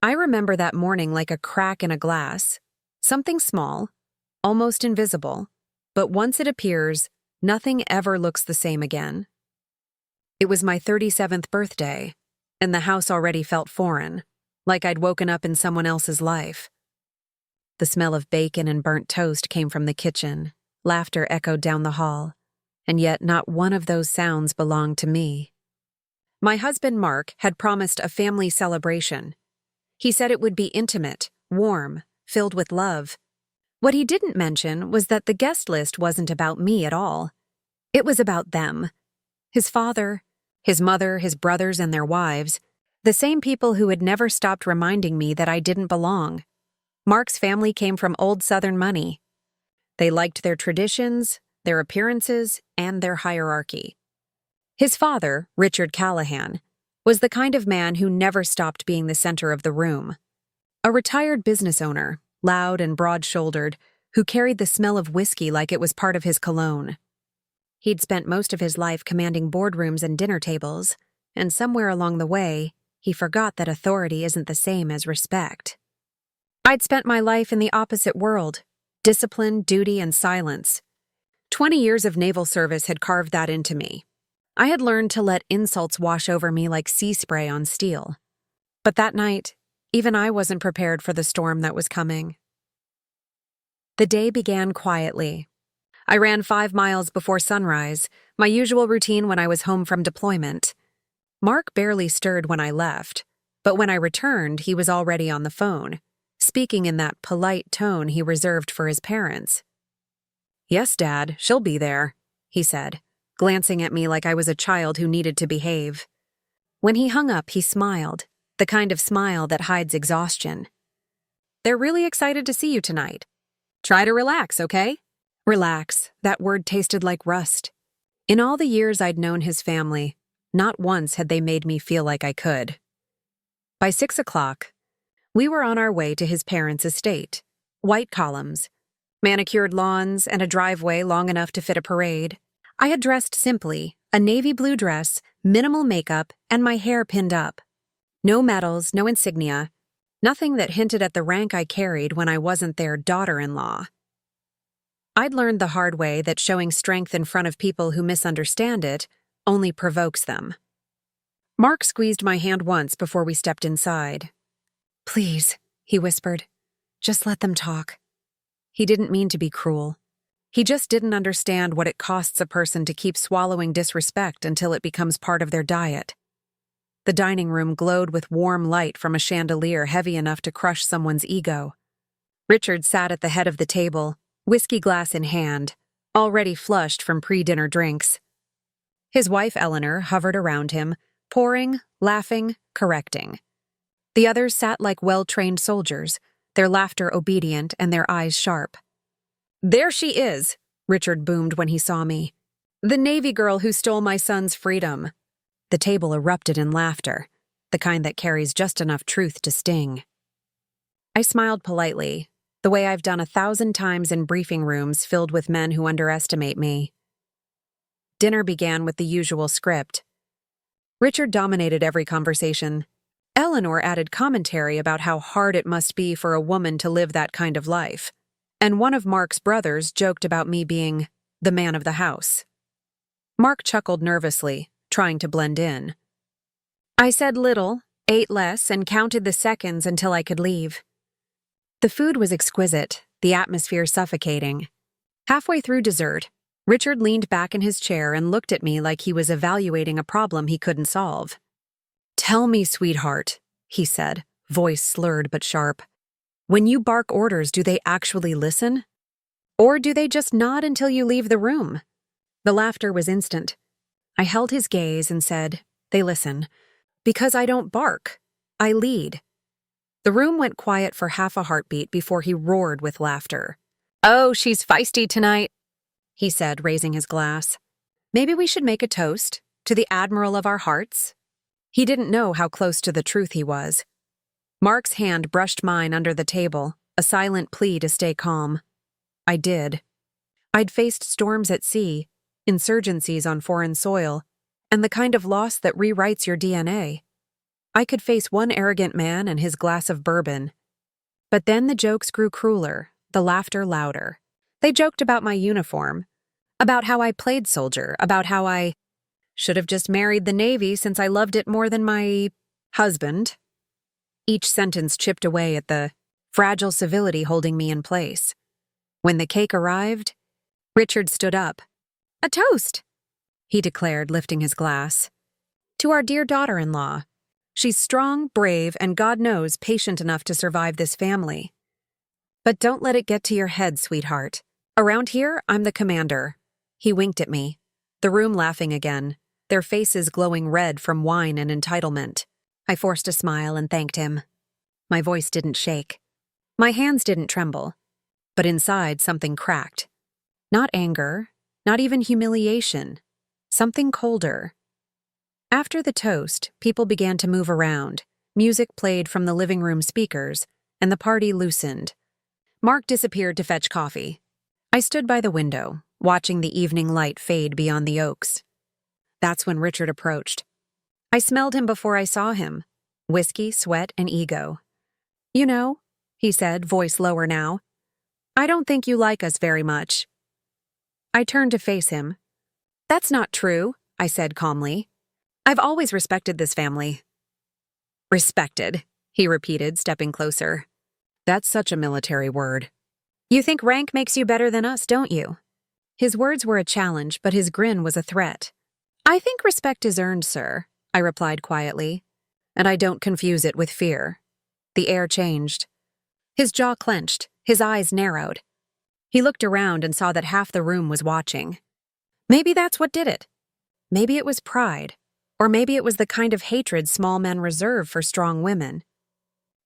I remember that morning like a crack in a glass. Something small, almost invisible, but once it appears, nothing ever looks the same again. It was my 37th birthday, and the house already felt foreign, like I'd woken up in someone else's life. The smell of bacon and burnt toast came from the kitchen, laughter echoed down the hall, and yet not one of those sounds belonged to me. My husband Mark had promised a family celebration. He said it would be intimate, warm, filled with love. What he didn't mention was that the guest list wasn't about me at all. It was about them. His father, his mother, his brothers, and their wives, the same people who had never stopped reminding me that I didn't belong. Mark's family came from old Southern money. They liked their traditions, their appearances, and their hierarchy. His father, Richard Callahan, was the kind of man who never stopped being the center of the room. A retired business owner, loud and broad-shouldered, who carried the smell of whiskey like it was part of his cologne. He'd spent most of his life commanding boardrooms and dinner tables, and somewhere along the way, he forgot that authority isn't the same as respect. I'd spent my life in the opposite world, discipline, duty, and silence. 20 years of naval service had carved that into me. I had learned to let insults wash over me like sea spray on steel. But that night, even I wasn't prepared for the storm that was coming. The day began quietly. I ran 5 miles before sunrise, my usual routine when I was home from deployment. Mark barely stirred when I left, but when I returned, he was already on the phone, speaking in that polite tone he reserved for his parents. "Yes, Dad, she'll be there," he said, glancing at me like I was a child who needed to behave. When he hung up, he smiled, the kind of smile that hides exhaustion. "They're really excited to see you tonight. Try to relax, okay?" Relax, that word tasted like rust. In all the years I'd known his family, not once had they made me feel like I could. By 6 o'clock, we were on our way to his parents' estate. White columns, manicured lawns, and a driveway long enough to fit a parade. I had dressed simply, a navy blue dress, minimal makeup, and my hair pinned up. No medals, no insignia, nothing that hinted at the rank I carried when I wasn't their daughter-in-law. I'd learned the hard way that showing strength in front of people who misunderstand it only provokes them. Mark squeezed my hand once before we stepped inside. "Please," he whispered, "just let them talk." He didn't mean to be cruel. He just didn't understand what it costs a person to keep swallowing disrespect until it becomes part of their diet. The dining room glowed with warm light from a chandelier heavy enough to crush someone's ego. Richard sat at the head of the table, whiskey glass in hand, already flushed from pre-dinner drinks. His wife Eleanor hovered around him, pouring, laughing, correcting. The others sat like well-trained soldiers, their laughter obedient and their eyes sharp. "There she is," Richard boomed when he saw me. "The Navy girl who stole my son's freedom." The table erupted in laughter, the kind that carries just enough truth to sting. I smiled politely, the way I've done 1,000 times in briefing rooms filled with men who underestimate me. Dinner began with the usual script. Richard dominated every conversation. Eleanor added commentary about how hard it must be for a woman to live that kind of life. And one of Mark's brothers joked about me being the man of the house. Mark chuckled nervously, trying to blend in. I said little, ate less, and counted the seconds until I could leave. The food was exquisite, the atmosphere suffocating. Halfway through dessert, Richard leaned back in his chair and looked at me like he was evaluating a problem he couldn't solve. "Tell me, sweetheart," he said, voice slurred but sharp. "When you bark orders, do they actually listen? Or do they just nod until you leave the room?" The laughter was instant. I held his gaze and said, "They listen. Because I don't bark. I lead." The room went quiet for half a heartbeat before he roared with laughter. "Oh, she's feisty tonight," he said, raising his glass. "Maybe we should make a toast to the Admiral of our hearts?" He didn't know how close to the truth he was. Mark's hand brushed mine under the table, a silent plea to stay calm. I did. I'd faced storms at sea, insurgencies on foreign soil, and the kind of loss that rewrites your DNA. I could face one arrogant man and his glass of bourbon. But then the jokes grew crueler, the laughter louder. They joked about my uniform, about how I played soldier, about how I should have just married the Navy since I loved it more than my husband. Each sentence chipped away at the fragile civility holding me in place. When the cake arrived, Richard stood up. "A toast," he declared, lifting his glass. "To our dear daughter-in-law. She's strong, brave, and God knows patient enough to survive this family. But don't let it get to your head, sweetheart. Around here, I'm the commander." He winked at me, the room laughing again, their faces glowing red from wine and entitlement. I forced a smile and thanked him. My voice didn't shake. My hands didn't tremble. But inside, something cracked. Not anger, not even humiliation. Something colder. After the toast, people began to move around. Music played from the living room speakers, and the party loosened. Mark disappeared to fetch coffee. I stood by the window, watching the evening light fade beyond the oaks. That's when Richard approached. I smelled him before I saw him. Whiskey, sweat, and ego. "You know," he said, voice lower now, "I don't think you like us very much." I turned to face him. "That's not true," I said calmly. "I've always respected this family." "Respected," he repeated, stepping closer. "That's such a military word." "You think rank makes you better than us, don't you?" His words were a challenge, but his grin was a threat. "I think respect is earned, sir," I replied quietly. "And I don't confuse it with fear." The air changed. His jaw clenched, his eyes narrowed. He looked around and saw that half the room was watching. Maybe that's what did it. Maybe it was pride, or maybe it was the kind of hatred small men reserve for strong women.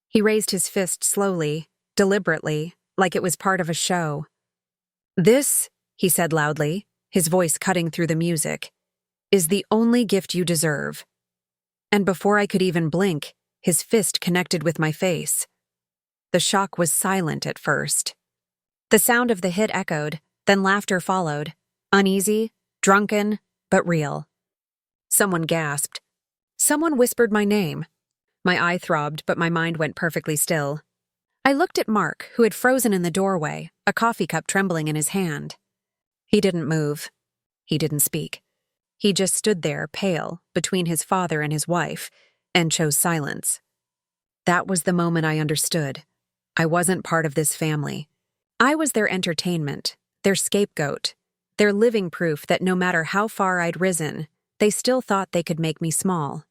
He raised his fist slowly, deliberately, like it was part of a show. "This," he said loudly, his voice cutting through the music, "is the only gift you deserve." And before I could even blink, his fist connected with my face. The shock was silent at first. The sound of the hit echoed, then laughter followed, uneasy, drunken, but real. Someone gasped. Someone whispered my name. My eye throbbed, but my mind went perfectly still. I looked at Mark, who had frozen in the doorway, a coffee cup trembling in his hand. He didn't move. He didn't speak. He just stood there, pale, between his father and his wife, and chose silence. That was the moment I understood. I wasn't part of this family. I was their entertainment, their scapegoat, their living proof that no matter how far I'd risen, they still thought they could make me small.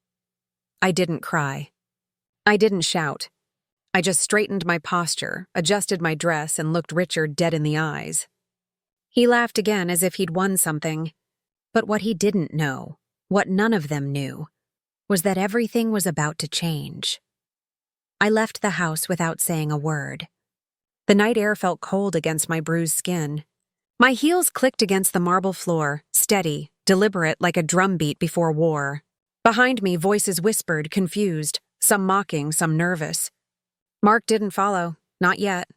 I didn't cry. I didn't shout. I just straightened my posture, adjusted my dress, and looked Richard dead in the eyes. He laughed again as if he'd won something. But what he didn't know, what none of them knew, was that everything was about to change. I left the house without saying a word. The night air felt cold against my bruised skin. My heels clicked against the marble floor, steady, deliberate like a drumbeat before war. Behind me, voices whispered, confused, some mocking, some nervous. Mark didn't follow, not yet.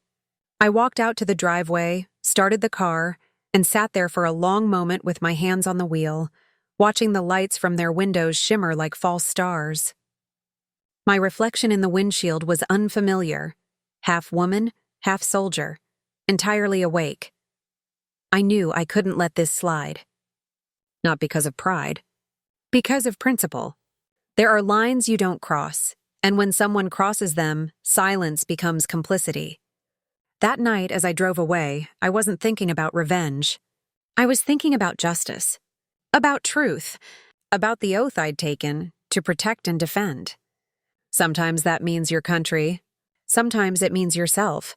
I walked out to the driveway, started the car, and sat there for a long moment with my hands on the wheel, watching the lights from their windows shimmer like false stars. My reflection in the windshield was unfamiliar, half woman, half soldier, entirely awake. I knew I couldn't let this slide. Not because of pride, because of principle. There are lines you don't cross, and when someone crosses them, silence becomes complicity. That night, as I drove away, I wasn't thinking about revenge. I was thinking about justice, about truth, about the oath I'd taken to protect and defend. Sometimes that means your country. Sometimes it means yourself.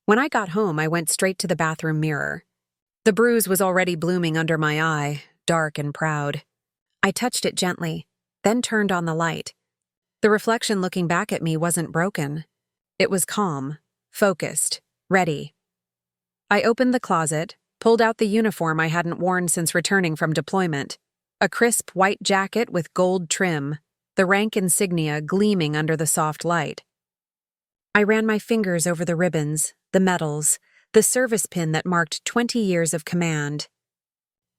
When I got home, I went straight to the bathroom mirror. The bruise was already blooming under my eye, dark and proud. I touched it gently, then turned on the light. The reflection looking back at me wasn't broken. It was calm, focused, ready. I opened the closet, pulled out the uniform I hadn't worn since returning from deployment. A crisp white jacket with gold trim, the rank insignia gleaming under the soft light. I ran my fingers over the ribbons, the medals, the service pin that marked 20 years of command.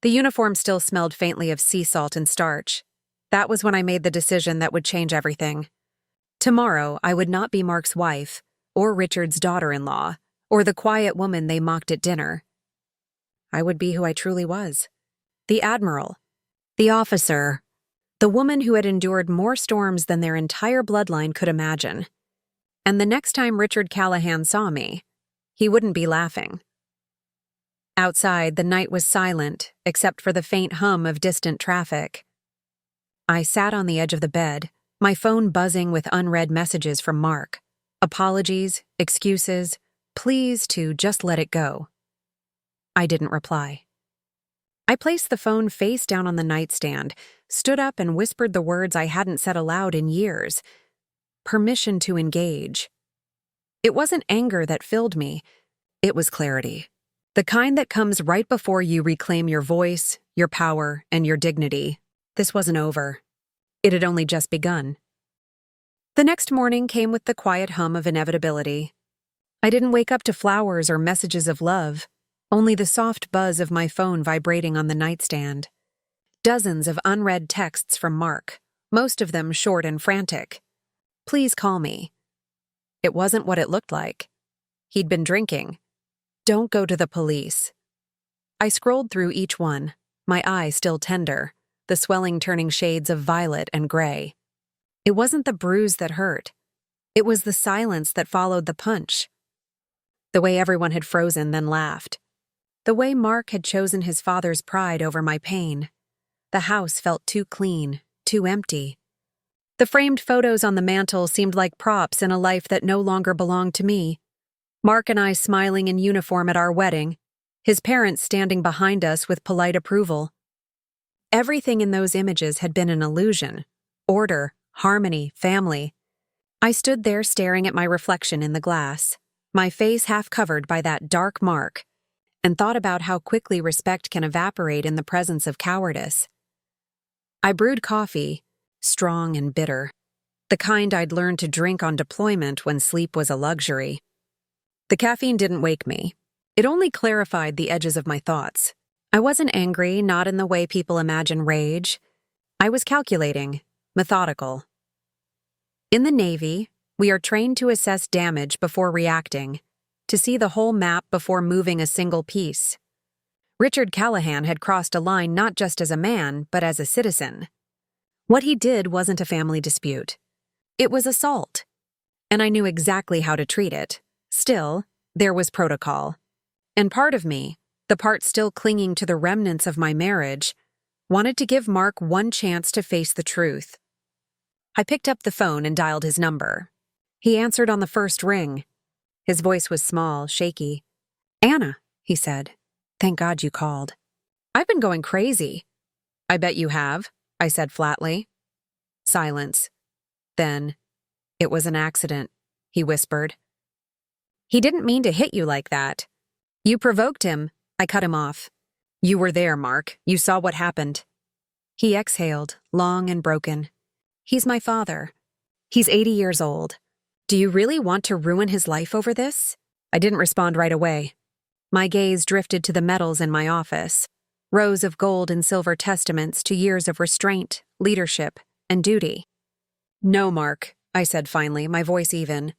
The uniform still smelled faintly of sea salt and starch. That was when I made the decision that would change everything. Tomorrow, I would not be Mark's wife, or Richard's daughter-in-law, or the quiet woman they mocked at dinner. I would be who I truly was. The Admiral. The officer. The woman who had endured more storms than their entire bloodline could imagine. And the next time Richard Callahan saw me, he wouldn't be laughing. Outside, the night was silent, except for the faint hum of distant traffic. I sat on the edge of the bed, my phone buzzing with unread messages from Mark. Apologies, excuses, pleas to just let it go. I didn't reply. I placed the phone face down on the nightstand, stood up and whispered the words I hadn't said aloud in years. Permission to engage. It wasn't anger that filled me. It was clarity. The kind that comes right before you reclaim your voice, your power, and your dignity. This wasn't over. It had only just begun. The next morning came with the quiet hum of inevitability. I didn't wake up to flowers or messages of love, only the soft buzz of my phone vibrating on the nightstand. Dozens of unread texts from Mark, most of them short and frantic. Please call me. It wasn't what it looked like. He'd been drinking. Don't go to the police. I scrolled through each one, my eye still tender, the swelling turning shades of violet and gray. It wasn't the bruise that hurt. It was the silence that followed the punch. The way everyone had frozen, then laughed. The way Mark had chosen his father's pride over my pain. The house felt too clean, too empty. The framed photos on the mantel seemed like props in a life that no longer belonged to me. Mark and I smiling in uniform at our wedding, his parents standing behind us with polite approval. Everything in those images had been an illusion. Order, harmony, family. I stood there staring at my reflection in the glass, my face half covered by that dark mark, and thought about how quickly respect can evaporate in the presence of cowardice. I brewed coffee, strong and bitter, the kind I'd learned to drink on deployment when sleep was a luxury. The caffeine didn't wake me. It only clarified the edges of my thoughts. I wasn't angry, not in the way people imagine rage. I was calculating, methodical. In the Navy, we are trained to assess damage before reacting, to see the whole map before moving a single piece. Richard Callahan had crossed a line not just as a man, but as a citizen. What he did wasn't a family dispute. It was assault. And I knew exactly how to treat it. Still, there was protocol. And part of me, the part still clinging to the remnants of my marriage, wanted to give Mark one chance to face the truth. I picked up the phone and dialed his number. He answered on the first ring. His voice was small, shaky. "Anna," he said. "Thank God you called." "I've been going crazy." "I bet you have," I said flatly. Silence. Then, "It was an accident," he whispered. "He didn't mean to hit you like that." "You provoked him." I cut him off. "You were there, Mark. You saw what happened." He exhaled, long and broken. "He's my father. He's 80 years old. Do you really want to ruin his life over this?" I didn't respond right away. My gaze drifted to the medals in my office, rows of gold and silver testaments to years of restraint, leadership, and duty. "No, Mark," I said finally, my voice even.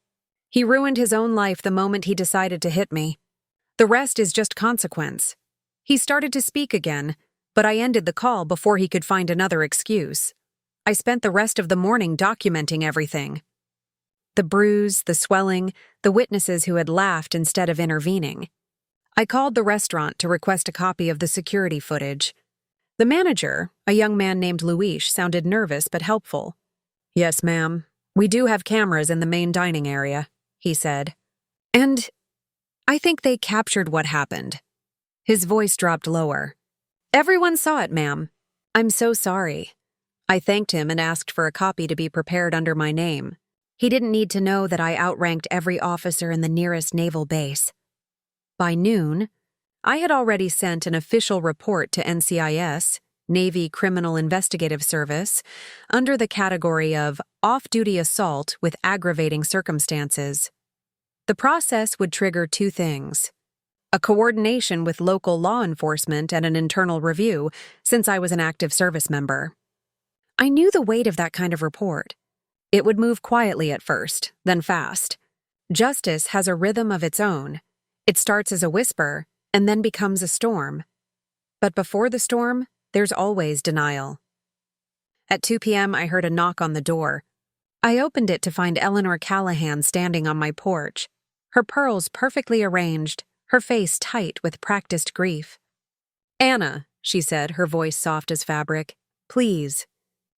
"He ruined his own life the moment he decided to hit me. The rest is just consequence." He started to speak again, but I ended the call before he could find another excuse. I spent the rest of the morning documenting everything. The bruise, the swelling, the witnesses who had laughed instead of intervening. I called the restaurant to request a copy of the security footage. The manager, a young man named Luis, sounded nervous but helpful. "Yes, ma'am. We do have cameras in the main dining area," he said. "And I think they captured what happened." His voice dropped lower. "Everyone saw it, ma'am. I'm so sorry." I thanked him and asked for a copy to be prepared under my name. He didn't need to know that I outranked every officer in the nearest naval base. By noon, I had already sent an official report to NCIS, Navy Criminal Investigative Service, under the category of off-duty assault with aggravating circumstances. The process would trigger two things: a coordination with local law enforcement and an internal review, since I was an active service member. I knew the weight of that kind of report. It would move quietly at first, then fast. Justice has a rhythm of its own. It starts as a whisper and then becomes a storm. But before the storm, there's always denial. At 2 p.m., I heard a knock on the door. I opened it to find Eleanor Callahan standing on my porch, her pearls perfectly arranged, her face tight with practiced grief. "Anna," she said, her voice soft as fabric, "please.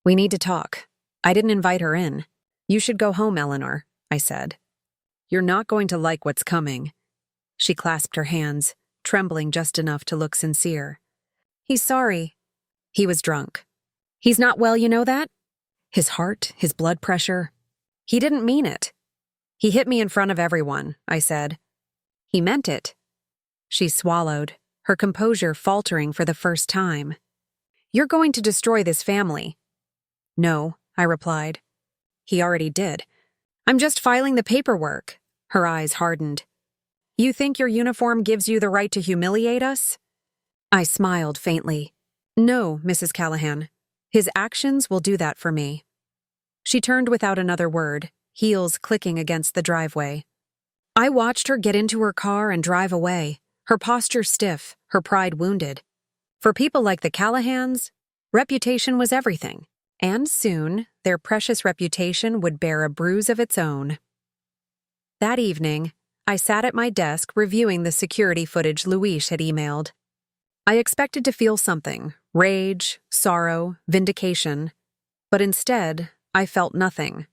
We need to talk. I didn't invite her in. You should go home, Eleanor," I said. "You're not going to like what's coming." She clasped her hands, trembling just enough to look sincere. "He's sorry." He was drunk. "He's not well, you know that? His heart, his blood pressure. He didn't mean it." "He hit me in front of everyone," I said. "He meant it." She swallowed, her composure faltering for the first time. "You're going to destroy this family." "No," I replied. "He already did. I'm just filing the paperwork." Her eyes hardened. "You think your uniform gives you the right to humiliate us?" I smiled faintly. "No, Mrs. Callahan. His actions will do that for me." She turned without another word, heels clicking against the driveway. I watched her get into her car and drive away, her posture stiff, her pride wounded. For people like the Callahans, reputation was everything, and soon their precious reputation would bear a bruise of its own. That evening, I sat at my desk reviewing the security footage Luis had emailed. I expected to feel something, rage, sorrow, vindication, but instead, I felt nothing.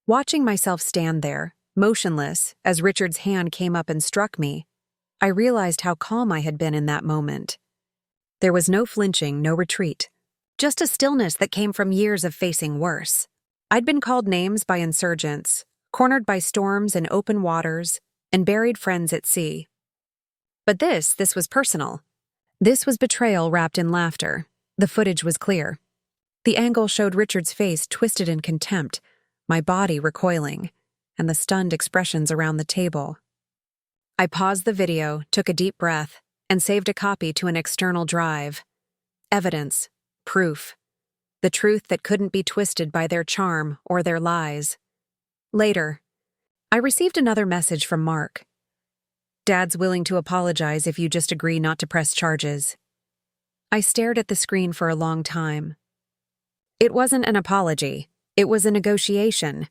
Watching myself stand there, motionless, as Richard's hand came up and struck me, I realized how calm I had been in that moment. There was no flinching, no retreat, just a stillness that came from years of facing worse. I'd been called names by insurgents, cornered by storms in open waters, and buried friends at sea. But this was personal. This was betrayal wrapped in laughter. The footage was clear. The angle showed Richard's face twisted in contempt, my body recoiling, and the stunned expressions around the table. I paused the video, took a deep breath, and saved a copy to an external drive. Evidence, proof, the truth that couldn't be twisted by their charm or their lies. Later, I received another message from Mark. "Dad's willing to apologize if you just agree not to press charges." I stared at the screen for a long time. It wasn't an apology. It was a negotiation.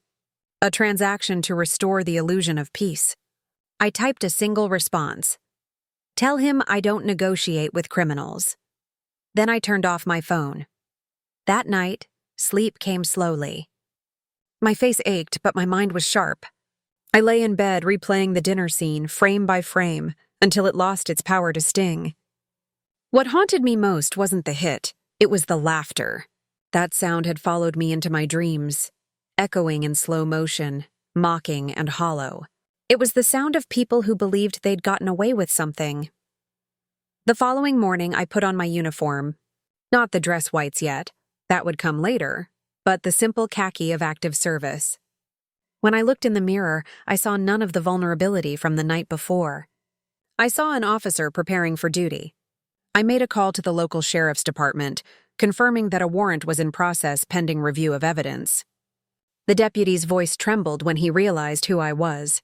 A transaction to restore the illusion of peace. I typed a single response. "Tell him I don't negotiate with criminals." Then I turned off my phone. That night, sleep came slowly. My face ached, but my mind was sharp. I lay in bed replaying the dinner scene, frame by frame, until it lost its power to sting. What haunted me most wasn't the hit, it was the laughter. That sound had followed me into my dreams, echoing in slow motion, mocking and hollow. It was the sound of people who believed they'd gotten away with something. The following morning, I put on my uniform. Not the dress whites yet, that would come later, but the simple khaki of active service. When I looked in the mirror, I saw none of the vulnerability from the night before. I saw an officer preparing for duty. I made a call to the local sheriff's department, confirming that a warrant was in process pending review of evidence. The deputy's voice trembled when he realized who I was.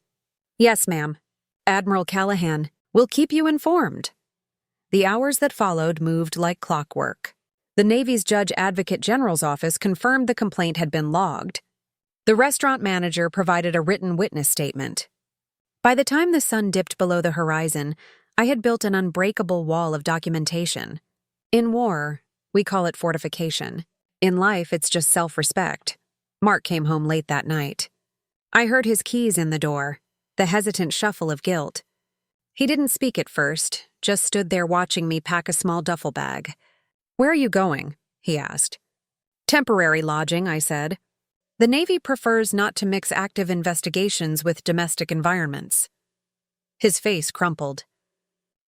"Yes, ma'am. Admiral Callahan. We'll keep you informed." The hours that followed moved like clockwork. The Navy's Judge Advocate General's office confirmed the complaint had been logged. The restaurant manager provided a written witness statement. By the time the sun dipped below the horizon, I had built an unbreakable wall of documentation. In war, we call it fortification. In life, it's just self-respect. Mark came home late that night. I heard his keys in the door, the hesitant shuffle of guilt. He didn't speak at first, just stood there watching me pack a small duffel bag. "Where are you going?" he asked. "Temporary lodging," I said. The Navy prefers not to mix active investigations with domestic environments. His face crumpled.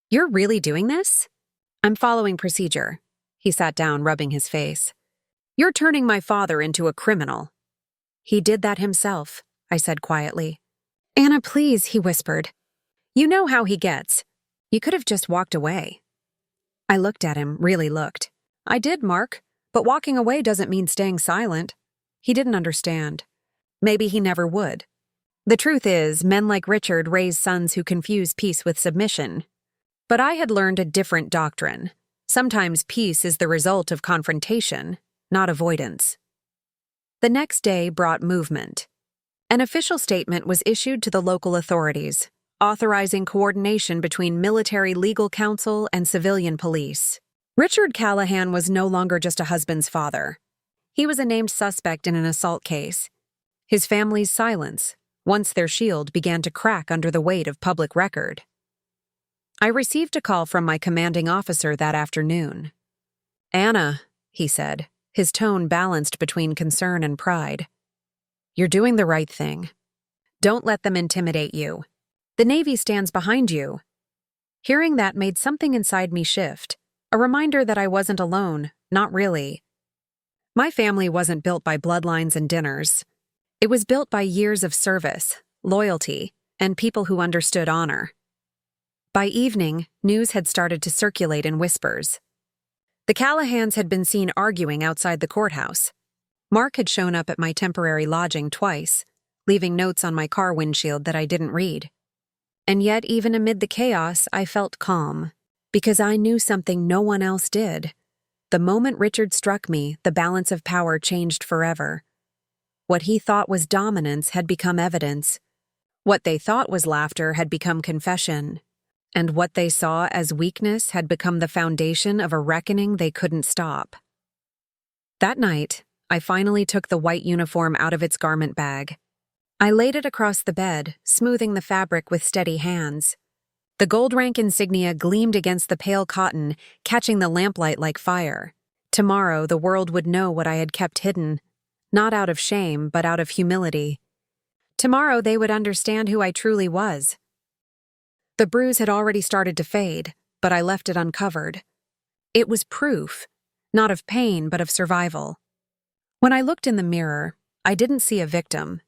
"You're really doing this?" "I'm following procedure." He sat down, rubbing his face. "You're turning my father into a criminal." "He did that himself," I said quietly. "Anna, please," he whispered. "You know how he gets. You could have just walked away." I looked at him, really looked. "I did, Mark, but walking away doesn't mean staying silent." He didn't understand. Maybe he never would. The truth is, men like Richard raise sons who confuse peace with submission. But I had learned a different doctrine. Sometimes peace is the result of confrontation, not avoidance. The next day brought movement. An official statement was issued to the local authorities, authorizing coordination between military legal counsel and civilian police. Richard Callahan was no longer just a husband's father. He was a named suspect in an assault case. His family's silence, once their shield, began to crack under the weight of public record. I received a call from my commanding officer that afternoon. "Anna," he said, his tone balanced between concern and pride. "You're doing the right thing. Don't let them intimidate you. The Navy stands behind you." Hearing that made something inside me shift, a reminder that I wasn't alone, not really. My family wasn't built by bloodlines and dinners. It was built by years of service, loyalty, and people who understood honor. By evening, news had started to circulate in whispers. The Callahans had been seen arguing outside the courthouse. Mark had shown up at my temporary lodging twice, leaving notes on my car windshield that I didn't read. And yet, even amid the chaos, I felt calm, because I knew something no one else did. The moment Richard struck me, the balance of power changed forever. What he thought was dominance had become evidence. What they thought was laughter had become confession. And what they saw as weakness had become the foundation of a reckoning they couldn't stop. That night, I finally took the white uniform out of its garment bag. I laid it across the bed, smoothing the fabric with steady hands. The gold rank insignia gleamed against the pale cotton, catching the lamplight like fire. Tomorrow, the world would know what I had kept hidden, not out of shame, but out of humility. Tomorrow, they would understand who I truly was. The bruise had already started to fade, but I left it uncovered. It was proof, not of pain, but of survival. When I looked in the mirror, I didn't see a victim.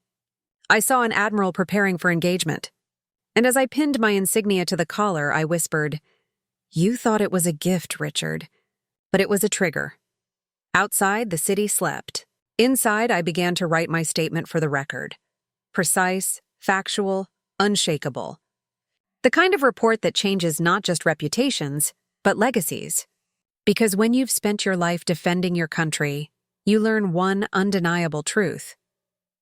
I saw an admiral preparing for engagement. And as I pinned my insignia to the collar, I whispered, "You thought it was a gift, Richard." But it was a trigger. Outside, the city slept. Inside, I began to write my statement for the record. Precise, factual, unshakable. The kind of report that changes not just reputations, but legacies. Because when you've spent your life defending your country, you learn one undeniable truth.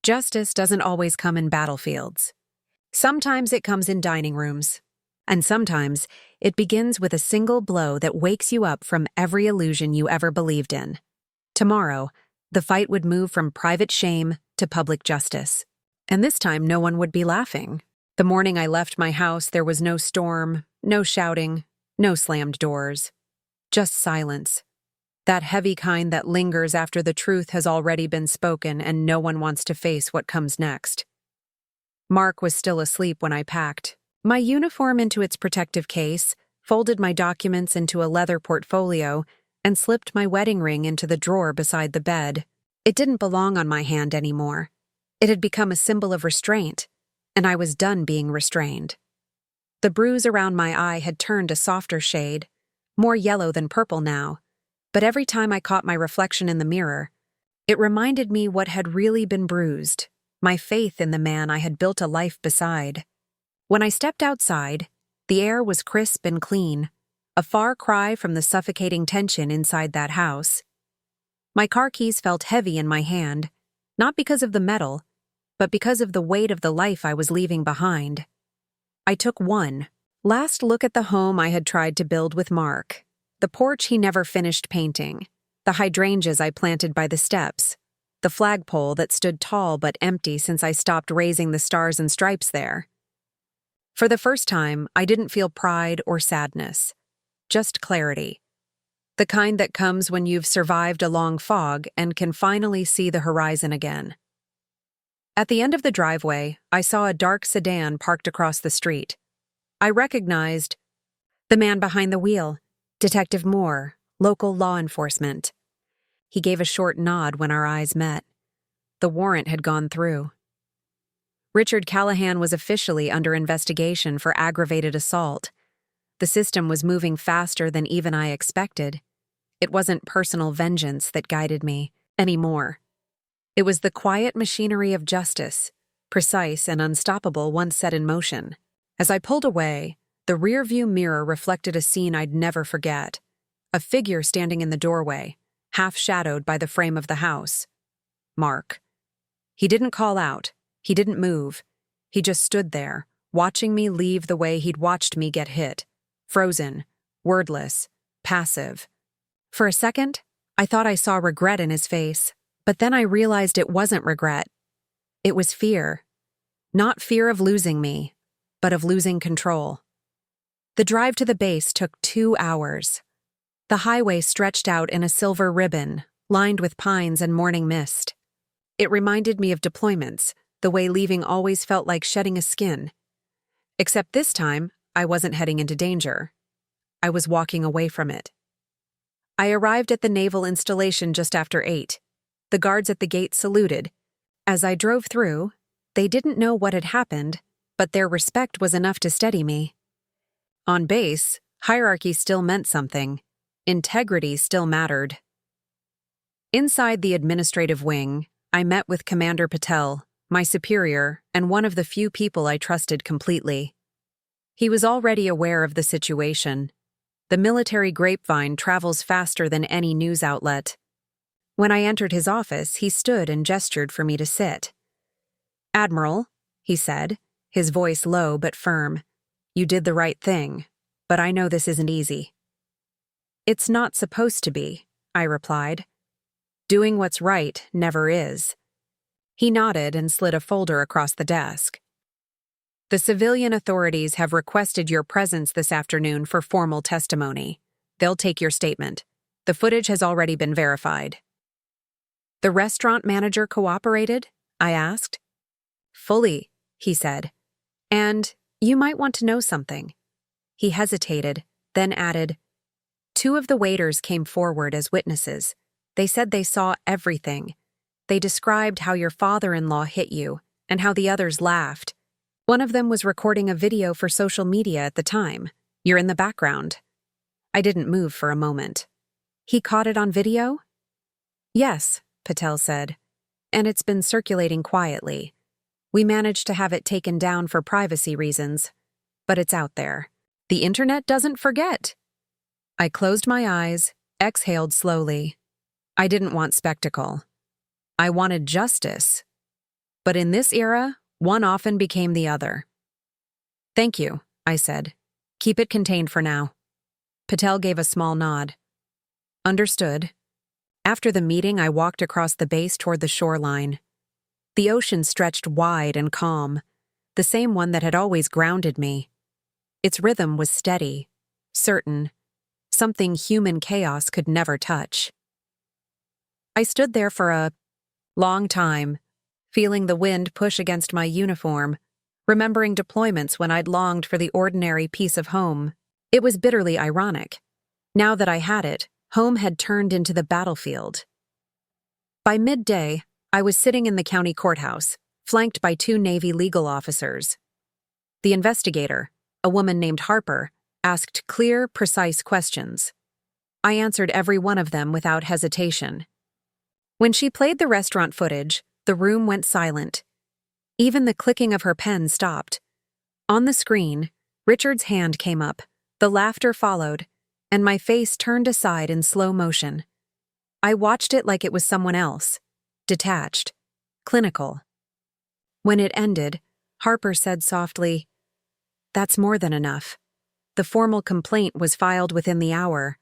Justice doesn't always come in battlefields. Sometimes it comes in dining rooms. And sometimes it begins with a single blow that wakes you up from every illusion you ever believed in. Tomorrow, the fight would move from private shame to public justice. And this time, no one would be laughing. The morning I left my house, there was no storm, no shouting, no slammed doors. Just silence. That heavy kind that lingers after the truth has already been spoken and no one wants to face what comes next. Mark was still asleep when I packed my uniform into its protective case, folded my documents into a leather portfolio, and slipped my wedding ring into the drawer beside the bed. It didn't belong on my hand anymore. It had become a symbol of restraint, and I was done being restrained. The bruise around my eye had turned a softer shade, more yellow than purple now, but every time I caught my reflection in the mirror, it reminded me what had really been bruised, my faith in the man I had built a life beside. When I stepped outside, the air was crisp and clean, a far cry from the suffocating tension inside that house. My car keys felt heavy in my hand, not because of the metal, but because of the weight of the life I was leaving behind. I took one last look at the home I had tried to build with Mark, the porch he never finished painting, the hydrangeas I planted by the steps, the flagpole that stood tall but empty since I stopped raising the stars and stripes there. For the first time, I didn't feel pride or sadness, just clarity. The kind that comes when you've survived a long fog and can finally see the horizon again. At the end of the driveway, I saw a dark sedan parked across the street. I recognized the man behind the wheel, Detective Moore, local law enforcement. He gave a short nod when our eyes met. The warrant had gone through. Richard Callahan was officially under investigation for aggravated assault. The system was moving faster than even I expected. It wasn't personal vengeance that guided me anymore. It was the quiet machinery of justice, precise and unstoppable once set in motion. As I pulled away, the rearview mirror reflected a scene I'd never forget. A figure standing in the doorway, half shadowed by the frame of the house. Mark. He didn't call out. He didn't move. He just stood there, watching me leave the way he'd watched me get hit. Frozen, wordless, passive. For a second, I thought I saw regret in his face, but then I realized it wasn't regret. It was fear. Not fear of losing me, but of losing control. The drive to the base took 2 hours. The highway stretched out in a silver ribbon, lined with pines and morning mist. It reminded me of deployments, the way leaving always felt like shedding a skin. Except this time, I wasn't heading into danger. I was walking away from it. I arrived at the naval installation just after 8. The guards at the gate saluted. As I drove through, they didn't know what had happened, but their respect was enough to steady me. On base, hierarchy still meant something. Integrity still mattered. Inside the administrative wing, I met with Commander Patel, my superior, and one of the few people I trusted completely. He was already aware of the situation. The military grapevine travels faster than any news outlet. When I entered his office, he stood and gestured for me to sit. "Admiral," he said, his voice low but firm, "you did the right thing, but I know this isn't easy." "It's not supposed to be," I replied. "Doing what's right never is." He nodded and slid a folder across the desk. "The civilian authorities have requested your presence this afternoon for formal testimony. They'll take your statement. The footage has already been verified." "The restaurant manager cooperated?" I asked. "Fully," he said. "And you might want to know something." He hesitated, then added, "2 of the waiters came forward as witnesses. They said they saw everything. They described how your father-in-law hit you, and how the others laughed. One of them was recording a video for social media at the time. You're in the background." I didn't move for a moment. "He caught it on video?" "Yes," Patel said. "And it's been circulating quietly. We managed to have it taken down for privacy reasons. But it's out there. The internet doesn't forget." I closed my eyes, exhaled slowly. I didn't want spectacle. I wanted justice. But in this era, one often became the other. "Thank you," I said. "Keep it contained for now." Patel gave a small nod. "Understood." After the meeting, I walked across the base toward the shoreline. The ocean stretched wide and calm, the same one that had always grounded me. Its rhythm was steady, certain, something human chaos could never touch. I stood there for a long time, feeling the wind push against my uniform, remembering deployments when I'd longed for the ordinary peace of home. It was bitterly ironic. Now that I had it, home had turned into the battlefield. By midday, I was sitting in the county courthouse, flanked by 2 Navy legal officers. The investigator, a woman named Harper, asked clear, precise questions. I answered every one of them without hesitation. When she played the restaurant footage, the room went silent. Even the clicking of her pen stopped. On the screen, Richard's hand came up, the laughter followed, and my face turned aside in slow motion. I watched it like it was someone else, detached, clinical. When it ended, Harper said softly, "That's more than enough." The formal complaint was filed within the hour.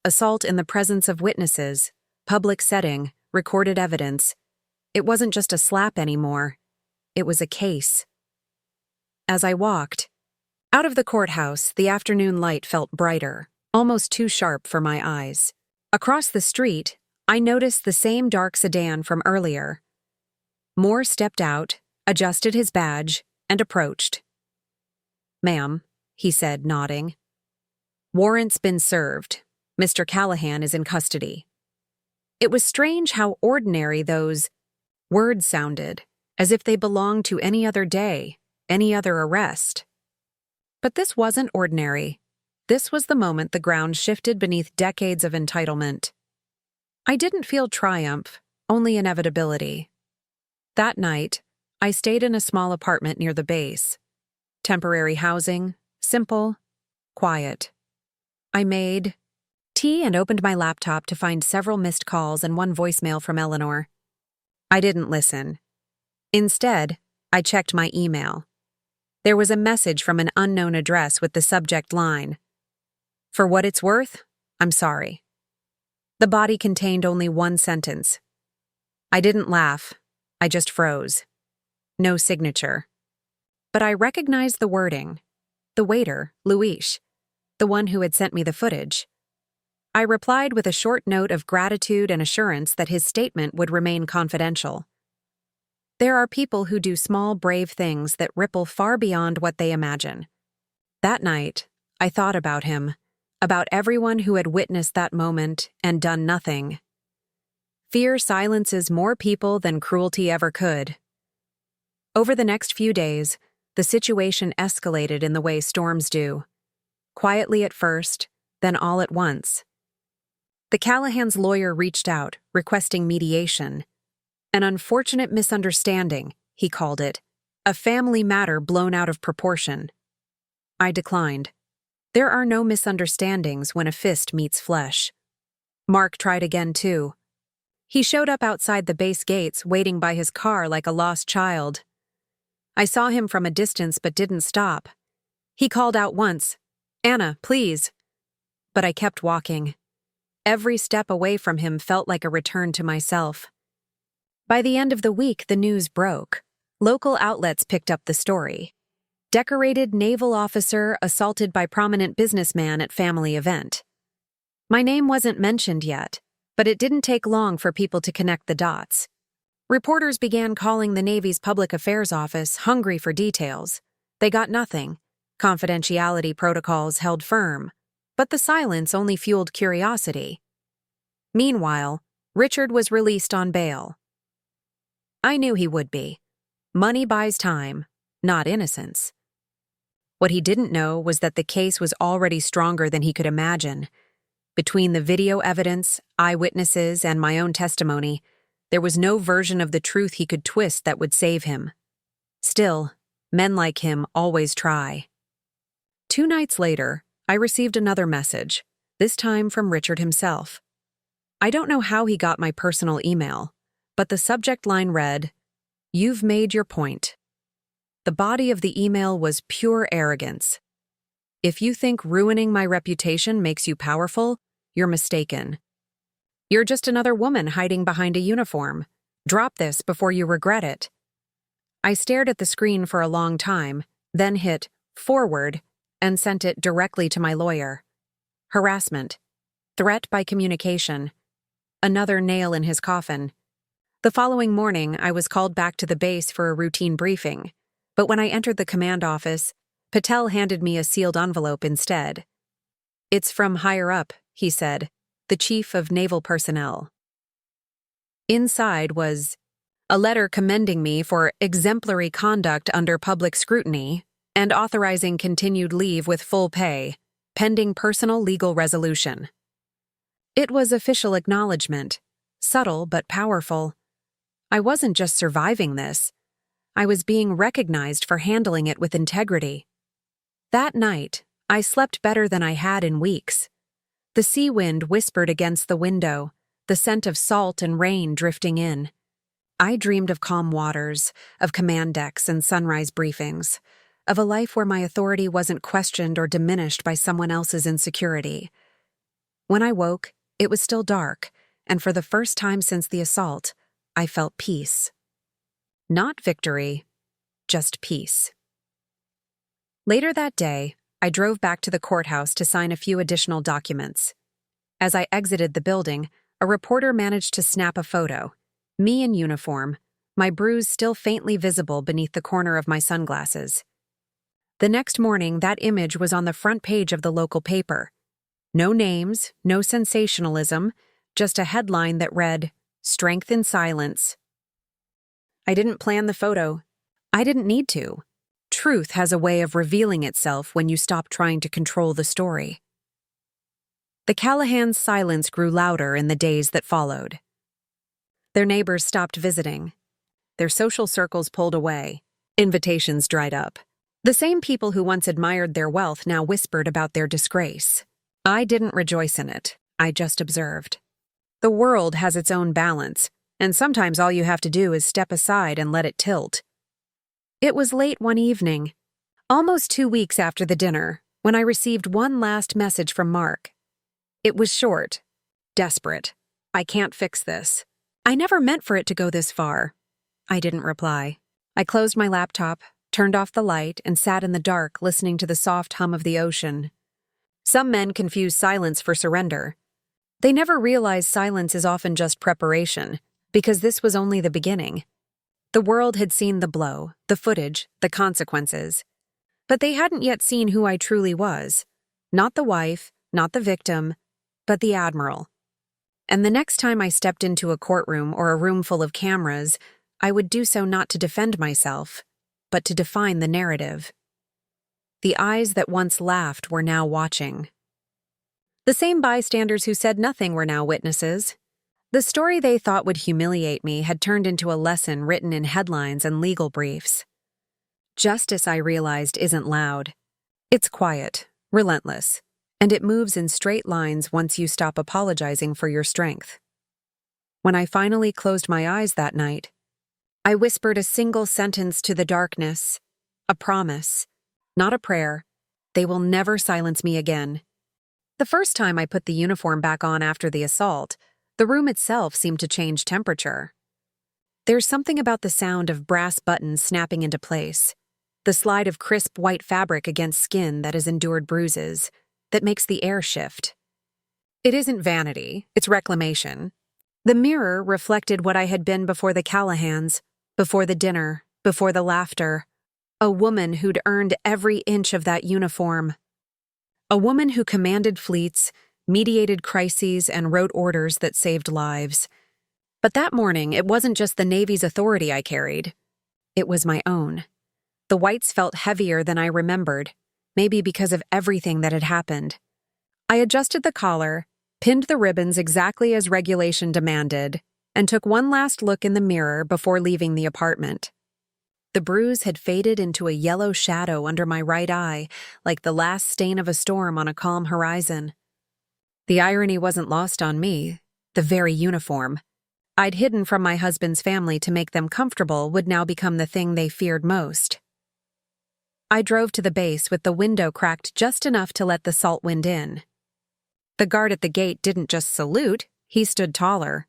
Assault in the presence of witnesses, public setting, recorded evidence. It wasn't just a slap anymore. It was a case. As I walked out of the courthouse, the afternoon light felt brighter, almost too sharp for my eyes. Across the street, I noticed the same dark sedan from earlier. Moore stepped out, adjusted his badge, and approached. "Ma'am," he said, nodding. "Warrant's been served. Mr. Callahan is in custody." It was strange how ordinary those words sounded, as if they belonged to any other day, any other arrest. But this wasn't ordinary. This was the moment the ground shifted beneath decades of entitlement. I didn't feel triumph, only inevitability. That night, I stayed in a small apartment near the base. Temporary housing, simple, quiet. I made tea and opened my laptop to find several missed calls and one voicemail from Eleanor. I didn't listen. Instead, I checked my email. There was a message from an unknown address with the subject line, "For what it's worth, I'm sorry." The body contained only one sentence. I didn't laugh. I just froze. No signature. But I recognized the wording. The waiter, Luis, the one who had sent me the footage. I replied with a short note of gratitude and assurance that his statement would remain confidential. There are people who do small, brave things that ripple far beyond what they imagine. That night, I thought about him, about everyone who had witnessed that moment and done nothing. Fear silences more people than cruelty ever could. Over the next few days, the situation escalated in the way storms do. Quietly at first, then all at once. The Callahan's lawyer reached out, requesting mediation. An unfortunate misunderstanding, he called it, a family matter blown out of proportion. I declined. There are no misunderstandings when a fist meets flesh. Mark tried again too. He showed up outside the base gates, waiting by his car like a lost child. I saw him from a distance but didn't stop. He called out once, "Anna, please." But I kept walking. Every step away from him felt like a return to myself. By the end of the week, the news broke. Local outlets picked up the story. Decorated naval officer assaulted by prominent businessman at family event. My name wasn't mentioned yet, but it didn't take long for people to connect the dots. Reporters began calling the Navy's public affairs office, hungry for details. They got nothing. Confidentiality protocols held firm, but the silence only fueled curiosity. Meanwhile, Richard was released on bail. I knew he would be. Money buys time, not innocence. What he didn't know was that the case was already stronger than he could imagine. Between the video evidence, eyewitnesses, and my own testimony, there was no version of the truth he could twist that would save him. Still, men like him always try. 2 nights later, I received another message, this time from Richard himself. I don't know how he got my personal email, but the subject line read, "You've made your point." The body of the email was pure arrogance. "If you think ruining my reputation makes you powerful, you're mistaken. You're just another woman hiding behind a uniform. Drop this before you regret it." I stared at the screen for a long time, then hit forward and sent it directly to my lawyer. Harassment. Threat by communication. Another nail in his coffin. The following morning, I was called back to the base for a routine briefing, but when I entered the command office, Patel handed me a sealed envelope instead. "It's from higher up," he said, "the Chief of Naval Personnel." Inside was a letter commending me for exemplary conduct under public scrutiny and authorizing continued leave with full pay, pending personal legal resolution. It was official acknowledgement, subtle but powerful. I wasn't just surviving this. I was being recognized for handling it with integrity. That night, I slept better than I had in weeks. The sea wind whispered against the window, the scent of salt and rain drifting in. I dreamed of calm waters, of command decks and sunrise briefings, of a life where my authority wasn't questioned or diminished by someone else's insecurity. When I woke, it was still dark, and for the first time since the assault, I felt peace. Not victory, just peace. Later that day, I drove back to the courthouse to sign a few additional documents. As I exited the building, a reporter managed to snap a photo. Me in uniform, my bruise still faintly visible beneath the corner of my sunglasses. The next morning, that image was on the front page of the local paper. No names, no sensationalism, just a headline that read, "Strength in Silence." I didn't plan the photo. I didn't need to. Truth has a way of revealing itself when you stop trying to control the story. The Callahans' silence grew louder in the days that followed. Their neighbors stopped visiting. their social circles pulled away. Invitations dried up. The same people who once admired their wealth now whispered about their disgrace. I didn't rejoice in it. I just observed. The world has its own balance, and sometimes all you have to do is step aside and let it tilt. It was late one evening, almost 2 weeks after the dinner, when I received one last message from Mark. It was short, desperate. "I can't fix this. I never meant for it to go this far." I didn't reply. I closed my laptop, turned off the light, and sat in the dark listening to the soft hum of the ocean. Some men confuse silence for surrender. They never realize silence is often just preparation, because this was only the beginning. The world had seen the blow, the footage, the consequences. But they hadn't yet seen who I truly was. Not the wife, not the victim, but the Admiral. And the next time I stepped into a courtroom or a room full of cameras, I would do so not to defend myself, but to define the narrative. The eyes that once laughed were now watching. The same bystanders who said nothing were now witnesses. The story they thought would humiliate me had turned into a lesson written in headlines and legal briefs. Justice, I realized, isn't loud. It's quiet, relentless, and it moves in straight lines once you stop apologizing for your strength. When I finally closed my eyes that night, I whispered a single sentence to the darkness, a promise, not a prayer. They will never silence me again. The first time I put the uniform back on after the assault, the room itself seemed to change temperature. There's something about the sound of brass buttons snapping into place, the slide of crisp white fabric against skin that has endured bruises, that makes the air shift. It isn't vanity, it's reclamation. The mirror reflected what I had been before the Callahans, before the dinner, before the laughter. A woman who'd earned every inch of that uniform. A woman who commanded fleets, mediated crises, and wrote orders that saved lives. But that morning, it wasn't just the Navy's authority I carried. It was my own. The whites felt heavier than I remembered, maybe because of everything that had happened. I adjusted the collar, pinned the ribbons exactly as regulation demanded, and took one last look in the mirror before leaving the apartment. The bruise had faded into a yellow shadow under my right eye, like the last stain of a storm on a calm horizon. The irony wasn't lost on me. The very uniform I'd hidden from my husband's family to make them comfortable would now become the thing they feared most. I drove to the base with the window cracked just enough to let the salt wind in. The guard at the gate didn't just salute, he stood taller.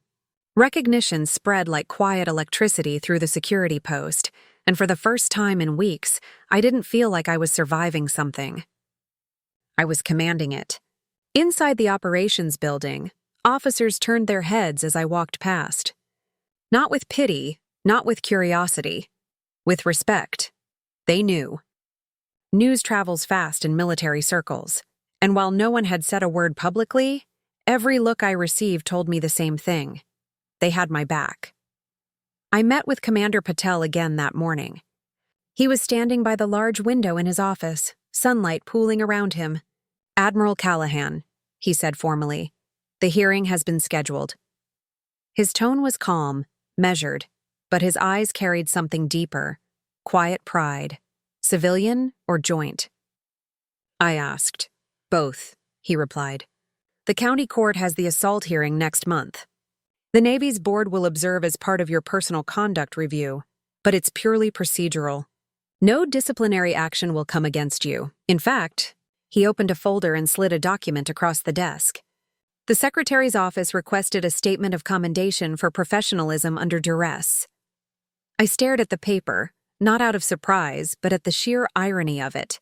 Recognition spread like quiet electricity through the security post, and for the first time in weeks, I didn't feel like I was surviving something. I was commanding it. Inside the operations building, officers turned their heads as I walked past. Not with pity, not with curiosity. With respect. They knew. News travels fast in military circles, and while no one had said a word publicly, every look I received told me the same thing. They had my back. I met with Commander Patel again that morning. He was standing by the large window in his office, sunlight pooling around him. "Admiral Callahan," he said formally. "The hearing has been scheduled." His tone was calm, measured, but his eyes carried something deeper, quiet pride. Civilian or joint? I asked. "Both," he replied. "The county court has the assault hearing next month. The Navy's board will observe as part of your personal conduct review, but it's purely procedural. No disciplinary action will come against you. In fact," he opened a folder and slid a document across the desk. "The Secretary's office requested a statement of commendation for professionalism under duress." I stared at the paper, not out of surprise, but at the sheer irony of it.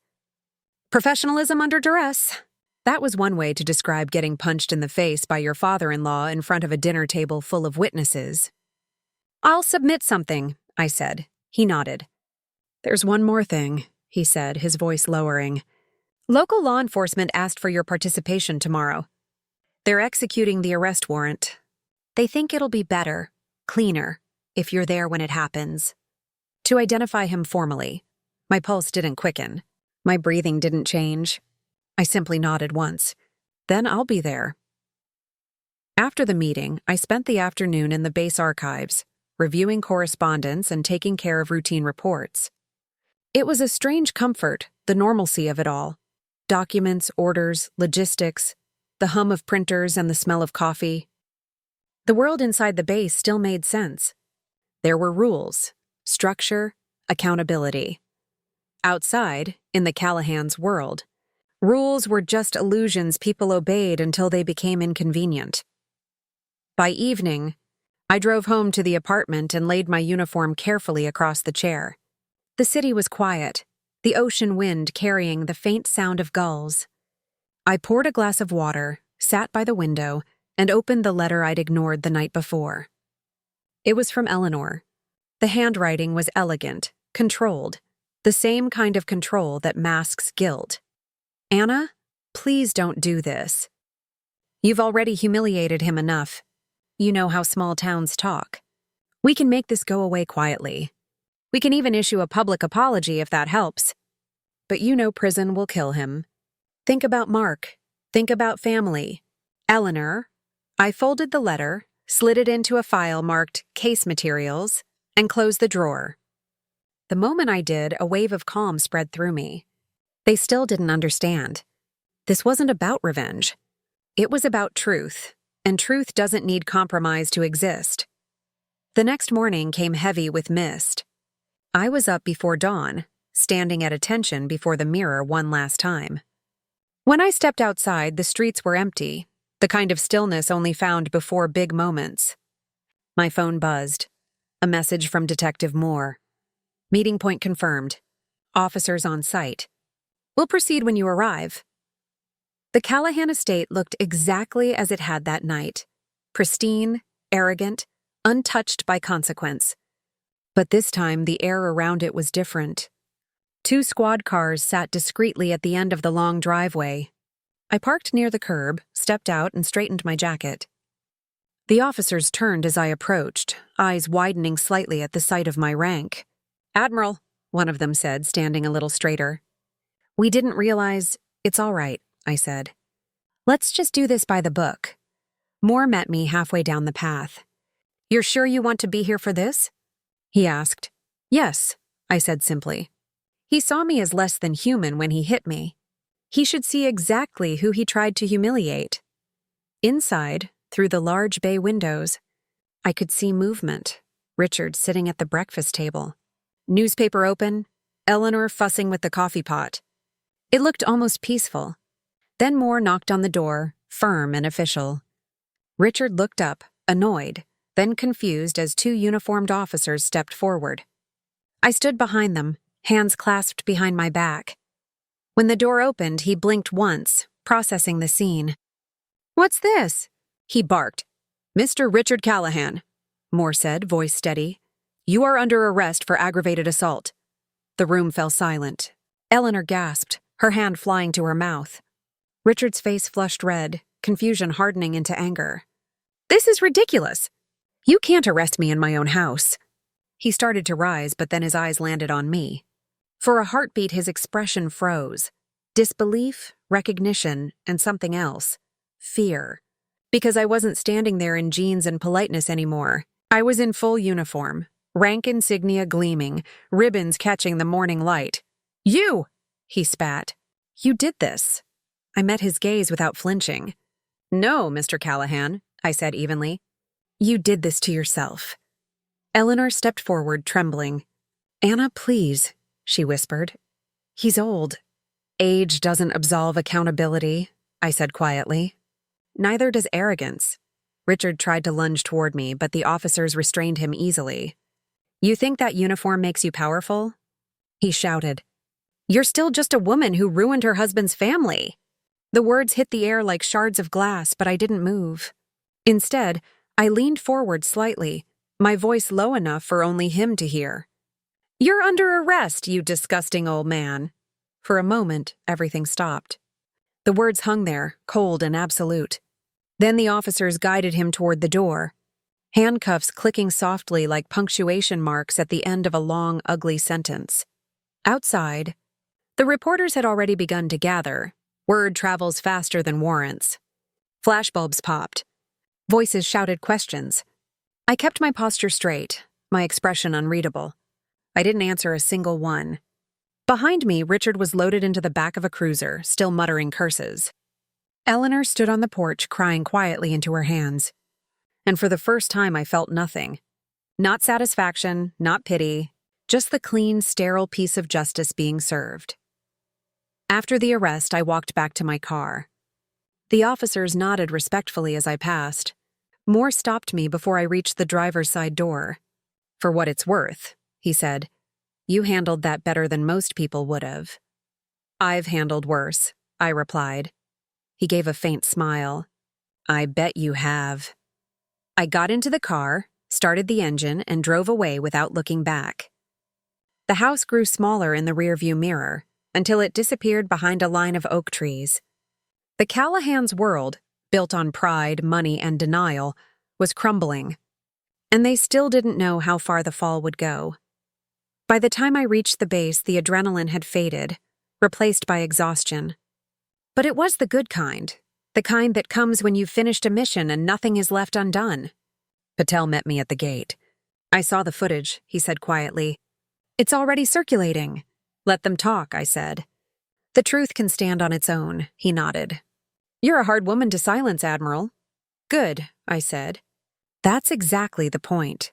Professionalism under duress. That was one way to describe getting punched in the face by your father-in-law in front of a dinner table full of witnesses. "I'll submit something," I said. He nodded. "There's one more thing," he said, his voice lowering. "Local law enforcement asked for your participation tomorrow. They're executing the arrest warrant. They think it'll be better, cleaner, if you're there when it happens." To identify him formally, my pulse didn't quicken. My breathing didn't change. I simply nodded once. "Then I'll be there." After the meeting, I spent the afternoon in the base archives, reviewing correspondence and taking care of routine reports. It was a strange comfort, the normalcy of it all. Documents, orders, logistics, the hum of printers and the smell of coffee. The world inside the base still made sense. There were rules, structure, accountability. Outside, in the Callahan's world, rules were just illusions people obeyed until they became inconvenient. By evening, I drove home to the apartment and laid my uniform carefully across the chair. The city was quiet, the ocean wind carrying the faint sound of gulls. I poured a glass of water, sat by the window, and opened the letter I'd ignored the night before. It was from Eleanor. The handwriting was elegant, controlled, the same kind of control that masks guilt. Anna, please don't do this. You've already humiliated him enough. You know how small towns talk. We can make this go away quietly. We can even issue a public apology if that helps. But you know prison will kill him. Think about Mark. Think about family. Eleanor. I folded the letter, slid it into a file marked Case Materials, and closed the drawer. The moment I did, a wave of calm spread through me. They still didn't understand. This wasn't about revenge. It was about truth, and truth doesn't need compromise to exist. The next morning came heavy with mist. I was up before dawn, standing at attention before the mirror one last time. When I stepped outside, the streets were empty, the kind of stillness only found before big moments. My phone buzzed. A message from Detective Moore. Meeting point confirmed. Officers on site. We'll proceed when you arrive. The Callahan estate looked exactly as it had that night. Pristine, arrogant, untouched by consequence. But this time, the air around it was different. 2 squad cars sat discreetly at the end of the long driveway. I parked near the curb, stepped out, and straightened my jacket. The officers turned as I approached, eyes widening slightly at the sight of my rank. "Admiral," one of them said, standing a little straighter. "We didn't realize—" "It's all right," I said. "Let's just do this by the book." Moore met me halfway down the path. "You're sure you want to be here for this?" he asked. "Yes," I said simply. He saw me as less than human when he hit me. He should see exactly who he tried to humiliate. Inside, through the large bay windows, I could see movement. Richard sitting at the breakfast table. Newspaper open, Eleanor fussing with the coffee pot. It looked almost peaceful. Then Moore knocked on the door, firm and official. Richard looked up, annoyed, then confused as 2 uniformed officers stepped forward. I stood behind them, hands clasped behind my back. When the door opened, he blinked once, processing the scene. "What's this?" he barked. "Mr. Richard Callahan," Moore said, voice steady. "You are under arrest for aggravated assault." The room fell silent. Eleanor gasped, her hand flying to her mouth. Richard's face flushed red, confusion hardening into anger. "This is ridiculous. You can't arrest me in my own house." He started to rise, but then his eyes landed on me. For a heartbeat, his expression froze. Disbelief, recognition, and something else. Fear. Because I wasn't standing there in jeans and politeness anymore. I was in full uniform, rank insignia gleaming, ribbons catching the morning light. "You!" he spat. "You did this." I met his gaze without flinching. "No, Mr. Callahan," I said evenly. "You did this to yourself." Eleanor stepped forward, trembling. "Anna, please," she whispered. "He's old." "Age doesn't absolve accountability," I said quietly. "Neither does arrogance." Richard tried to lunge toward me, but the officers restrained him easily. "You think that uniform makes you powerful?" he shouted. "You're still just a woman who ruined her husband's family." The words hit the air like shards of glass, but I didn't move. Instead, I leaned forward slightly, my voice low enough for only him to hear. "You're under arrest, you disgusting old man." For a moment, everything stopped. The words hung there, cold and absolute. Then the officers guided him toward the door, handcuffs clicking softly like punctuation marks at the end of a long, ugly sentence. Outside, the reporters had already begun to gather. Word travels faster than warrants. Flashbulbs popped. Voices shouted questions. I kept my posture straight, my expression unreadable. I didn't answer a single one. Behind me, Richard was loaded into the back of a cruiser, still muttering curses. Eleanor stood on the porch, crying quietly into her hands. And for the first time, I felt nothing. Not satisfaction, not pity, just the clean, sterile piece of justice being served. After the arrest, I walked back to my car. The officers nodded respectfully as I passed. Moore stopped me before I reached the driver's side door. "For what it's worth," he said, "you handled that better than most people would have." "I've handled worse," I replied. He gave a faint smile. "I bet you have." I got into the car, started the engine, and drove away without looking back. The house grew smaller in the rearview mirror until it disappeared behind a line of oak trees. The Callahans' world, built on pride, money, and denial, was crumbling, and they still didn't know how far the fall would go. By the time I reached the base, the adrenaline had faded, replaced by exhaustion. But it was the good kind, the kind that comes when you've finished a mission and nothing is left undone. Patel met me at the gate. "I saw the footage," he said quietly. "It's already circulating." "Let them talk," I said. "The truth can stand on its own," he nodded. "You're a hard woman to silence, Admiral." "Good," I said. "That's exactly the point."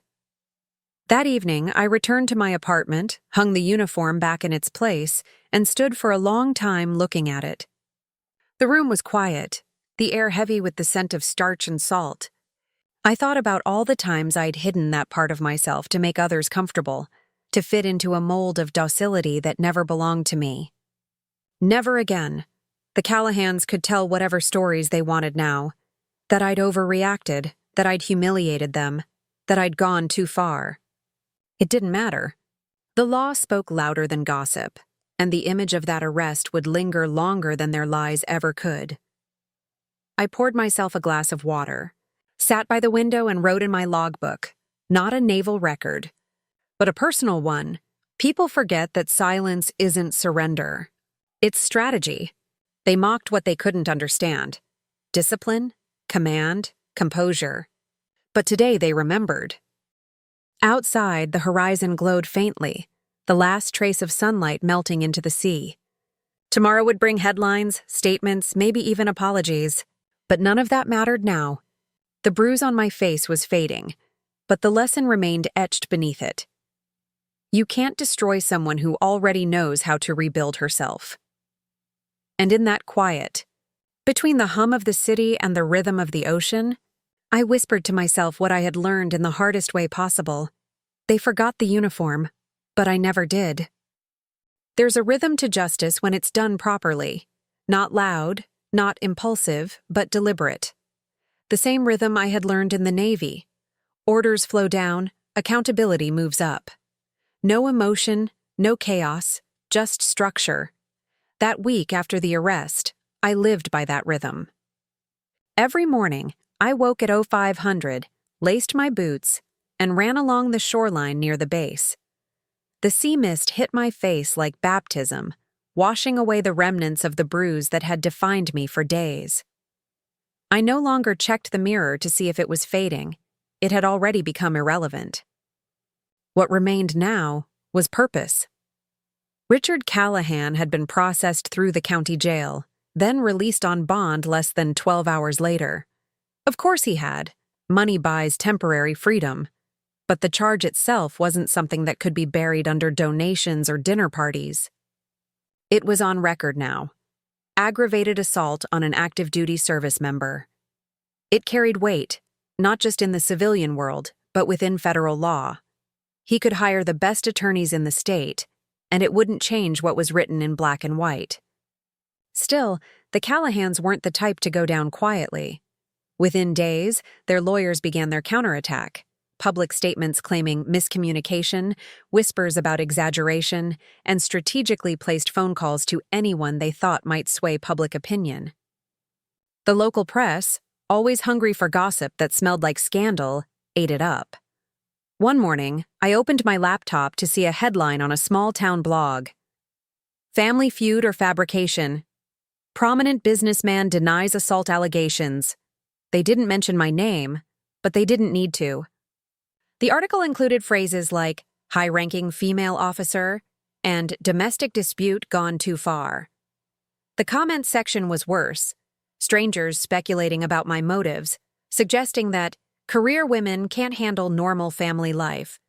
That evening, I returned to my apartment, hung the uniform back in its place, and stood for a long time looking at it. The room was quiet, the air heavy with the scent of starch and salt. I thought about all the times I'd hidden that part of myself to make others comfortable, to fit into a mold of docility that never belonged to me. Never again. The Callahans could tell whatever stories they wanted now. That I'd overreacted, that I'd humiliated them, that I'd gone too far. It didn't matter. The law spoke louder than gossip, and the image of that arrest would linger longer than their lies ever could. I poured myself a glass of water, sat by the window and wrote in my logbook, not a naval record, but a personal one. People forget that silence isn't surrender. It's strategy. They mocked what they couldn't understand. Discipline, command, composure. But today they remembered. Outside, the horizon glowed faintly, the last trace of sunlight melting into the sea. Tomorrow would bring headlines, statements, maybe even apologies. But none of that mattered now. The bruise on my face was fading, but the lesson remained etched beneath it. You can't destroy someone who already knows how to rebuild herself. And in that quiet, between the hum of the city and the rhythm of the ocean, I whispered to myself what I had learned in the hardest way possible. They forgot the uniform, but I never did. There's a rhythm to justice when it's done properly. Not loud, not impulsive, but deliberate. The same rhythm I had learned in the Navy. Orders flow down, accountability moves up. No emotion, no chaos, just structure. That week after the arrest, I lived by that rhythm. Every morning, I woke at 0500, laced my boots, and ran along the shoreline near the base. The sea mist hit my face like baptism, washing away the remnants of the bruise that had defined me for days. I no longer checked the mirror to see if it was fading. It had already become irrelevant. What remained now was purpose. Richard Callahan had been processed through the county jail, then released on bond less than 12 hours later. Of course he had. Money buys temporary freedom. But the charge itself wasn't something that could be buried under donations or dinner parties. It was on record now. Aggravated assault on an active duty service member. It carried weight, not just in the civilian world, but within federal law. He could hire the best attorneys in the state, and it wouldn't change what was written in black and white. Still, the Callahans weren't the type to go down quietly. Within days, their lawyers began their counterattack. Public statements claiming miscommunication, whispers about exaggeration, and strategically placed phone calls to anyone they thought might sway public opinion. The local press, always hungry for gossip that smelled like scandal, ate it up. One morning, I opened my laptop to see a headline on a small-town blog. Family feud or fabrication. Prominent businessman denies assault allegations. They didn't mention my name, but they didn't need to. The article included phrases like high-ranking female officer and domestic dispute gone too far. The comments section was worse, strangers speculating about my motives, suggesting that career women can't handle normal family life.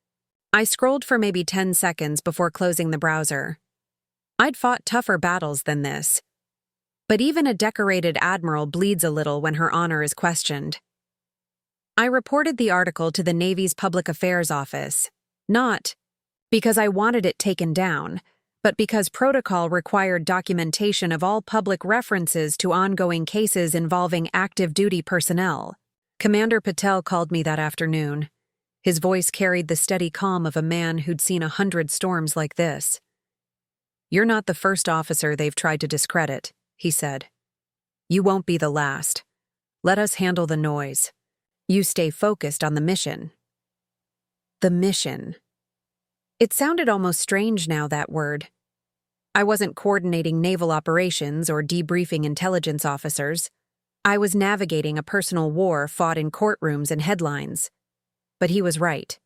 I scrolled for maybe 10 seconds before closing the browser. I'd fought tougher battles than this. But even a decorated admiral bleeds a little when her honor is questioned. I reported the article to the Navy's Public Affairs Office, not because I wanted it taken down, but because protocol required documentation of all public references to ongoing cases involving active duty personnel. Commander Patel called me that afternoon. His voice carried the steady calm of a man who'd seen 100 storms like this. "You're not the first officer they've tried to discredit," he said. "You won't be the last. Let us handle the noise. You stay focused on the mission." The mission. It sounded almost strange now, that word. I wasn't coordinating naval operations or debriefing intelligence officers. I was navigating a personal war fought in courtrooms and headlines. But he was right.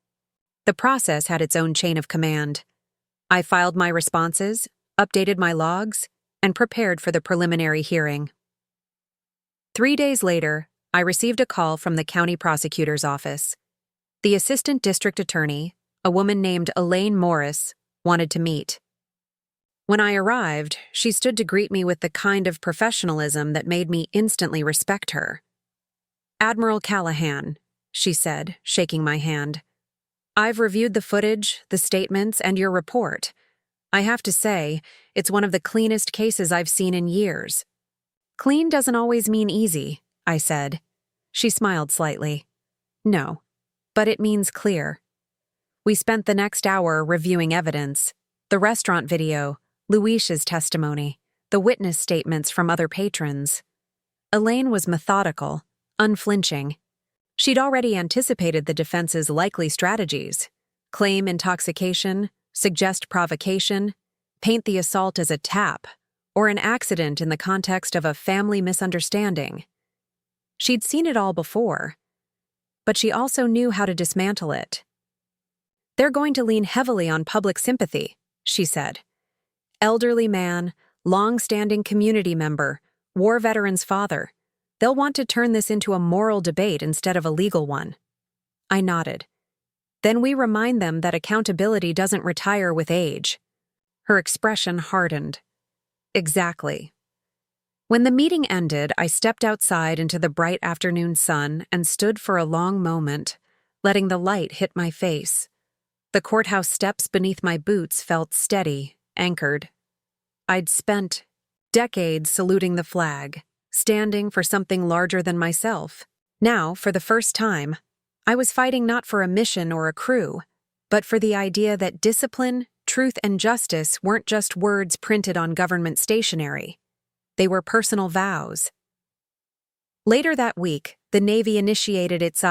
The process had its own chain of command. I filed my responses, updated my logs, and prepared for the preliminary hearing. 3 days later, I received a call from the county prosecutor's office. The assistant district attorney, a woman named Elaine Morris, wanted to meet. When I arrived, she stood to greet me with the kind of professionalism that made me instantly respect her. "Admiral Callahan," she said, shaking my hand. "I've reviewed the footage, the statements, and your report. I have to say, it's one of the cleanest cases I've seen in years." "Clean doesn't always mean easy," I said. She smiled slightly. "No, but it means clear." We spent the next hour reviewing evidence, the restaurant video, Luis's testimony, the witness statements from other patrons. Elaine was methodical, unflinching. She'd already anticipated the defense's likely strategies: claim intoxication, suggest provocation, paint the assault as a tap, or an accident in the context of a family misunderstanding. She'd seen it all before, but she also knew how to dismantle it. "They're going to lean heavily on public sympathy," she said. "Elderly man, long-standing community member, war veteran's father. They'll want to turn this into a moral debate instead of a legal one." I nodded. "Then we remind them that accountability doesn't retire with age." Her expression hardened. "Exactly." When the meeting ended, I stepped outside into the bright afternoon sun and stood for a long moment, letting the light hit my face. The courthouse steps beneath my boots felt steady, anchored. I'd spent decades saluting the flag, standing for something larger than myself. Now, for the first time, I was fighting not for a mission or a crew, but for the idea that discipline, truth, and justice weren't just words printed on government stationery. They were personal vows. Later that week, the Navy initiated its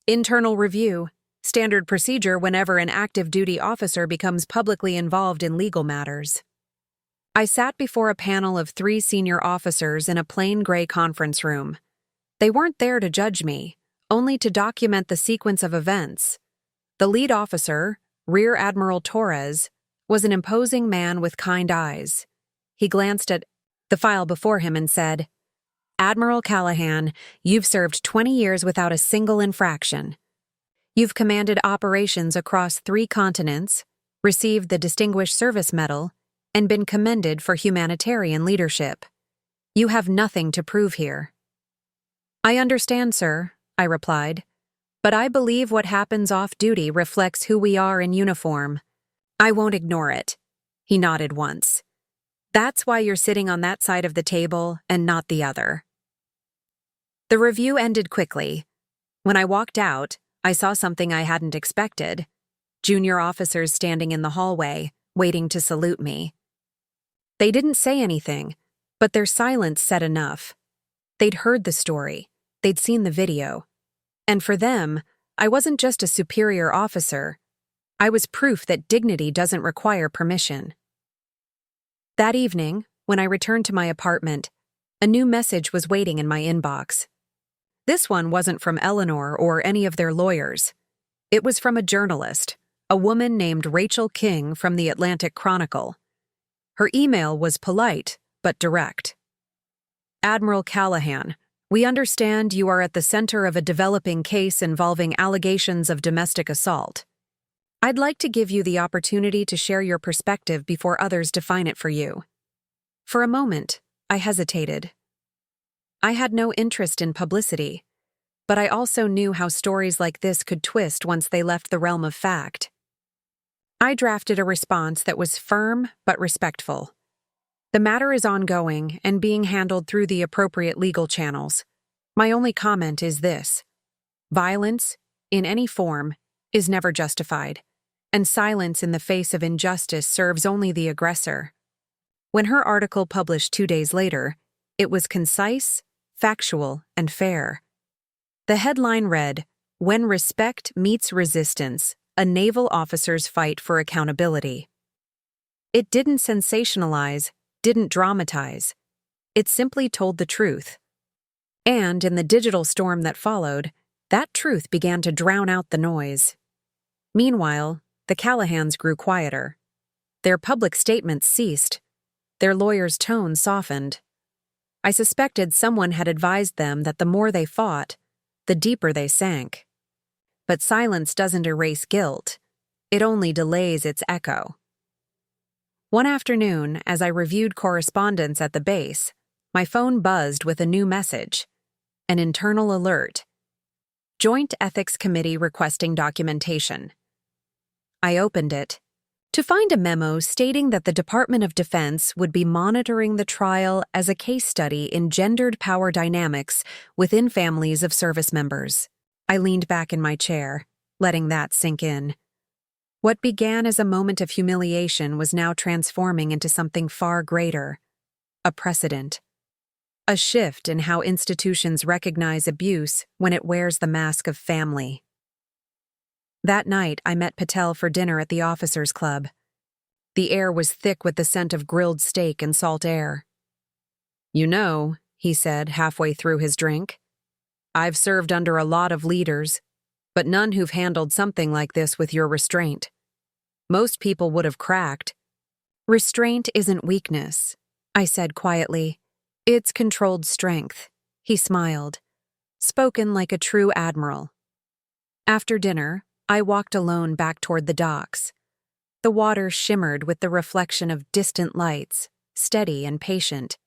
internal review, standard procedure whenever an active duty officer becomes publicly involved in legal matters. I sat before a panel of 3 senior officers in a plain gray conference room. They weren't there to judge me, only to document the sequence of events. The lead officer, Rear Admiral Torres, was an imposing man with kind eyes. He glanced at the file before him and said, "Admiral Callahan, you've served 20 years without a single infraction. You've commanded operations across 3 continents, received the Distinguished Service Medal, and been commended for humanitarian leadership. You have nothing to prove here." "I understand, sir," I replied, "but I believe what happens off-duty reflects who we are in uniform." "I won't ignore it." He nodded once. "That's why you're sitting on that side of the table and not the other." The review ended quickly. When I walked out, I saw something I hadn't expected: junior officers standing in the hallway, waiting to salute me. They didn't say anything, but their silence said enough. They'd heard the story, they'd seen the video. And for them, I wasn't just a superior officer. I was proof that dignity doesn't require permission. That evening, when I returned to my apartment, a new message was waiting in my inbox. This one wasn't from Eleanor or any of their lawyers. It was from a journalist, a woman named Rachel King from the Atlantic Chronicle. Her email was polite, but direct. Admiral Callahan, we understand you are at the center of a developing case involving allegations of domestic assault. I'd like to give you the opportunity to share your perspective before others define it for you. For a moment, I hesitated. I had no interest in publicity, but I also knew how stories like this could twist once they left the realm of fact. I drafted a response that was firm but respectful. The matter is ongoing and being handled through the appropriate legal channels. My only comment is this: violence, in any form, is never justified, and silence in the face of injustice serves only the aggressor. When her article published 2 days later, it was concise, factual, and fair. The headline read, "When Respect Meets Resistance, a Naval Officer's Fight for Accountability." It didn't sensationalize, didn't dramatize. It simply told the truth. And in the digital storm that followed, that truth began to drown out the noise. Meanwhile, the Callahans grew quieter. Their public statements ceased. Their lawyers' tone softened. I suspected someone had advised them that the more they fought, the deeper they sank. But silence doesn't erase guilt. It only delays its echo. One afternoon, as I reviewed correspondence at the base, my phone buzzed with a new message, an internal alert. Joint Ethics Committee requesting documentation. I opened it to find a memo stating that the Department of Defense would be monitoring the trial as a case study in gendered power dynamics within families of service members. I leaned back in my chair, letting that sink in. What began as a moment of humiliation was now transforming into something far greater, a precedent. A shift in how institutions recognize abuse when it wears the mask of family. That night, I met Patel for dinner at the Officers' Club. The air was thick with the scent of grilled steak and salt air. "You know," he said halfway through his drink, "I've served under a lot of leaders, but none who've handled something like this with your restraint. Most people would have cracked." "Restraint isn't weakness," I said quietly. "It's controlled strength." He smiled, spoken like a true admiral. After dinner, I walked alone back toward the docks. The water shimmered with the reflection of distant lights, steady and patient.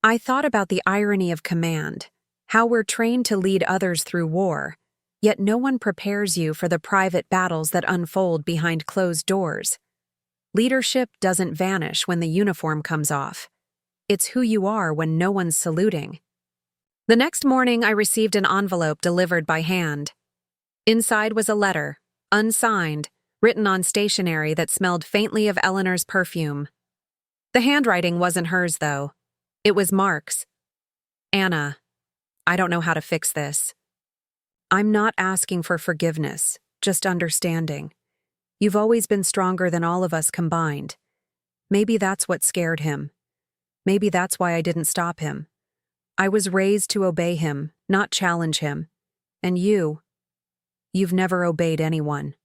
I thought about the irony of command, how we're trained to lead others through war, yet no one prepares you for the private battles that unfold behind closed doors. Leadership doesn't vanish when the uniform comes off. It's who you are when no one's saluting. The next morning, I received an envelope delivered by hand. Inside was a letter, unsigned, written on stationery that smelled faintly of Eleanor's perfume. The handwriting wasn't hers, though. It was Mark's. "Anna, I don't know how to fix this. I'm not asking for forgiveness, just understanding. You've always been stronger than all of us combined. Maybe that's what scared him. Maybe that's why I didn't stop him. I was raised to obey him, not challenge him. And you've never obeyed anyone.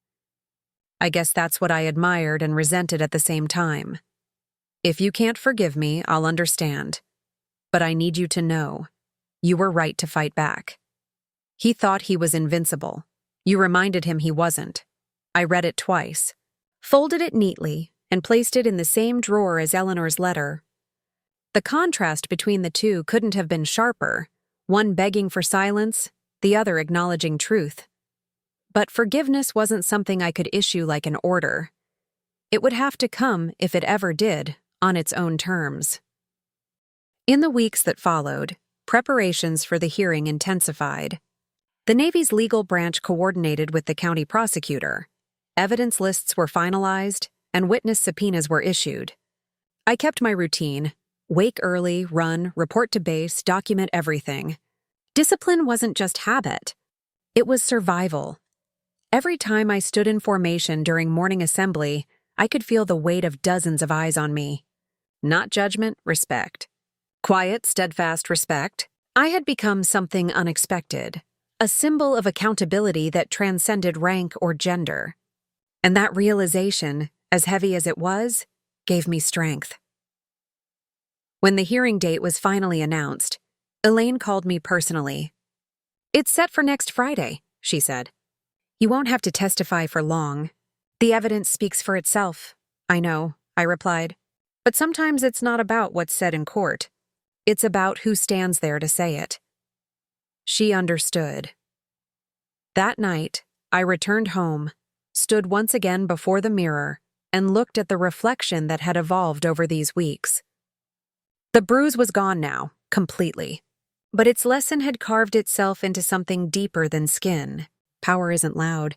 I guess that's what I admired and resented at the same time. If you can't forgive me, I'll understand. But I need you to know, you were right to fight back." He thought he was invincible. You reminded him he wasn't. I read it twice, folded it neatly, and placed it in the same drawer as Eleanor's letter. The contrast between the two couldn't have been sharper, one begging for silence, the other acknowledging truth. But forgiveness wasn't something I could issue like an order. It would have to come, if it ever did, on its own terms. In the weeks that followed, preparations for the hearing intensified. The Navy's legal branch coordinated with the county prosecutor. Evidence lists were finalized, and witness subpoenas were issued. I kept my routine: wake early, run, report to base, document everything. Discipline wasn't just habit. It was survival. Every time I stood in formation during morning assembly, I could feel the weight of dozens of eyes on me. Not judgment, respect. Quiet, steadfast respect. I had become something unexpected, a symbol of accountability that transcended rank or gender. And that realization, as heavy as it was, gave me strength. When the hearing date was finally announced, Elaine called me personally. "It's set for next Friday," she said. "You won't have to testify for long. The evidence speaks for itself." "I know," I replied. "But sometimes it's not about what's said in court. It's about who stands there to say it." She understood. That night, I returned home, stood once again before the mirror, and looked at the reflection that had evolved over these weeks. The bruise was gone now, completely. But its lesson had carved itself into something deeper than skin. Power isn't loud.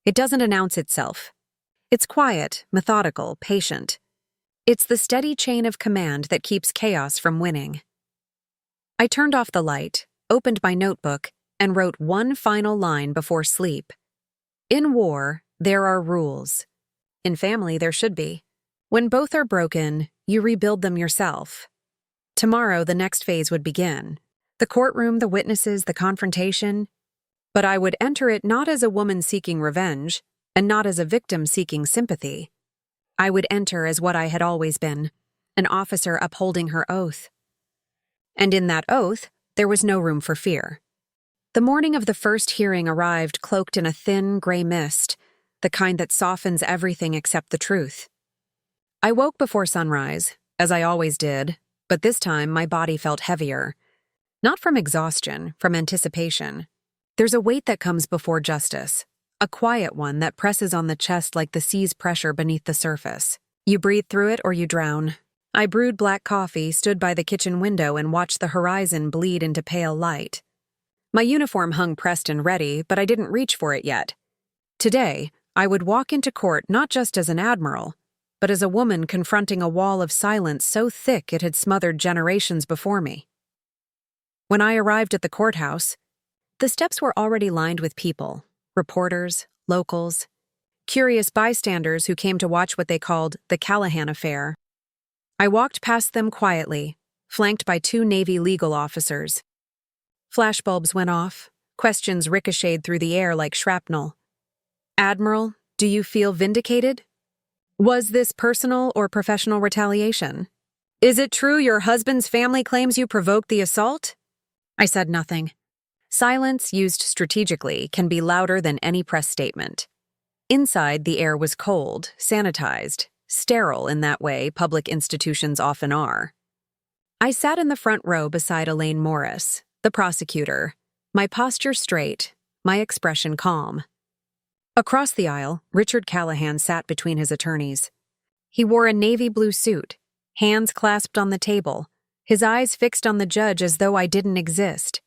It doesn't announce itself. It's quiet, methodical, patient. It's the steady chain of command that keeps chaos from winning. I turned off the light, opened my notebook, and wrote one final line before sleep. In war, there are rules. In family, there should be. When both are broken, you rebuild them yourself. Tomorrow, the next phase would begin. The courtroom, the witnesses, the confrontation. But I would enter it not as a woman seeking revenge, and not as a victim seeking sympathy. I would enter as what I had always been, an officer upholding her oath. And in that oath, there was no room for fear. The morning of the first hearing arrived cloaked in a thin, gray mist, the kind that softens everything except the truth. I woke before sunrise, as I always did, but this time my body felt heavier. Not from exhaustion, from anticipation. There's a weight that comes before justice, a quiet one that presses on the chest like the sea's pressure beneath the surface. You breathe through it or you drown. I brewed black coffee, stood by the kitchen window, and watched the horizon bleed into pale light. My uniform hung pressed and ready, but I didn't reach for it yet. Today, I would walk into court not just as an admiral, but as a woman confronting a wall of silence so thick it had smothered generations before me. When I arrived at the courthouse, the steps were already lined with people, reporters, locals, curious bystanders who came to watch what they called the Callahan affair. I walked past them quietly, flanked by 2 Navy legal officers. Flashbulbs went off, questions ricocheted through the air like shrapnel. "Admiral, do you feel vindicated? Was this personal or professional retaliation? Is it true your husband's family claims you provoked the assault?" I said nothing. Silence, used strategically, can be louder than any press statement. Inside, the air was cold, sanitized, sterile in that way public institutions often are. I sat in the front row beside Elaine Morris, the prosecutor, my posture straight, my expression calm. Across the aisle, Richard Callahan sat between his attorneys. He wore a navy blue suit, hands clasped on the table, his eyes fixed on the judge as though I didn't exist.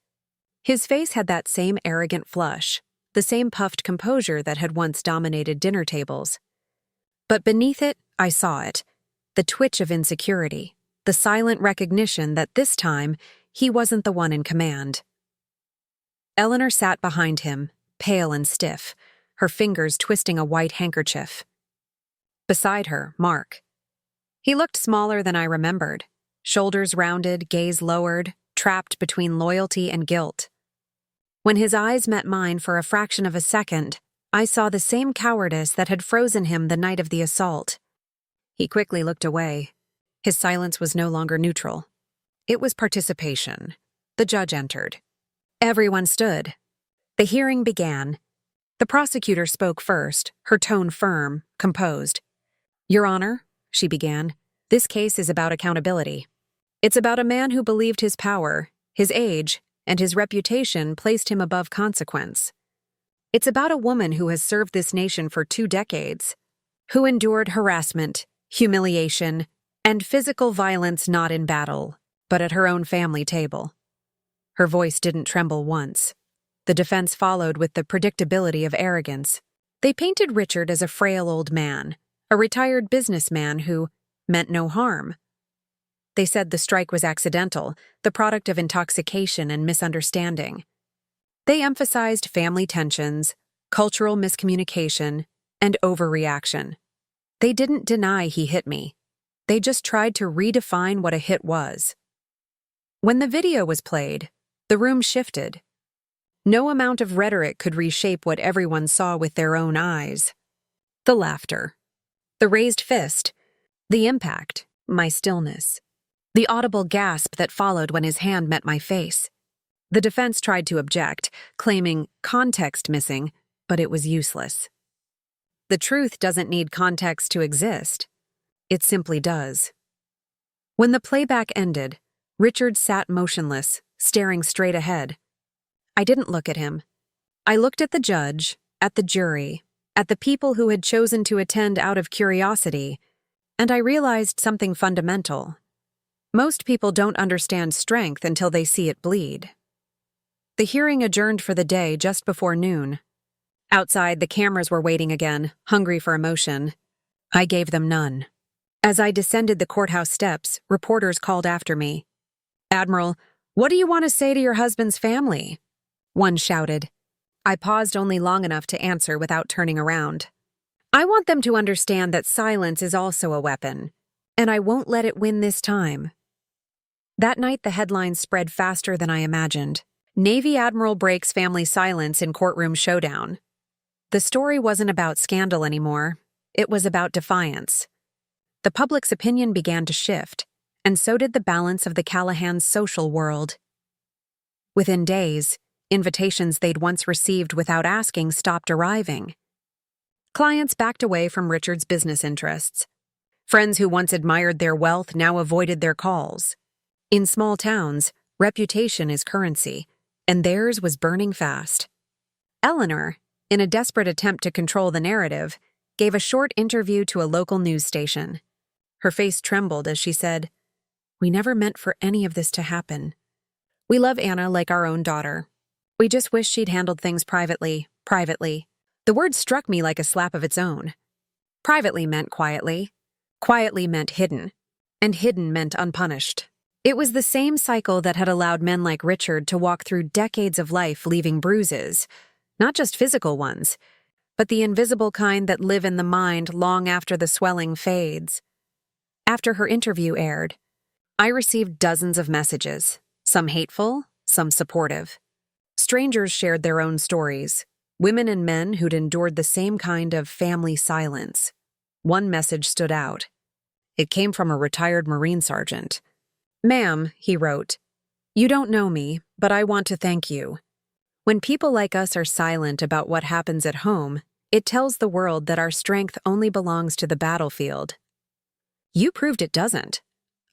His face had that same arrogant flush, the same puffed composure that had once dominated dinner tables. But beneath it, I saw it, the twitch of insecurity, the silent recognition that this time he wasn't the one in command. Eleanor sat behind him, pale and stiff, her fingers twisting a white handkerchief. Beside her, Mark. He looked smaller than I remembered, shoulders rounded, gaze lowered, trapped between loyalty and guilt. When his eyes met mine for a fraction of a second, I saw the same cowardice that had frozen him the night of the assault. He quickly looked away. His silence was no longer neutral. It was participation. The judge entered. Everyone stood. The hearing began. The prosecutor spoke first, her tone firm, composed. "Your Honor," she began, "this case is about accountability. It's about a man who believed his power, his age, and his reputation placed him above consequence. It's about a woman who has served this nation for 2 decades, who endured harassment, humiliation, and physical violence not in battle, but at her own family table." Her voice didn't tremble once. The defense followed with the predictability of arrogance. They painted Richard as a frail old man, a retired businessman who meant no harm. They said the strike was accidental, the product of intoxication and misunderstanding. They emphasized family tensions, cultural miscommunication, and overreaction. They didn't deny he hit me. They just tried to redefine what a hit was. When the video was played, the room shifted. No amount of rhetoric could reshape what everyone saw with their own eyes. The laughter. The raised fist. The impact. My stillness. The audible gasp that followed when his hand met my face. The defense tried to object, claiming context missing, but it was useless. The truth doesn't need context to exist. It simply does. When the playback ended, Richard sat motionless, staring straight ahead. I didn't look at him. I looked at the judge, at the jury, at the people who had chosen to attend out of curiosity, and I realized something fundamental. Most people don't understand strength until they see it bleed. The hearing adjourned for the day just before noon. Outside, the cameras were waiting again, hungry for emotion. I gave them none. As I descended the courthouse steps, reporters called after me. "Admiral, what do you want to say to your husband's family?" One shouted. I paused only long enough to answer without turning around. "I want them to understand that silence is also a weapon, and I won't let it win this time." That night, the headlines spread faster than I imagined. Navy Admiral breaks family silence in courtroom showdown. The story wasn't about scandal anymore. It was about defiance. The public's opinion began to shift, and so did the balance of the Callahan's social world. Within days, invitations they'd once received without asking stopped arriving. Clients backed away from Richard's business interests. Friends who once admired their wealth now avoided their calls. In small towns, reputation is currency, and theirs was burning fast. Eleanor, in a desperate attempt to control the narrative, gave a short interview to a local news station. Her face trembled as she said, "We never meant for any of this to happen. We love Anna like our own daughter. We just wish she'd handled things privately. The word struck me like a slap of its own. Privately meant quietly. Quietly meant hidden. And hidden meant unpunished. It was the same cycle that had allowed men like Richard to walk through decades of life leaving bruises, not just physical ones, but the invisible kind that live in the mind long after the swelling fades. After her interview aired, I received dozens of messages, some hateful, some supportive. Strangers shared their own stories, women and men who'd endured the same kind of family silence. One message stood out. It came from a retired Marine sergeant. "Ma'am," he wrote, "you don't know me, but I want to thank you. When people like us are silent about what happens at home, it tells the world that our strength only belongs to the battlefield. You proved it doesn't."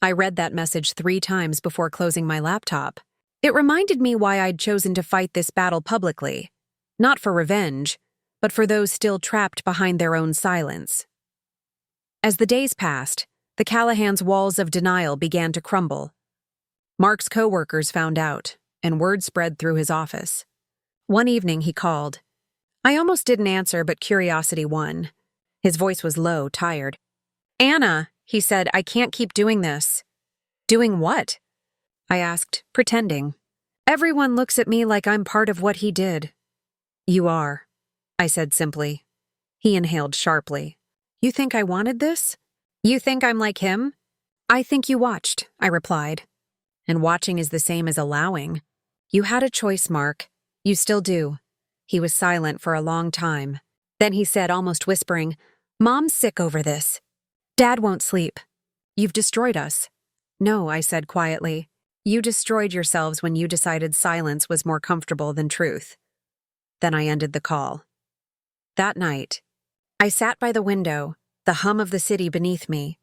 I read that message 3 times before closing my laptop. It reminded me why I'd chosen to fight this battle publicly, not for revenge, but for those still trapped behind their own silence. As the days passed, the Callahan's walls of denial began to crumble. Mark's coworkers found out, and word spread through his office. One evening he called. I almost didn't answer, but curiosity won. His voice was low, tired. "Anna," he said, "I can't keep doing this." "Doing what?" I asked, pretending. "Everyone looks at me like I'm part of what he did." "You are," I said simply. He inhaled sharply. "You think I wanted this? You think I'm like him?" "I think you watched," I replied. "And watching is the same as allowing. You had a choice, Mark. You still do." He was silent for a long time. Then he said, almost whispering, "Mom's sick over this. Dad won't sleep. You've destroyed us." "No," I said quietly. "You destroyed yourselves when you decided silence was more comfortable than truth." Then I ended the call. That night, I sat by the window, the hum of the city beneath me,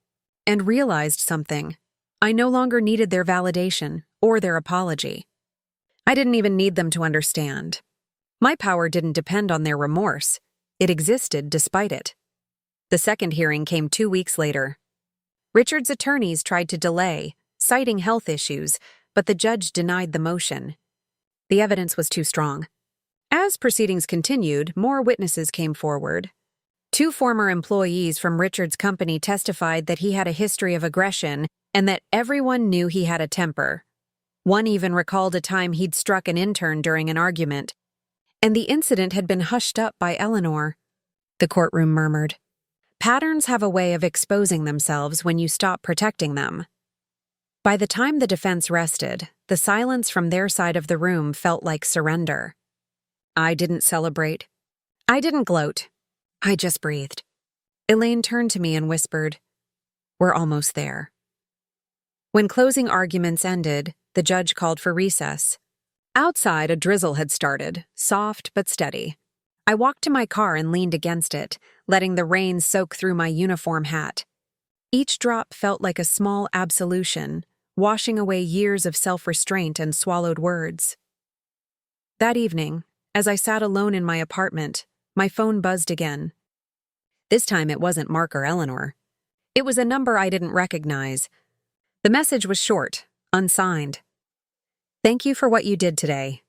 and realized something. I no longer needed their validation or their apology. I didn't even need them to understand. My power didn't depend on their remorse. It existed despite it. The second hearing came 2 weeks later. Richard's attorneys tried to delay, citing health issues, but the judge denied the motion. The evidence was too strong. As proceedings continued, more witnesses came forward. 2 former employees from Richard's company testified that he had a history of aggression and that everyone knew he had a temper. One even recalled a time he'd struck an intern during an argument, and the incident had been hushed up by Eleanor. The courtroom murmured. Patterns have a way of exposing themselves when you stop protecting them. By the time the defense rested, the silence from their side of the room felt like surrender. I didn't celebrate. I didn't gloat. I just breathed. Elaine turned to me and whispered, "We're almost there." When closing arguments ended, the judge called for recess. Outside, a drizzle had started, soft but steady. I walked to my car and leaned against it, letting the rain soak through my uniform hat. Each drop felt like a small absolution, washing away years of self-restraint and swallowed words. That evening, as I sat alone in my apartment, my phone buzzed again. This time it wasn't Mark or Eleanor. It was a number I didn't recognize. The message was short, unsigned. "Thank you for what you did today.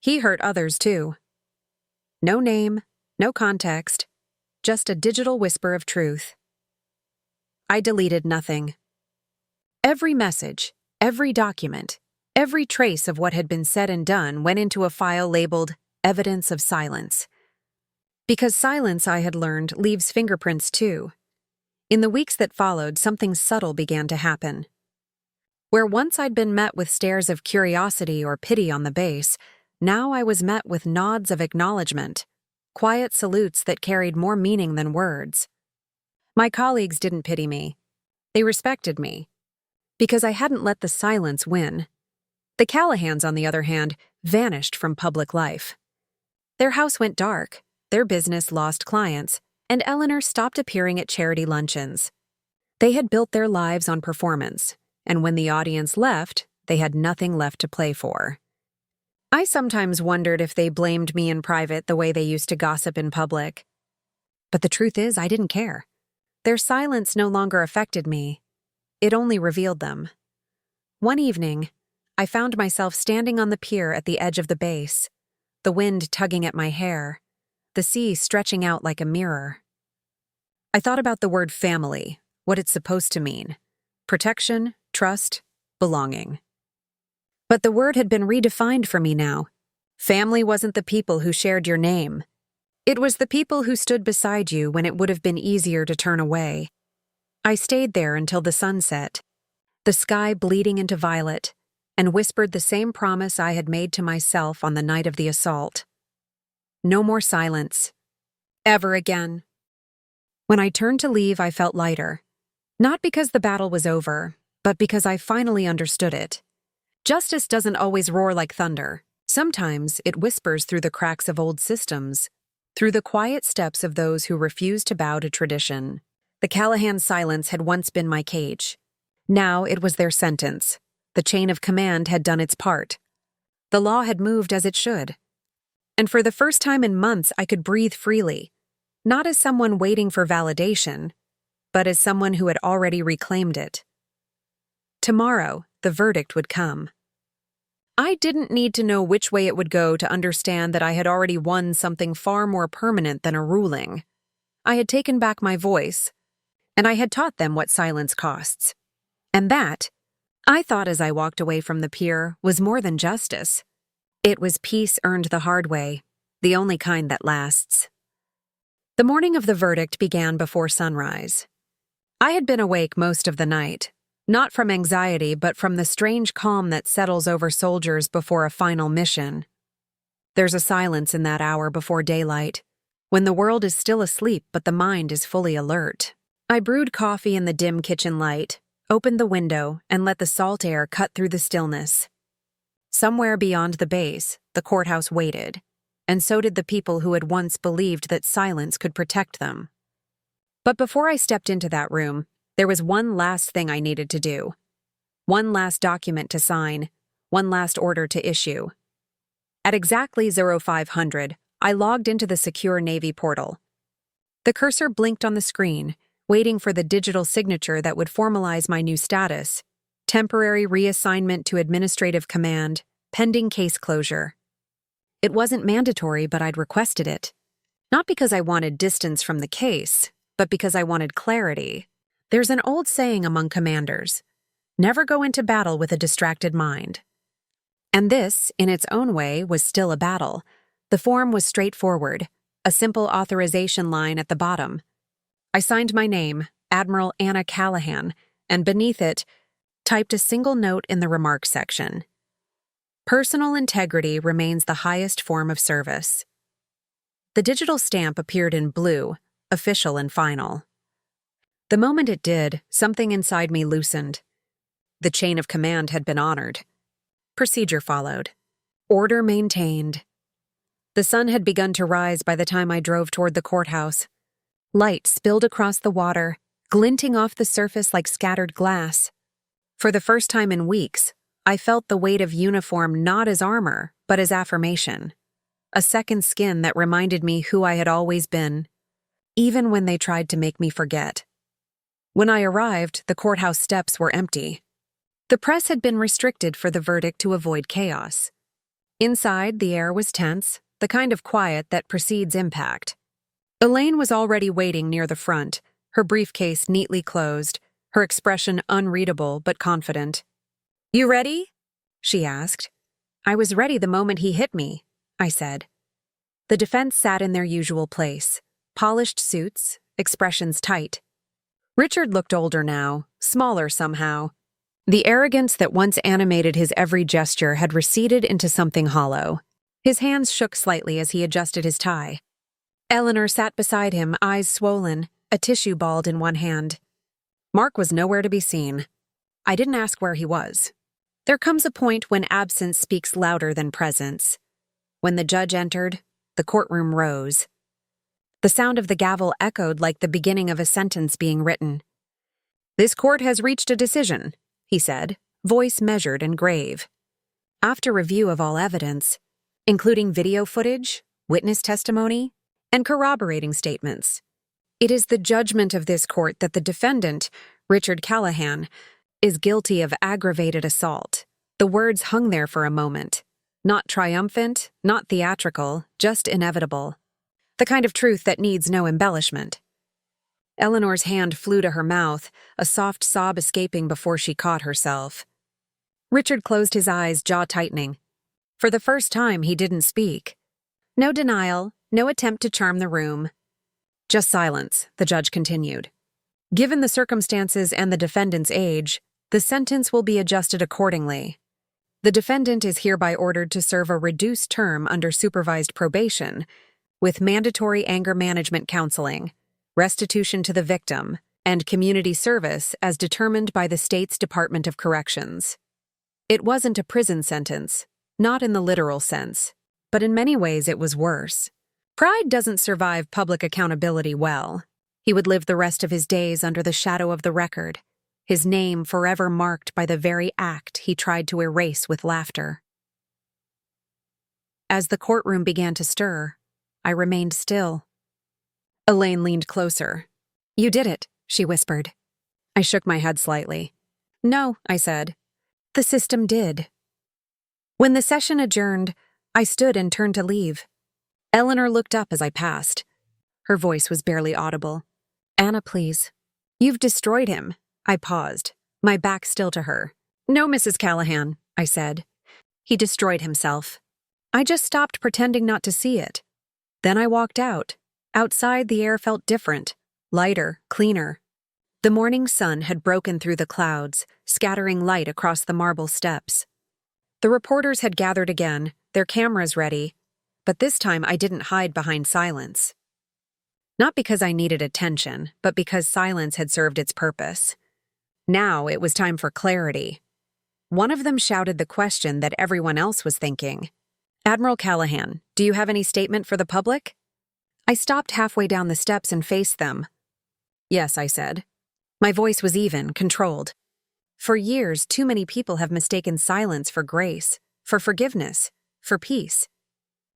He hurt others too." No name, no context, just a digital whisper of truth. I deleted nothing. Every message, every document, every trace of what had been said and done went into a file labeled evidence of silence. Because silence, I had learned, leaves fingerprints too. In the weeks that followed, something subtle began to happen. Where once I'd been met with stares of curiosity or pity on the base, now I was met with nods of acknowledgement, quiet salutes that carried more meaning than words. My colleagues didn't pity me. They respected me. Because I hadn't let the silence win. The Callahans, on the other hand, vanished from public life. Their house went dark, their business lost clients, and Eleanor stopped appearing at charity luncheons. They had built their lives on performance, and when the audience left, they had nothing left to play for. I sometimes wondered if they blamed me in private the way they used to gossip in public. But the truth is, I didn't care. Their silence no longer affected me. It only revealed them. One evening, I found myself standing on the pier at the edge of the base, the wind tugging at my hair, the sea stretching out like a mirror. I thought about the word family, what it's supposed to mean: protection, trust, belonging. But the word had been redefined for me now. Family wasn't the people who shared your name. It was the people who stood beside you when it would have been easier to turn away. I stayed there until the sun set, the sky bleeding into violet, and whispered the same promise I had made to myself on the night of the assault. No more silence. Ever again. When I turned to leave, I felt lighter. Not because the battle was over, but because I finally understood it. Justice doesn't always roar like thunder. Sometimes it whispers through the cracks of old systems, through the quiet steps of those who refuse to bow to tradition. The Callahan silence had once been my cage. Now it was their sentence. The chain of command had done its part. The law had moved as it should. And for the first time in months, I could breathe freely, not as someone waiting for validation, but as someone who had already reclaimed it. Tomorrow, the verdict would come. I didn't need to know which way it would go to understand that I had already won something far more permanent than a ruling. I had taken back my voice, and I had taught them what silence costs. And that, I thought as I walked away from the pier, was more than justice. It was peace earned the hard way, the only kind that lasts. The morning of the verdict began before sunrise. I had been awake most of the night, not from anxiety but from the strange calm that settles over soldiers before a final mission. There's a silence in that hour before daylight, when the world is still asleep but the mind is fully alert. I brewed coffee in the dim kitchen light, opened the window, and let the salt air cut through the stillness. Somewhere beyond the base, the courthouse waited, and so did the people who had once believed that silence could protect them. But before I stepped into that room, there was one last thing I needed to do. One last document to sign, one last order to issue. At exactly 0500, I logged into the secure Navy portal. The cursor blinked on the screen, waiting for the digital signature that would formalize my new status: temporary reassignment to administrative command, pending case closure. It wasn't mandatory, but I'd requested it. Not because I wanted distance from the case, but because I wanted clarity. There's an old saying among commanders: never go into battle with a distracted mind. And this, in its own way, was still a battle. The form was straightforward, a simple authorization line at the bottom. I signed my name, Admiral Anna Callahan, and beneath it, typed a single note in the remarks section. Personal integrity remains the highest form of service. The digital stamp appeared in blue, official and final. The moment it did, something inside me loosened. The chain of command had been honored. Procedure followed. Order maintained. The sun had begun to rise by the time I drove toward the courthouse. Light spilled across the water, glinting off the surface like scattered glass. For the first time in weeks, I felt the weight of uniform not as armor, but as affirmation. A second skin that reminded me who I had always been, even when they tried to make me forget. When I arrived, the courthouse steps were empty. The press had been restricted for the verdict to avoid chaos. Inside, the air was tense, the kind of quiet that precedes impact. Elaine was already waiting near the front, her briefcase neatly closed, her expression unreadable but confident. "You ready?" she asked. "I was ready the moment he hit me," I said. The defense sat in their usual place, polished suits, expressions tight. Richard looked older now, smaller somehow. The arrogance that once animated his every gesture had receded into something hollow. His hands shook slightly as he adjusted his tie. Eleanor sat beside him, eyes swollen, a tissue balled in one hand. Mark was nowhere to be seen. I didn't ask where he was. There comes a point when absence speaks louder than presence. When the judge entered, the courtroom rose. The sound of the gavel echoed like the beginning of a sentence being written. "This court has reached a decision," he said, voice measured and grave. After review of all evidence, including video footage, witness testimony, and corroborating statements, it is the judgment of this court that the defendant, Richard Callahan, is guilty of aggravated assault. The words hung there for a moment. Not triumphant, not theatrical, just inevitable. The kind of truth that needs no embellishment. Eleanor's hand flew to her mouth, a soft sob escaping before she caught herself. Richard closed his eyes, jaw tightening. For the first time, he didn't speak. No denial, no attempt to charm the room. Just silence, the judge continued. Given the circumstances and the defendant's age, the sentence will be adjusted accordingly. The defendant is hereby ordered to serve a reduced term under supervised probation, with mandatory anger management counseling, restitution to the victim, and community service as determined by the state's Department of Corrections. It wasn't a prison sentence, not in the literal sense, but in many ways it was worse. Pride doesn't survive public accountability well. He would live the rest of his days under the shadow of the record, his name forever marked by the very act he tried to erase with laughter. As the courtroom began to stir, I remained still. Elaine leaned closer. "You did it," she whispered. I shook my head slightly. "No," I said. "The system did." When the session adjourned, I stood and turned to leave. Eleanor looked up as I passed. Her voice was barely audible. "Anna, please." "You've destroyed him." I paused, my back still to her. "No, Mrs. Callahan," I said. "He destroyed himself. I just stopped pretending not to see it. Then I walked out. Outside, the air felt different, lighter, cleaner. The morning sun had broken through the clouds, scattering light across the marble steps. The reporters had gathered again, their cameras ready, but this time I didn't hide behind silence. Not because I needed attention, but because silence had served its purpose. Now it was time for clarity. One of them shouted the question that everyone else was thinking. "Admiral Callahan, do you have any statement for the public?" I stopped halfway down the steps and faced them. "Yes," I said. My voice was even, controlled. For years, too many people have mistaken silence for grace, for forgiveness, for peace.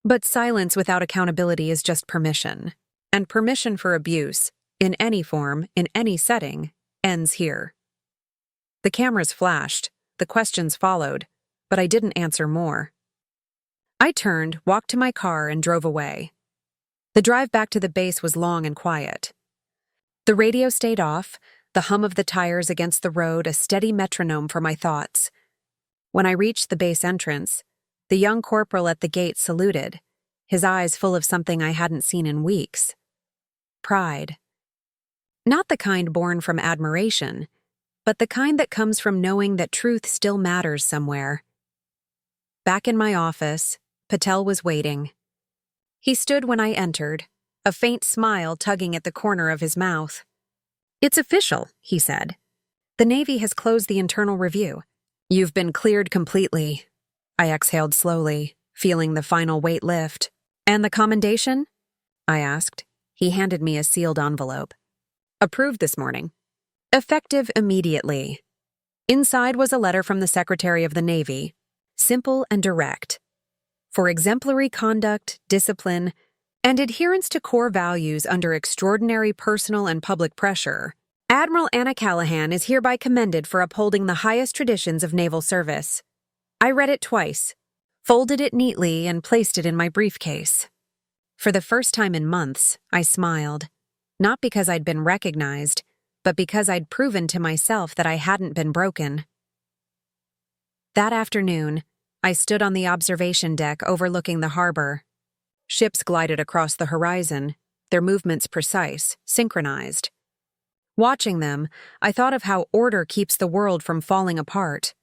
But silence without accountability is just permission. And permission for abuse, in any form, in any setting, ends here. The cameras flashed, the questions followed, but I didn't answer more. I turned, walked to my car, and drove away. The drive back to the base was long and quiet. The radio stayed off, the hum of the tires against the road a steady metronome for my thoughts. When I reached the base entrance, the young corporal at the gate saluted, his eyes full of something I hadn't seen in weeks. Pride. Not the kind born from admiration, but the kind that comes from knowing that truth still matters somewhere. Back in my office, Patel was waiting. He stood when I entered, a faint smile tugging at the corner of his mouth. "It's official," he said. "The Navy has closed the internal review. You've been cleared completely." I exhaled slowly, feeling the final weight lift. "And the commendation?" I asked. He handed me a sealed envelope. "Approved this morning. Effective immediately." Inside was a letter from the Secretary of the Navy, simple and direct. For exemplary conduct, discipline, and adherence to core values under extraordinary personal and public pressure, Admiral Anna Callahan is hereby commended for upholding the highest traditions of naval service. I read it twice, folded it neatly, and placed it in my briefcase. For the first time in months, I smiled, not because I'd been recognized, but because I'd proven to myself that I hadn't been broken. That afternoon, I stood on the observation deck overlooking the harbor. Ships glided across the horizon, their movements precise, synchronized. Watching them, I thought of how order keeps the world from falling apart,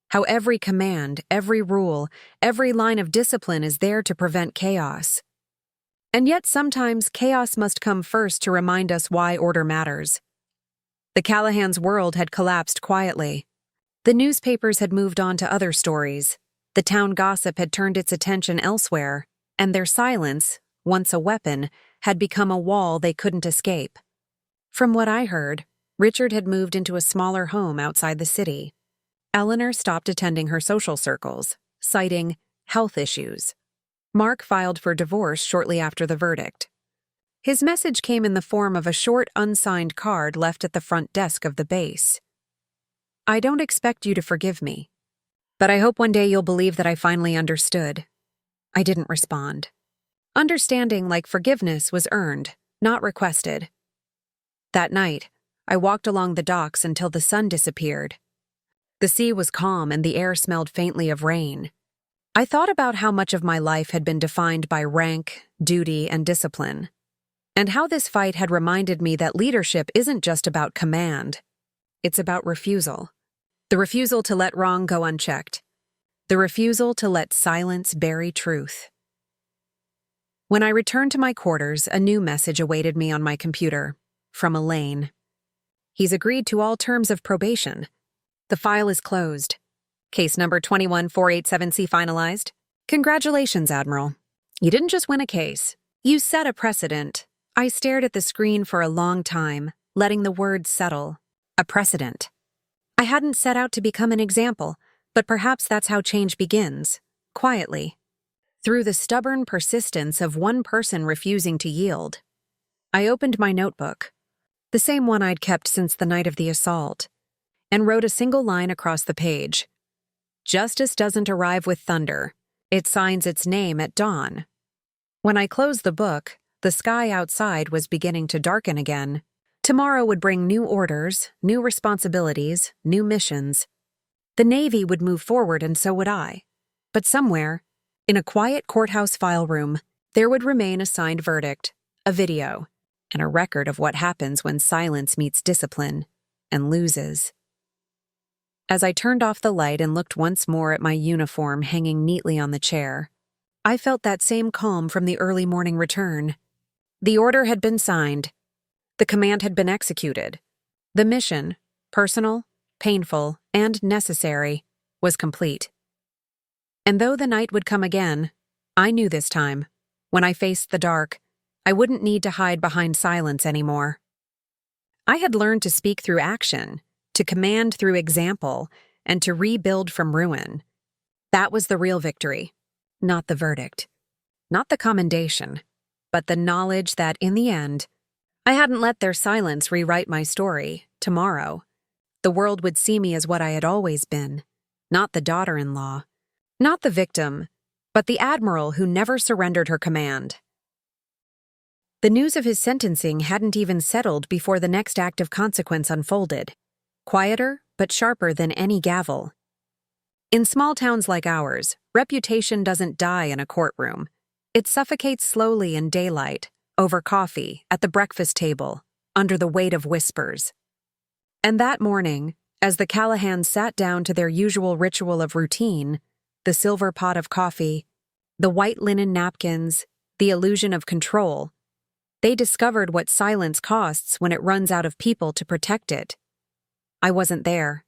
how every command, every rule, every line of discipline is there to prevent chaos. And yet sometimes chaos must come first to remind us why order matters. The Callahan's world had collapsed quietly. The newspapers had moved on to other stories. The town gossip had turned its attention elsewhere, and their silence, once a weapon, had become a wall they couldn't escape. From what I heard, Richard had moved into a smaller home outside the city. Eleanor stopped attending her social circles, citing health issues. Mark filed for divorce shortly after the verdict. His message came in the form of a short, unsigned card left at the front desk of the base. "I don't expect you to forgive me, but I hope one day you'll believe that I finally understood." I didn't respond. Understanding, like forgiveness, was earned, not requested. That night, I walked along the docks until the sun disappeared. The sea was calm and the air smelled faintly of rain. I thought about how much of my life had been defined by rank, duty, and discipline, and how this fight had reminded me that leadership isn't just about command. It's about refusal. The refusal to let wrong go unchecked. The refusal to let silence bury truth. When I returned to my quarters, a new message awaited me on my computer, from Elaine. "He's agreed to all terms of probation. The file is closed. Case number 21487C finalized. Congratulations, Admiral. You didn't just win a case. You set a precedent." I stared at the screen for a long time, letting the words settle. A precedent. I hadn't set out to become an example, but perhaps that's how change begins, quietly, through the stubborn persistence of one person refusing to yield. I opened my notebook, the same one I'd kept since the night of the assault, and wrote a single line across the page. "Justice doesn't arrive with thunder. It signs its name at dawn." When I closed the book, the sky outside was beginning to darken again. Tomorrow would bring new orders, new responsibilities, new missions. The Navy would move forward and so would I. But somewhere, in a quiet courthouse file room, there would remain a signed verdict, a video, and a record of what happens when silence meets discipline and loses. As I turned off the light and looked once more at my uniform hanging neatly on the chair, I felt that same calm from the early morning return. The order had been signed. The command had been executed. The mission, personal, painful, and necessary, was complete. And though the night would come again, I knew this time, when I faced the dark, I wouldn't need to hide behind silence anymore. I had learned to speak through action, to command through example, and to rebuild from ruin. That was the real victory, not the verdict, not the commendation, but the knowledge that, in the end, I hadn't let their silence rewrite my story. Tomorrow, the world would see me as what I had always been, not the daughter-in-law, not the victim, but the admiral who never surrendered her command. The news of his sentencing hadn't even settled before the next act of consequence unfolded, quieter but sharper than any gavel. In small towns like ours, reputation doesn't die in a courtroom. It suffocates slowly in daylight, over coffee, at the breakfast table, under the weight of whispers. And that morning, as the Callahans sat down to their usual ritual of routine, the silver pot of coffee, the white linen napkins, the illusion of control. They discovered what silence costs when it runs out of people to protect it. I wasn't there,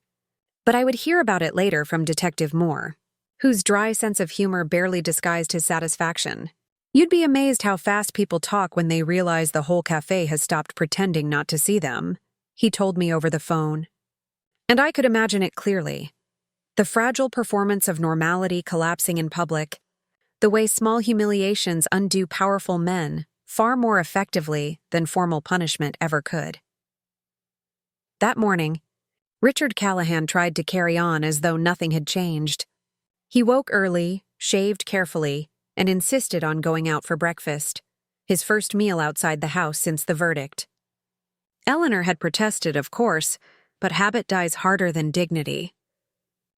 but I would hear about it later from Detective Moore, whose dry sense of humor barely disguised his satisfaction. You'd be amazed how fast people talk when they realize the whole cafe has stopped pretending not to see them, he told me over the phone. And I could imagine it clearly. The fragile performance of normality collapsing in public, the way small humiliations undo powerful men far more effectively than formal punishment ever could. That morning, Richard Callahan tried to carry on as though nothing had changed. He woke early, shaved carefully, and insisted on going out for breakfast, his first meal outside the house since the verdict. Eleanor had protested, of course, but habit dies harder than dignity.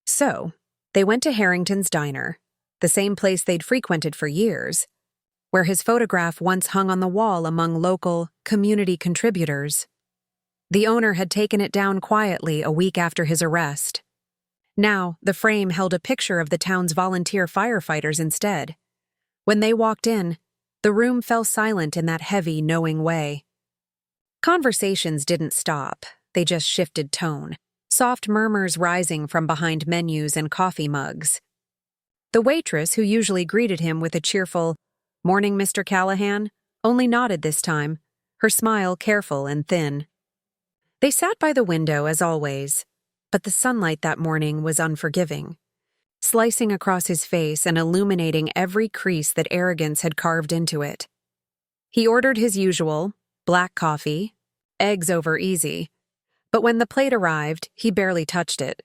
So, they went to Harrington's Diner, the same place they'd frequented for years, where his photograph once hung on the wall among local, community contributors. The owner had taken it down quietly a week after his arrest. Now, the frame held a picture of the town's volunteer firefighters instead. When they walked in, the room fell silent in that heavy, knowing way. Conversations didn't stop, they just shifted tone, soft murmurs rising from behind menus and coffee mugs. The waitress, who usually greeted him with a cheerful, "Morning, Mr. Callahan," only nodded this time, her smile careful and thin. They sat by the window as always, but the sunlight that morning was unforgiving, slicing across his face and illuminating every crease that arrogance had carved into it. He ordered his usual, black coffee, eggs over easy, but when the plate arrived, he barely touched it.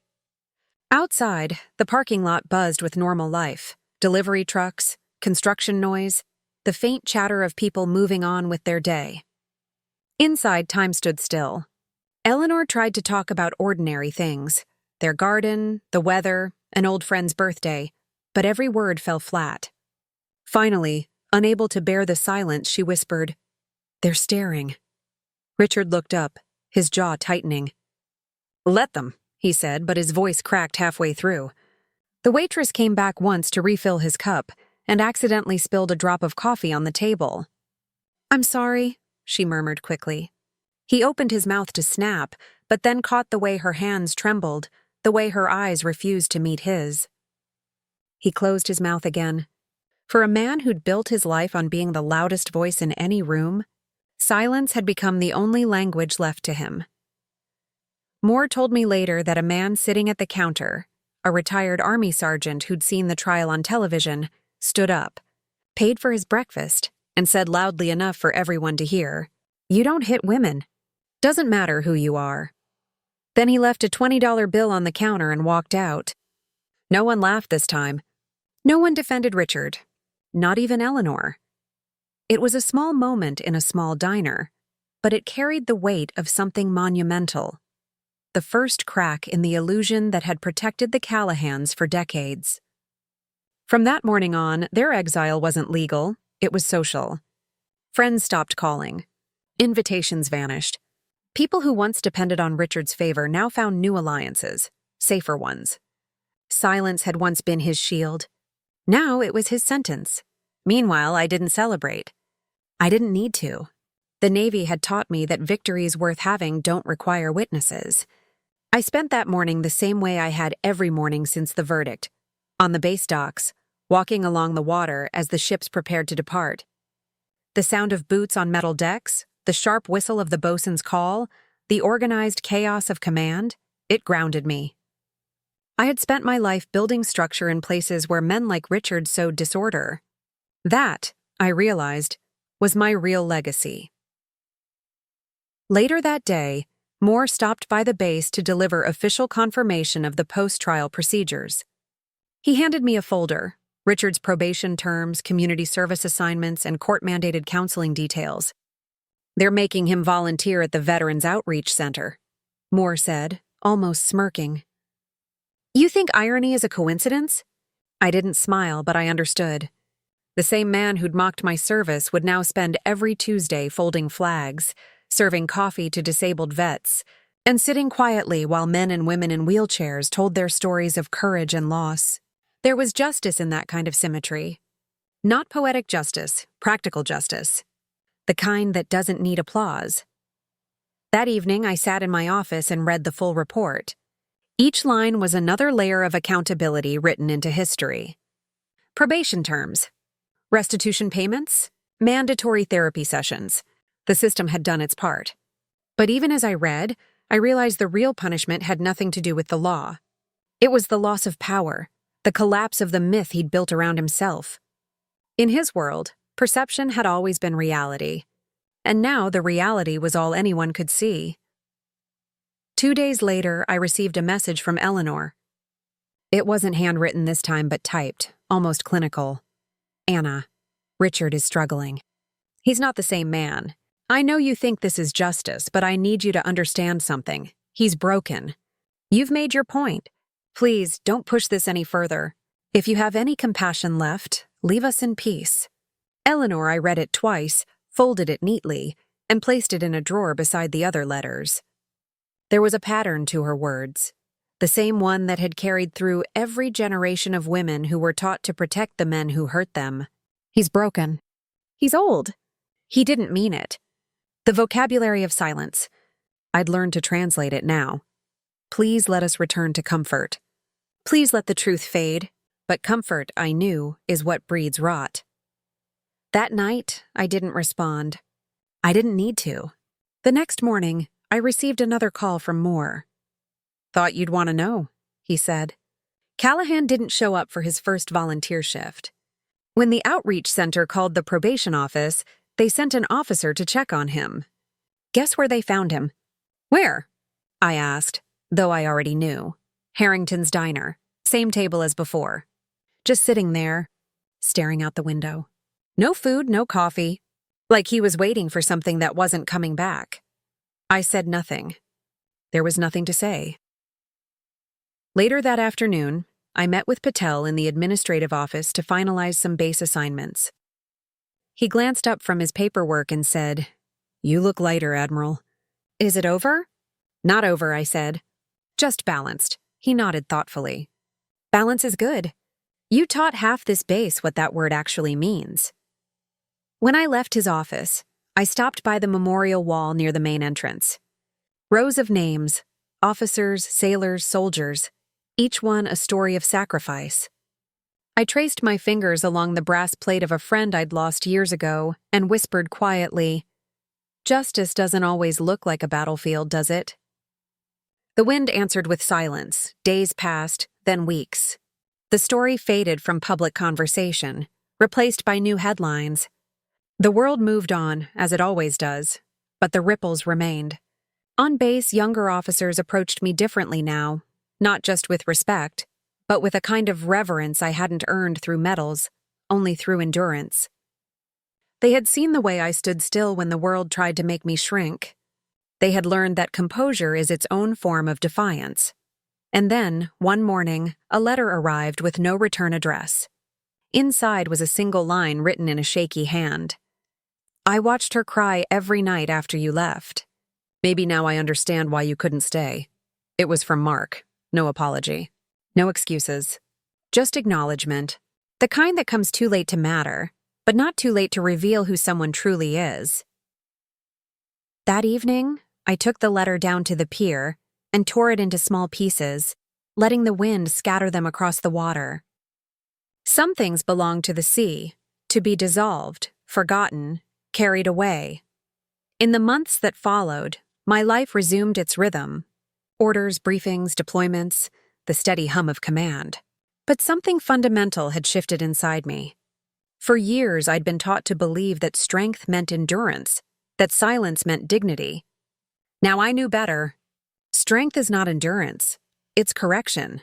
Outside, the parking lot buzzed with normal life, delivery trucks, construction noise, the faint chatter of people moving on with their day. Inside, time stood still. Eleanor tried to talk about ordinary things, their garden, the weather, an old friend's birthday, but every word fell flat. Finally, unable to bear the silence, she whispered, "They're staring." Richard looked up, his jaw tightening. "Let them," he said, but his voice cracked halfway through. The waitress came back once to refill his cup and accidentally spilled a drop of coffee on the table. "I'm sorry," she murmured quickly. He opened his mouth to snap, but then caught the way her hands trembled, the way her eyes refused to meet his. He closed his mouth again. For a man who'd built his life on being the loudest voice in any room, silence had become the only language left to him. Moore told me later that a man sitting at the counter, a retired Army sergeant who'd seen the trial on television, stood up, paid for his breakfast, and said loudly enough for everyone to hear, "You don't hit women. Doesn't matter who you are." Then he left a $20 bill on the counter and walked out. No one laughed this time. No one defended Richard. Not even Eleanor. It was a small moment in a small diner, but it carried the weight of something monumental. The first crack in the illusion that had protected the Callahans for decades. From that morning on, their exile wasn't legal, it was social. Friends stopped calling. Invitations vanished. People who once depended on Richard's favor now found new alliances, safer ones. Silence had once been his shield. Now it was his sentence. Meanwhile, I didn't celebrate. I didn't need to. The Navy had taught me that victories worth having don't require witnesses. I spent that morning the same way I had every morning since the verdict, on the base docks, walking along the water as the ships prepared to depart. The sound of boots on metal decks, the sharp whistle of the bosun's call, the organized chaos of command, it grounded me. I had spent my life building structure in places where men like Richard sowed disorder. That, I realized, was my real legacy. Later that day, Moore stopped by the base to deliver official confirmation of the post-trial procedures. He handed me a folder, Richard's probation terms, community service assignments, and court-mandated counseling details. "They're making him volunteer at the Veterans Outreach Center," Moore said, almost smirking. "You think irony is a coincidence?" I didn't smile, but I understood. The same man who'd mocked my service would now spend every Tuesday folding flags, serving coffee to disabled vets, and sitting quietly while men and women in wheelchairs told their stories of courage and loss. There was justice in that kind of symmetry. Not poetic justice, practical justice. The kind that doesn't need applause. That evening, I sat in my office and read the full report. Each line was another layer of accountability written into history. Probation terms. Restitution payments. Mandatory therapy sessions. The system had done its part. But even as I read, I realized the real punishment had nothing to do with the law. It was the loss of power, the collapse of the myth he'd built around himself. In his world, perception had always been reality, and now the reality was all anyone could see. 2 days later, I received a message from Eleanor. It wasn't handwritten this time, but typed, almost clinical. Anna, Richard is struggling. He's not the same man. I know you think this is justice, but I need you to understand something. He's broken. You've made your point. Please, don't push this any further. If you have any compassion left, leave us in peace. Eleanor, I read it twice, folded it neatly, and placed it in a drawer beside the other letters. There was a pattern to her words, the same one that had carried through every generation of women who were taught to protect the men who hurt them. He's broken. He's old. He didn't mean it. The vocabulary of silence. I'd learned to translate it now. Please let us return to comfort. Please let the truth fade, but comfort, I knew, is what breeds rot. That night, I didn't respond. I didn't need to. The next morning, I received another call from Moore. Thought you'd want to know, he said. Callahan didn't show up for his first volunteer shift. When the outreach center called the probation office, they sent an officer to check on him. Guess where they found him? Where? I asked, though I already knew. Harrington's diner, same table as before. Just sitting there, staring out the window. No food, no coffee. Like he was waiting for something that wasn't coming back. I said nothing. There was nothing to say. Later that afternoon, I met with Patel in the administrative office to finalize some base assignments. He glanced up from his paperwork and said, "You look lighter, Admiral." "Is it over?" "Not over," I said. "Just balanced." He nodded thoughtfully. "Balance is good. You taught half this base what that word actually means." When I left his office, I stopped by the memorial wall near the main entrance. Rows of names, officers, sailors, soldiers, each one a story of sacrifice. I traced my fingers along the brass plate of a friend I'd lost years ago and whispered quietly, "Justice doesn't always look like a battlefield, does it?" The wind answered with silence. Days passed, then weeks. The story faded from public conversation, replaced by new headlines. The world moved on, as it always does, but the ripples remained. On base, younger officers approached me differently now, not just with respect, but with a kind of reverence I hadn't earned through medals, only through endurance. They had seen the way I stood still when the world tried to make me shrink. They had learned that composure is its own form of defiance. And then, one morning, a letter arrived with no return address. Inside was a single line written in a shaky hand. "I watched her cry every night after you left. Maybe now I understand why you couldn't stay." It was from Mark. No apology. No excuses. Just acknowledgement. The kind that comes too late to matter, but not too late to reveal who someone truly is. That evening, I took the letter down to the pier and tore it into small pieces, letting the wind scatter them across the water. Some things belong to the sea, to be dissolved, forgotten, carried away. In the months that followed, my life resumed its rhythm. Orders, briefings, deployments, the steady hum of command. But something fundamental had shifted inside me. For years, I'd been taught to believe that strength meant endurance, that silence meant dignity. Now I knew better. Strength is not endurance. It's correction.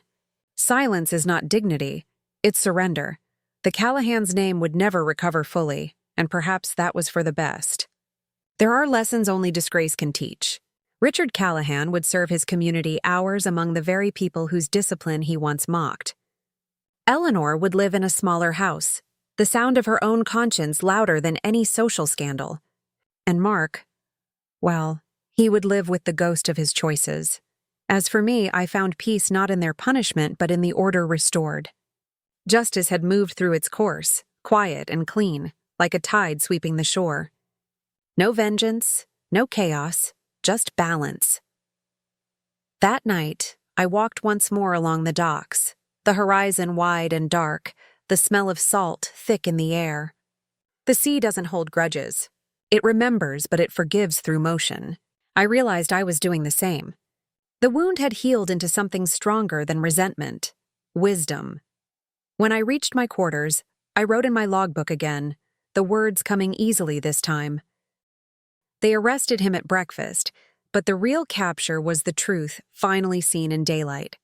Silence is not dignity. It's surrender. The Callahan's name would never recover fully, and perhaps that was for the best. There are lessons only disgrace can teach. Richard Callahan would serve his community hours among the very people whose discipline he once mocked. Eleanor would live in a smaller house, the sound of her own conscience louder than any social scandal. And Mark, well, he would live with the ghost of his choices. As for me, I found peace not in their punishment but in the order restored. Justice had moved through its course, quiet and clean, like a tide sweeping the shore. No vengeance, no chaos, just balance. That night, I walked once more along the docks, the horizon wide and dark, the smell of salt thick in the air. The sea doesn't hold grudges. It remembers, but it forgives through motion. I realized I was doing the same. The wound had healed into something stronger than resentment, wisdom. When I reached my quarters, I wrote in my logbook again, the words coming easily this time. They arrested him at breakfast, but the real capture was the truth finally seen in daylight.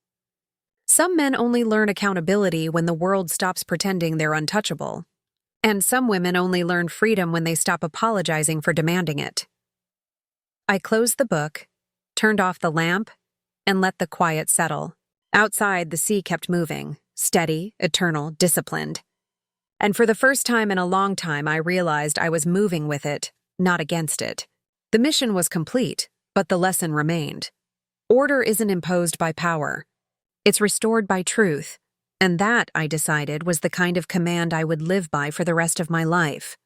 Some men only learn accountability when the world stops pretending they're untouchable. And some women only learn freedom when they stop apologizing for demanding it. I closed the book, turned off the lamp, and let the quiet settle. Outside, the sea kept moving, steady, eternal, disciplined. And for the first time in a long time, I realized I was moving with it, not against it. The mission was complete, but the lesson remained. Order isn't imposed by power. It's restored by truth. And that, I decided, was the kind of command I would live by for the rest of my life.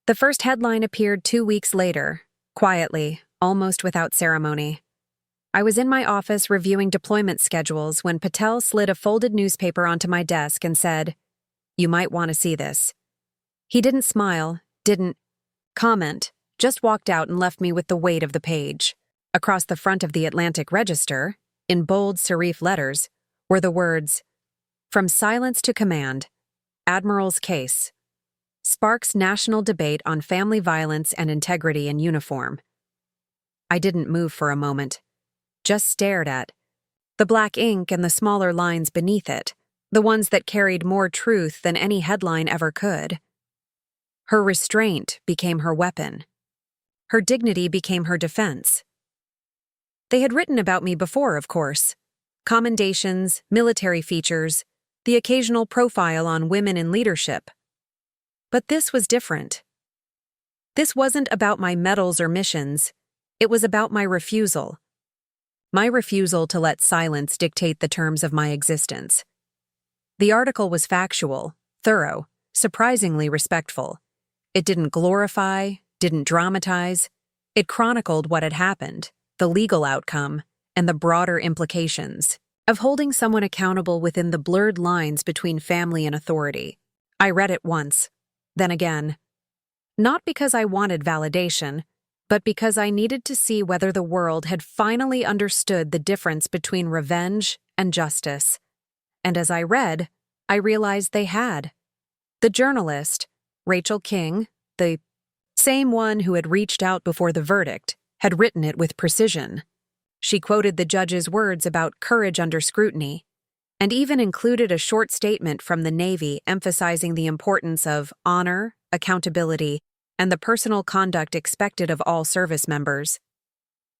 The first headline appeared 2 weeks later, quietly, almost without ceremony. I was in my office reviewing deployment schedules when Patel slid a folded newspaper onto my desk and said, "You might want to see this." He didn't smile, didn't comment, just walked out and left me with the weight of the page. Across the front of the Atlantic Register, in bold serif letters, were the words, "From silence to command, Admiral's case. Sparks national debate on family violence and integrity in uniform." I didn't move for a moment, just stared at the black ink and the smaller lines beneath it, the ones that carried more truth than any headline ever could. Her restraint became her weapon. Her dignity became her defense. They had written about me before, of course. Commendations, military features, the occasional profile on women in leadership. But this was different. This wasn't about my medals or missions. It was about my refusal. My refusal to let silence dictate the terms of my existence. The article was factual, thorough, surprisingly respectful. It didn't glorify, didn't dramatize. It chronicled what had happened, the legal outcome, and the broader implications of holding someone accountable within the blurred lines between family and authority. I read it once, then again. Not because I wanted validation, but because I needed to see whether the world had finally understood the difference between revenge and justice. And as I read, I realized they had. The journalist, Rachel King, the same one who had reached out before the verdict, had written it with precision. She quoted the judge's words about courage under scrutiny, and even included a short statement from the Navy emphasizing the importance of honor, accountability, and the personal conduct expected of all service members.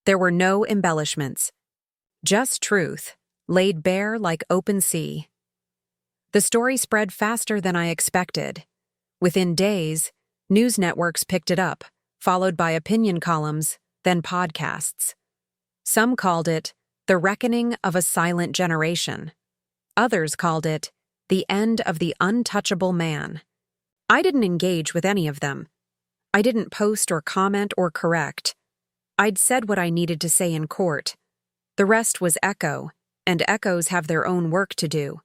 There were no embellishments, just truth, laid bare like open sea. The story spread faster than I expected. Within days, news networks picked it up, followed by opinion columns, then podcasts. Some called it the reckoning of a silent generation. Others called it the end of the untouchable man. I didn't engage with any of them. I didn't post or comment or correct. I'd said what I needed to say in court. The rest was echo, and echoes have their own work to do.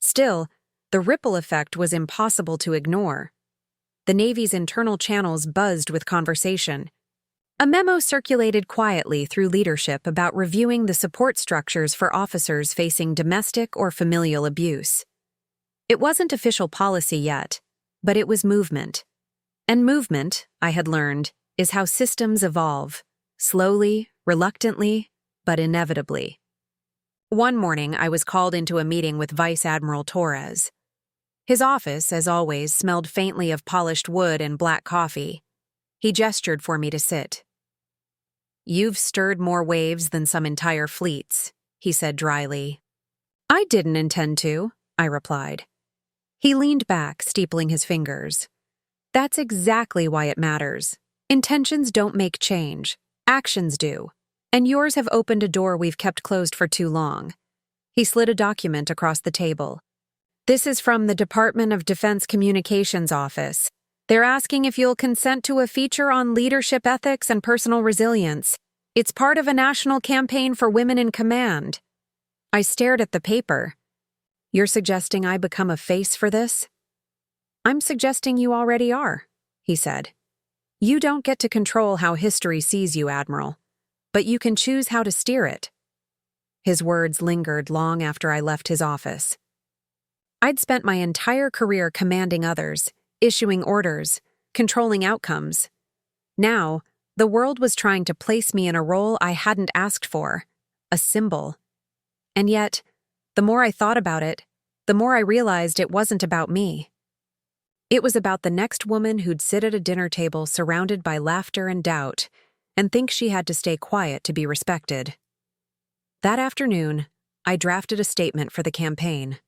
Still, the ripple effect was impossible to ignore. The Navy's internal channels buzzed with conversation. A memo circulated quietly through leadership about reviewing the support structures for officers facing domestic or familial abuse. It wasn't official policy yet, but it was movement. And movement, I had learned, is how systems evolve, slowly, reluctantly, but inevitably. One morning, I was called into a meeting with Vice Admiral Torres. His office, as always, smelled faintly of polished wood and black coffee. He gestured for me to sit. "You've stirred more waves than some entire fleets," he said dryly. "I didn't intend to," I replied. He leaned back, steepling his fingers. "That's exactly why it matters. Intentions don't make change. Actions do. And yours have opened a door we've kept closed for too long." He slid a document across the table. This is from the Department of Defense Communications Office. They're asking if you'll consent to a feature on leadership ethics and personal resilience. It's part of a national campaign for women in command. I stared at the paper. You're suggesting I become a face for this? I'm suggesting you already are, he said. You don't get to control how history sees you, Admiral, but you can choose how to steer it. His words lingered long after I left his office. I'd spent my entire career commanding others, issuing orders, controlling outcomes. Now, the world was trying to place me in a role I hadn't asked for, a symbol. And yet, the more I thought about it, the more I realized it wasn't about me. It was about the next woman who'd sit at a dinner table surrounded by laughter and doubt, and think she had to stay quiet to be respected. That afternoon, I drafted a statement for the campaign.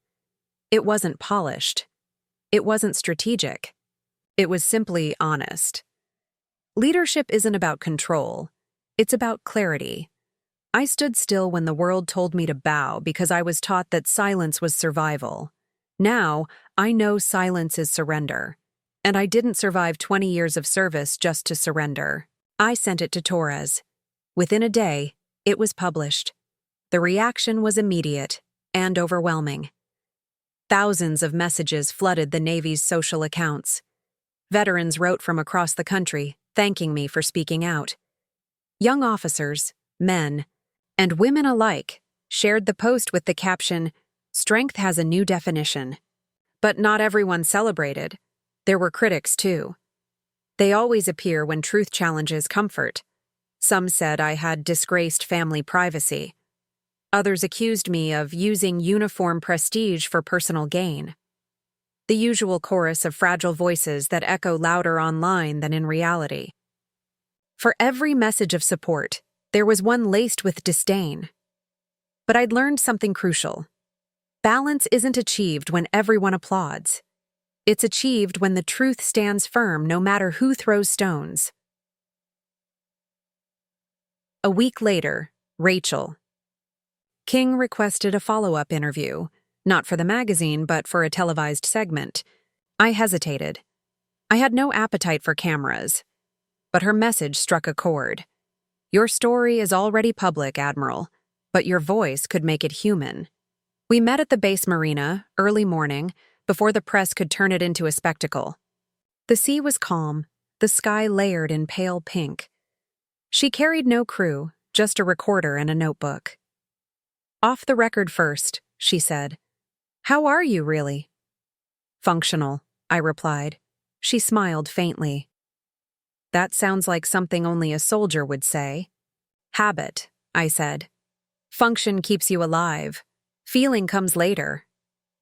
It wasn't polished. It wasn't strategic. It was simply honest. Leadership isn't about control. It's about clarity. I stood still when the world told me to bow because I was taught that silence was survival. Now, I know silence is surrender. And I didn't survive 20 years of service just to surrender. I sent it to Torres. Within a day, it was published. The reaction was immediate and overwhelming. Thousands of messages flooded the Navy's social accounts. Veterans wrote from across the country, thanking me for speaking out. Young officers, men, and women alike shared the post with the caption, "Strength has a new definition." But not everyone celebrated. There were critics, too. They always appear when truth challenges comfort. Some said I had disgraced family privacy. Others accused me of using uniform prestige for personal gain. The usual chorus of fragile voices that echo louder online than in reality. For every message of support, there was one laced with disdain. But I'd learned something crucial. Balance isn't achieved when everyone applauds. It's achieved when the truth stands firm no matter who throws stones. A week later, Rachel. King requested a follow-up interview, not for the magazine but for a televised segment. I hesitated. I had no appetite for cameras. But her message struck a chord. Your story is already public, Admiral, but your voice could make it human. We met at the base marina, early morning, before the press could turn it into a spectacle. The sea was calm, the sky layered in pale pink. She carried no crew, just a recorder and a notebook. Off the record first, she said. How are you, really? Functional, I replied. She smiled faintly. That sounds like something only a soldier would say. Habit, I said. Function keeps you alive. Feeling comes later.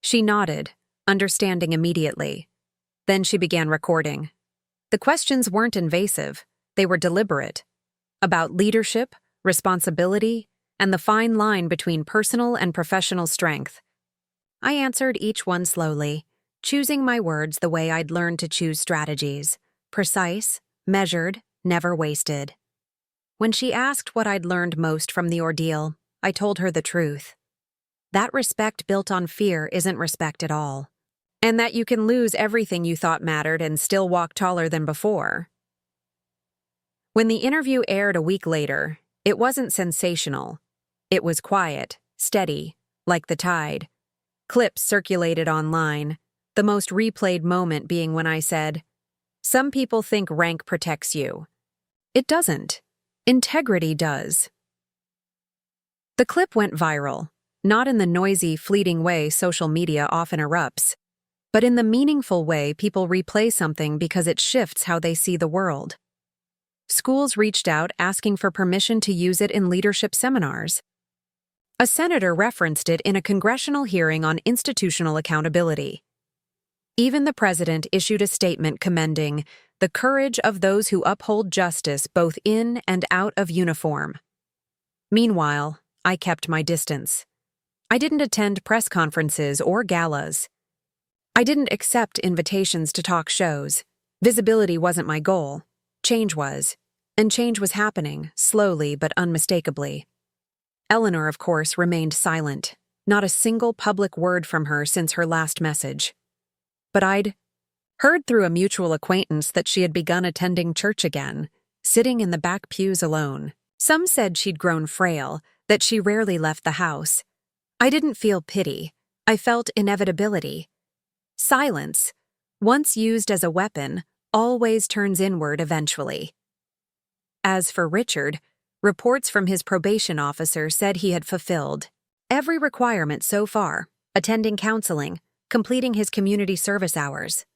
She nodded, understanding immediately. Then she began recording. The questions weren't invasive. They were deliberate. About leadership, responsibility, and the fine line between personal and professional strength. I answered each one slowly, choosing my words the way I'd learned to choose strategies. Precise, measured, never wasted. When she asked what I'd learned most from the ordeal, I told her the truth. That respect built on fear isn't respect at all. And that you can lose everything you thought mattered and still walk taller than before. When the interview aired a week later, it wasn't sensational. It was quiet, steady, like the tide. Clips circulated online, the most replayed moment being when I said, "Some people think rank protects you. It doesn't. Integrity does." The clip went viral, not in the noisy, fleeting way social media often erupts, but in the meaningful way people replay something because it shifts how they see the world. Schools reached out asking for permission to use it in leadership seminars. A senator referenced it in a congressional hearing on institutional accountability. Even the president issued a statement commending the courage of those who uphold justice both in and out of uniform. Meanwhile, I kept my distance. I didn't attend press conferences or galas. I didn't accept invitations to talk shows. Visibility wasn't my goal. Change was. And change was happening, slowly but unmistakably. Eleanor, of course, remained silent, Not a single public word from her since her last message. But I'd heard through a mutual acquaintance that she had begun attending church again, sitting in the back pews alone. Some said she'd grown frail, that she rarely left the house. I didn't feel pity. I felt inevitability. Silence, once used as a weapon, always turns inward eventually. As for Richard, reports from his probation officer said he had fulfilled every requirement so far, attending counseling, completing his community service hours.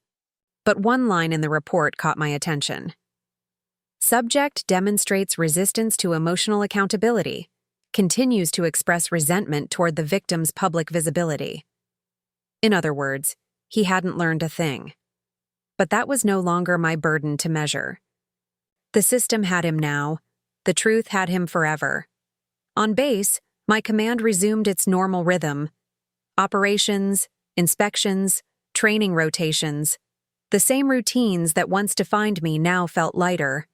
But one line in the report caught my attention. Subject demonstrates resistance to emotional accountability, continues to express resentment toward the victim's public visibility. In other words, he hadn't learned a thing. But that was no longer my burden to measure. The system had him now. The truth had him forever. On base, my command resumed its normal rhythm. Operations, inspections, training rotations. The same routines that once defined me now felt lighter.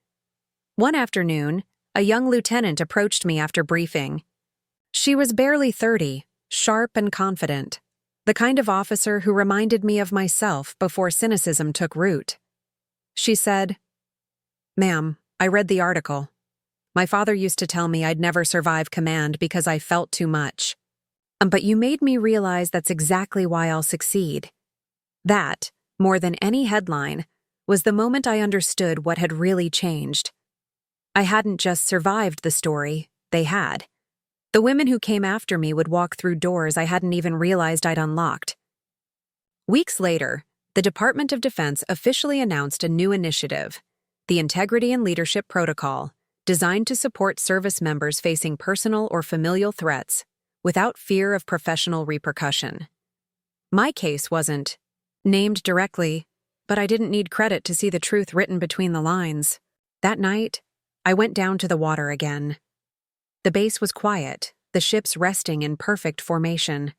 One afternoon, a young lieutenant approached me after briefing. She was barely 30, sharp and confident, the kind of officer who reminded me of myself before cynicism took root. She said, "Ma'am, I read the article. My father used to tell me I'd never survive command because I felt too much. But you made me realize that's exactly why I'll succeed." That, more than any headline, was the moment I understood what had really changed. I hadn't just survived the story, they had. The women who came after me would walk through doors I hadn't even realized I'd unlocked. Weeks later, the Department of Defense officially announced a new initiative, the Integrity and Leadership Protocol, designed to support service members facing personal or familial threats without fear of professional repercussion. My case wasn't named directly, but I didn't need credit to see the truth written between the lines. That night, I went down to the water again. The base was quiet, the ships resting in perfect formation.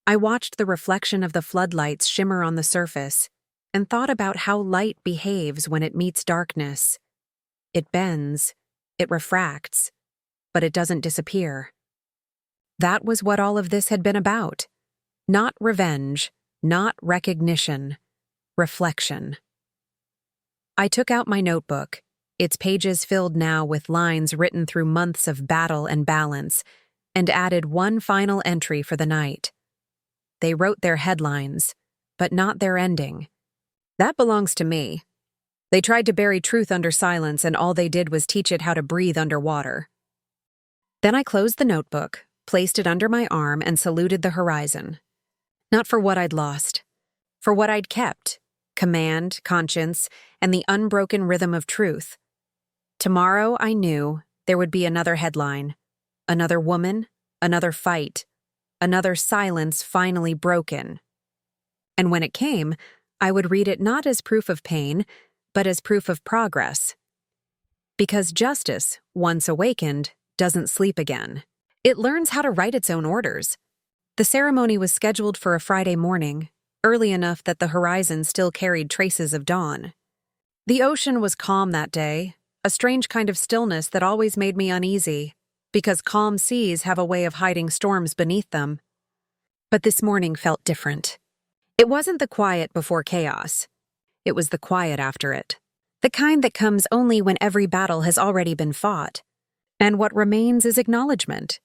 I watched the reflection of the floodlights shimmer on the surface and thought about how light behaves when it meets darkness. It bends, it refracts, but it doesn't disappear. That was what all of this had been about. Not revenge, not recognition, reflection. I took out my notebook, its pages filled now with lines written through months of battle and balance, and added one final entry for the night. They wrote their headlines, but not their ending. That belongs to me. They tried to bury truth under silence, and all they did was teach it how to breathe underwater. Then I closed the notebook, placed it under my arm, and saluted the horizon. Not for what I'd lost, for what I'd kept, command, conscience, and the unbroken rhythm of truth. Tomorrow, I knew, there would be another headline, another woman, another fight, another silence finally broken. And when it came, I would read it not as proof of pain, but as proof of progress. Because justice, once awakened, doesn't sleep again. It learns how to write its own orders. The ceremony was scheduled for a Friday morning, early enough that the horizon still carried traces of dawn. The ocean was calm that day, a strange kind of stillness that always made me uneasy, because calm seas have a way of hiding storms beneath them. But this morning felt different. It wasn't the quiet before chaos. It was the quiet after it. The kind that comes only when every battle has already been fought. And what remains is acknowledgement.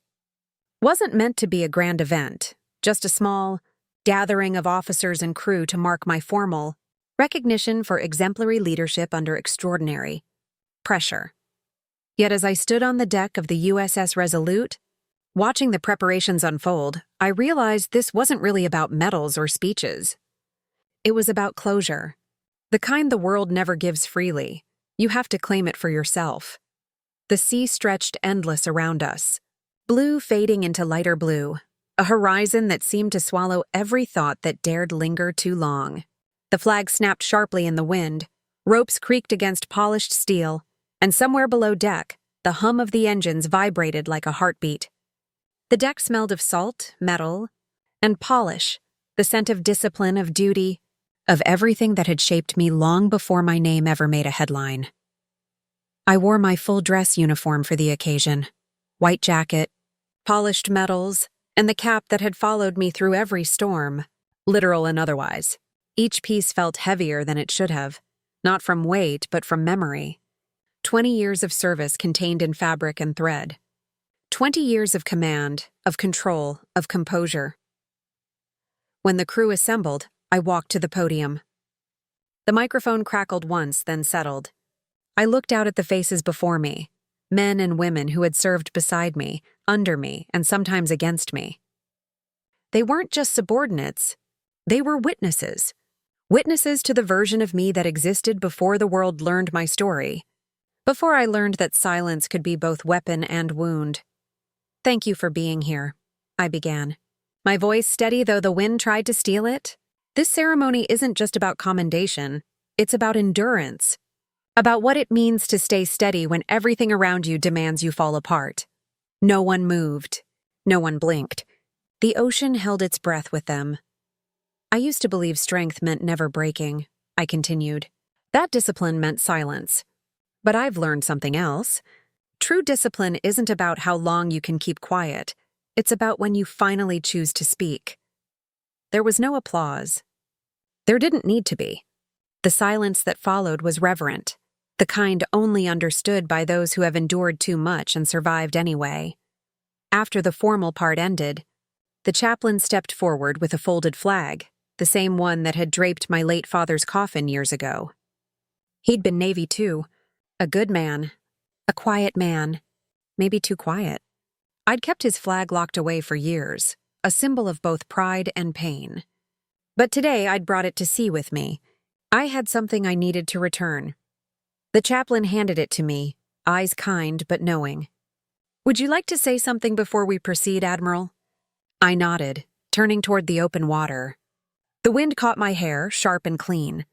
Wasn't meant to be a grand event, just a small gathering of officers and crew to mark my formal recognition for exemplary leadership under extraordinary pressure. Yet as I stood on the deck of the USS Resolute, watching the preparations unfold, I realized this wasn't really about medals or speeches. It was about closure. The kind the world never gives freely. You have to claim it for yourself. The sea stretched endless around us, blue fading into lighter blue, a horizon that seemed to swallow every thought that dared linger too long. The flag snapped sharply in the wind, ropes creaked against polished steel, and somewhere below deck, the hum of the engines vibrated like a heartbeat. The deck smelled of salt, metal, and polish, the scent of discipline, of duty, of everything that had shaped me long before my name ever made a headline. I wore my full dress uniform for the occasion, white jacket, polished metals, and the cap that had followed me through every storm, literal and otherwise. Each piece felt heavier than it should have, not from weight but from memory. 20 years of service contained in fabric and thread. 20 years of command, of control, of composure. When the crew assembled, I walked to the podium. The microphone crackled once, then settled. I looked out at the faces before me, men and women who had served beside me, under me, and sometimes against me. They weren't just subordinates. They were witnesses. Witnesses to the version of me that existed before the world learned my story. Before I learned that silence could be both weapon and wound. "Thank you for being here," I began. My voice steady though the wind tried to steal it. This ceremony isn't just about commendation. It's about endurance. About what it means to stay steady when everything around you demands you fall apart. No one moved. No one blinked. The ocean held its breath with them. I used to believe strength meant never breaking, I continued. That discipline meant silence. But I've learned something else. True discipline isn't about how long you can keep quiet. It's about when you finally choose to speak. There was no applause. There didn't need to be. The silence that followed was reverent, the kind only understood by those who have endured too much and survived anyway. After the formal part ended, the chaplain stepped forward with a folded flag, the same one that had draped my late father's coffin years ago. He'd been Navy too, a good man, a quiet man, maybe too quiet. I'd kept his flag locked away for years, a symbol of both pride and pain. But today I'd brought it to sea with me. I had something I needed to return. The chaplain handed it to me, eyes kind but knowing. "Would you like to say something before we proceed, Admiral?" I nodded, turning toward the open water. The wind caught my hair, sharp and clean.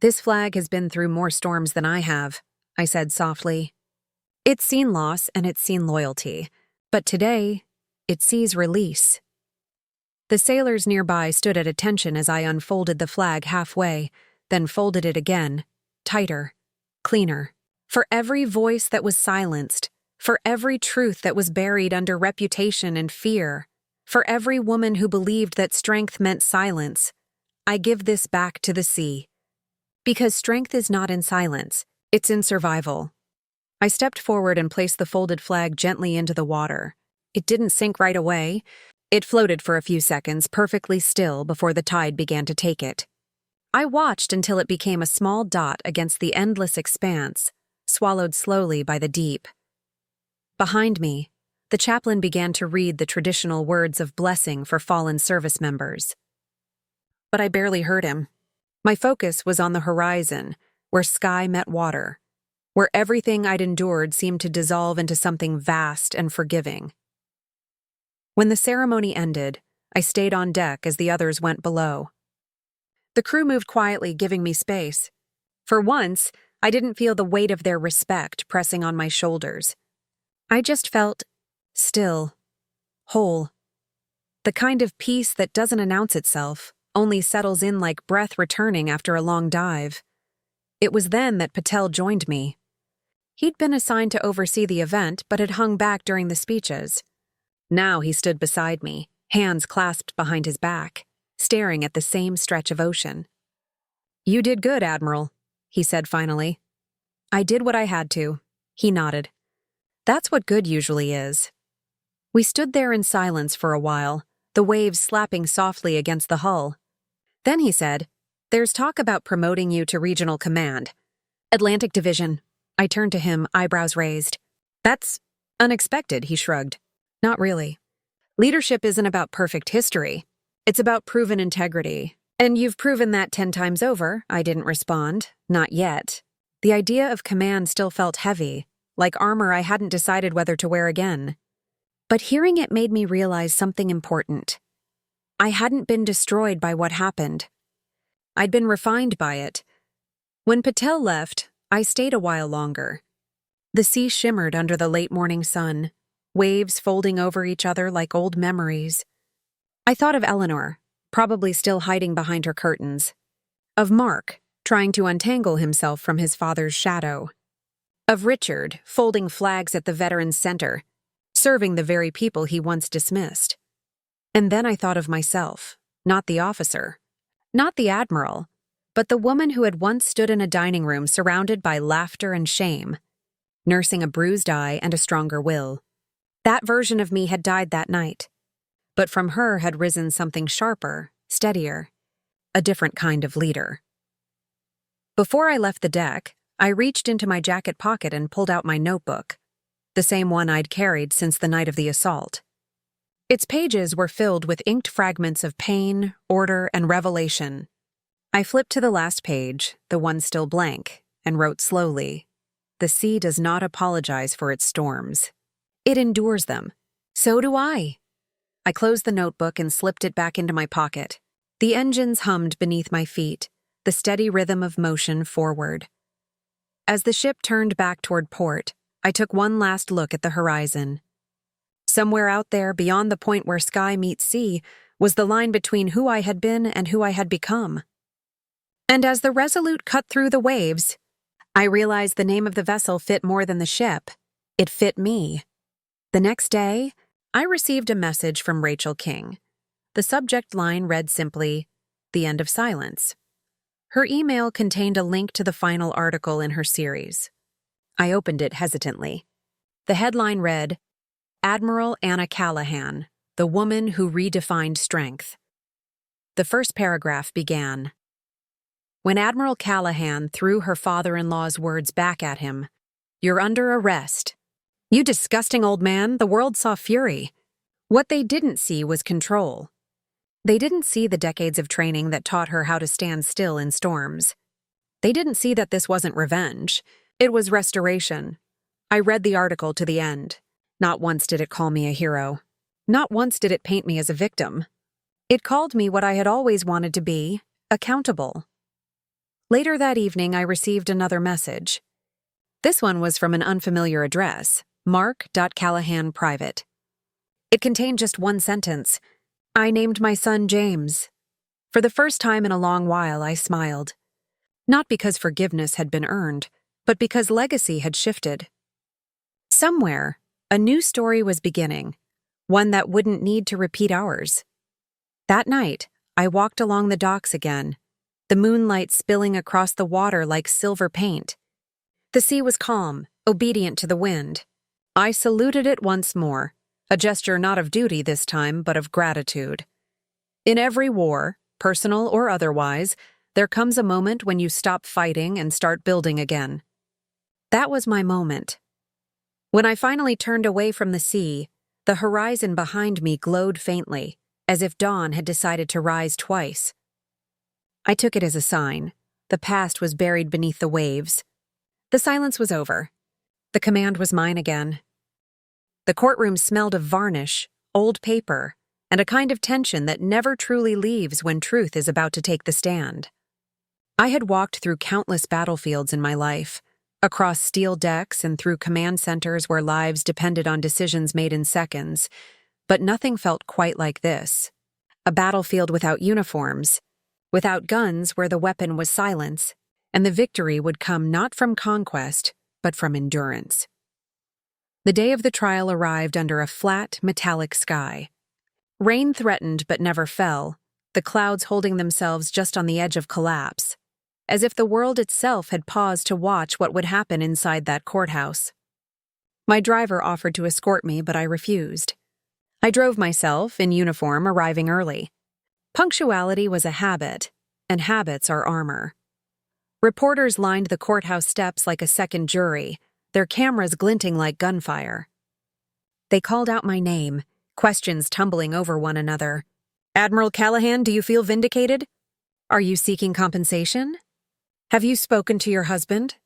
"This flag has been through more storms than I have," I said softly. "It's seen loss and it's seen loyalty, but today, it sees release." The sailors nearby stood at attention as I unfolded the flag halfway, then folded it again, tighter, cleaner. For every voice that was silenced, for every truth that was buried under reputation and fear, for every woman who believed that strength meant silence, I give this back to the sea. Because strength is not in silence, it's in survival. I stepped forward and placed the folded flag gently into the water. It didn't sink right away. It floated for a few seconds, perfectly still, before the tide began to take it. I watched until it became a small dot against the endless expanse, swallowed slowly by the deep. Behind me, the chaplain began to read the traditional words of blessing for fallen service members. But I barely heard him. My focus was on the horizon, where sky met water, where everything I'd endured seemed to dissolve into something vast and forgiving. When the ceremony ended, I stayed on deck as the others went below. The crew moved quietly, giving me space. For once, I didn't feel the weight of their respect pressing on my shoulders. I just felt still, whole. The kind of peace that doesn't announce itself, only settles in like breath returning after a long dive. It was then that Patel joined me. He'd been assigned to oversee the event, but had hung back during the speeches. Now he stood beside me, hands clasped behind his back, staring at the same stretch of ocean. "You did good, Admiral," he said finally. "I did what I had to," he nodded. "That's what good usually is." We stood there in silence for a while, the waves slapping softly against the hull. Then he said, "There's talk about promoting you to regional command. Atlantic Division." I turned to him, eyebrows raised. "That's unexpected," he shrugged. "Not really. Leadership isn't about perfect history. It's about proven integrity. And you've proven that 10 times over." I didn't respond. Not yet. The idea of command still felt heavy, like armor I hadn't decided whether to wear again. But hearing it made me realize something important. I hadn't been destroyed by what happened. I'd been refined by it. When Patel left, I stayed a while longer. The sea shimmered under the late morning sun, waves folding over each other like old memories. I thought of Eleanor, probably still hiding behind her curtains. Of Mark, trying to untangle himself from his father's shadow. Of Richard, folding flags at the Veterans Center, serving the very people he once dismissed. And then I thought of myself, not the officer, not the Admiral, but the woman who had once stood in a dining room surrounded by laughter and shame, nursing a bruised eye and a stronger will. That version of me had died that night, but from her had risen something sharper, steadier, a different kind of leader. Before I left the deck, I reached into my jacket pocket and pulled out my notebook, the same one I'd carried since the night of the assault. Its pages were filled with inked fragments of pain, order, and revelation. I flipped to the last page, the one still blank, and wrote slowly, "The sea does not apologize for its storms. It endures them. So do I." I closed the notebook and slipped it back into my pocket. The engines hummed beneath my feet, the steady rhythm of motion forward. As the ship turned back toward port, I took one last look at the horizon. Somewhere out there, beyond the point where sky meets sea, was the line between who I had been and who I had become. And as the Resolute cut through the waves, I realized the name of the vessel fit more than the ship. It fit me. The next day, I received a message from Rachel King. The subject line read simply, "The End of Silence." Her email contained a link to the final article in her series. I opened it hesitantly. The headline read, "Admiral Anna Callahan, the woman who redefined strength." The first paragraph began, "When Admiral Callahan threw her father-in-law's words back at him, 'You're under arrest.' You disgusting old man, the world saw fury. What they didn't see was control. They didn't see the decades of training that taught her how to stand still in storms. They didn't see that this wasn't revenge. It was restoration. I read the article to the end. Not once did it call me a hero. Not once did it paint me as a victim. It called me what I had always wanted to be, accountable." Later that evening, I received another message. This one was from an unfamiliar address, Mark.Callahan Private. It contained just one sentence. I named my son James. For the first time in a long while, I smiled. Not because forgiveness had been earned, but because legacy had shifted. Somewhere, a new story was beginning, one that wouldn't need to repeat ours. That night, I walked along the docks again, the moonlight spilling across the water like silver paint. The sea was calm, obedient to the wind. I saluted it once more, a gesture not of duty this time, but of gratitude. In every war, personal or otherwise, there comes a moment when you stop fighting and start building again. That was my moment. When I finally turned away from the sea, the horizon behind me glowed faintly, as if dawn had decided to rise twice. I took it as a sign. The past was buried beneath the waves. The silence was over. The command was mine again. The courtroom smelled of varnish, old paper, and a kind of tension that never truly leaves when truth is about to take the stand. I had walked through countless battlefields in my life, across steel decks and through command centers where lives depended on decisions made in seconds, but nothing felt quite like this. A battlefield without uniforms, without guns where the weapon was silence, and the victory would come not from conquest, but from endurance. The day of the trial arrived under a flat, metallic sky. Rain threatened but never fell, the clouds holding themselves just on the edge of collapse, as if the world itself had paused to watch what would happen inside that courthouse. My driver offered to escort me, but I refused. I drove myself, in uniform, arriving early. Punctuality was a habit, and habits are armor. Reporters lined the courthouse steps like a second jury, their cameras glinting like gunfire. They called out my name, questions tumbling over one another. "Admiral Callahan, do you feel vindicated? Are you seeking compensation? Have you spoken to your husband?"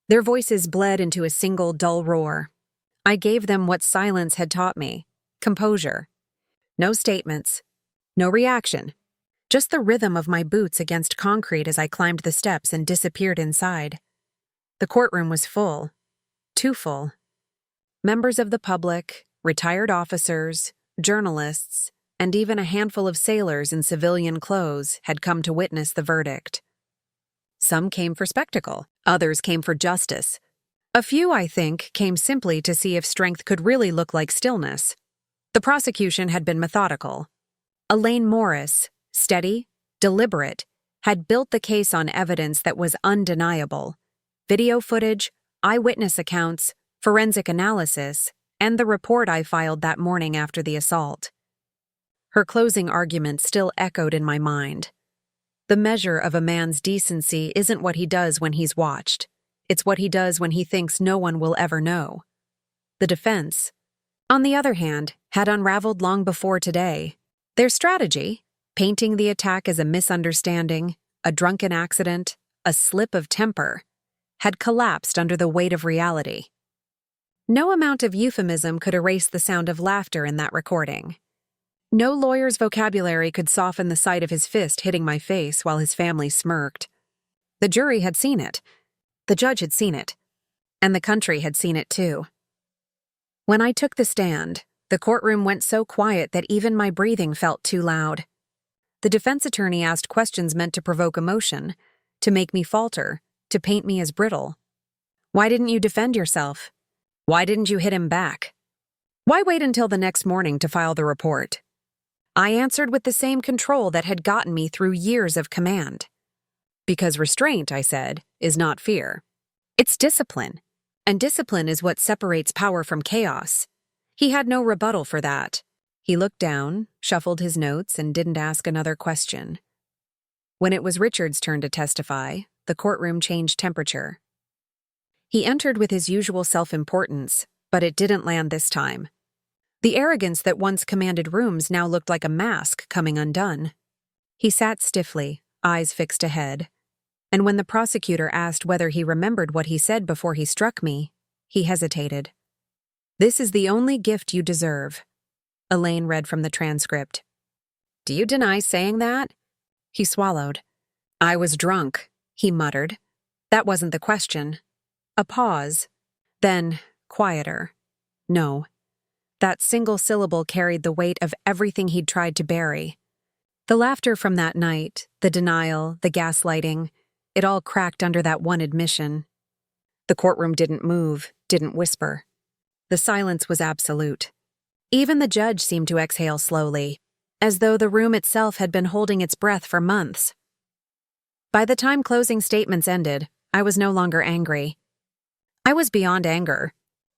Their voices bled into a single dull roar. I gave them what silence had taught me: composure. No statements, no reaction, just the rhythm of my boots against concrete as I climbed the steps and disappeared inside. The courtroom was full, too full. Members of the public, retired officers, journalists, and even a handful of sailors in civilian clothes had come to witness the verdict. Some came for spectacle, others came for justice. A few, I think, came simply to see if strength could really look like stillness. The prosecution had been methodical. Elaine Morris, steady, deliberate, had built the case on evidence that was undeniable: video footage, eyewitness accounts, forensic analysis, and the report I filed that morning after the assault. Her closing argument still echoed in my mind. The measure of a man's decency isn't what he does when he's watched. It's what he does when he thinks no one will ever know. The defense, on the other hand, had unraveled long before today. Their strategy, painting the attack as a misunderstanding, a drunken accident, a slip of temper, had collapsed under the weight of reality. No amount of euphemism could erase the sound of laughter in that recording. No lawyer's vocabulary could soften the sight of his fist hitting my face while his family smirked. The jury had seen it. The judge had seen it. And the country had seen it too. When I took the stand, the courtroom went so quiet that even my breathing felt too loud. The defense attorney asked questions meant to provoke emotion, to make me falter, to paint me as brittle. Why didn't you defend yourself? Why didn't you hit him back? Why wait until the next morning to file the report? I answered with the same control that had gotten me through years of command. Because restraint, I said, is not fear. It's discipline. And discipline is what separates power from chaos. He had no rebuttal for that. He looked down, shuffled his notes, and didn't ask another question. When it was Richard's turn to testify, the courtroom changed temperature. He entered with his usual self-importance, but it didn't land this time. The arrogance that once commanded rooms now looked like a mask coming undone. He sat stiffly, eyes fixed ahead, and when the prosecutor asked whether he remembered what he said before he struck me, he hesitated. "This is the only gift you deserve," Elaine read from the transcript. "Do you deny saying that?" He swallowed. "I was drunk," he muttered. "That wasn't the question." A pause. Then, quieter. "No." That single syllable carried the weight of everything he'd tried to bury. The laughter from that night, the denial, the gaslighting, it all cracked under that one admission. The courtroom didn't move, didn't whisper. The silence was absolute. Even the judge seemed to exhale slowly, as though the room itself had been holding its breath for months. By the time closing statements ended, I was no longer angry. I was beyond anger.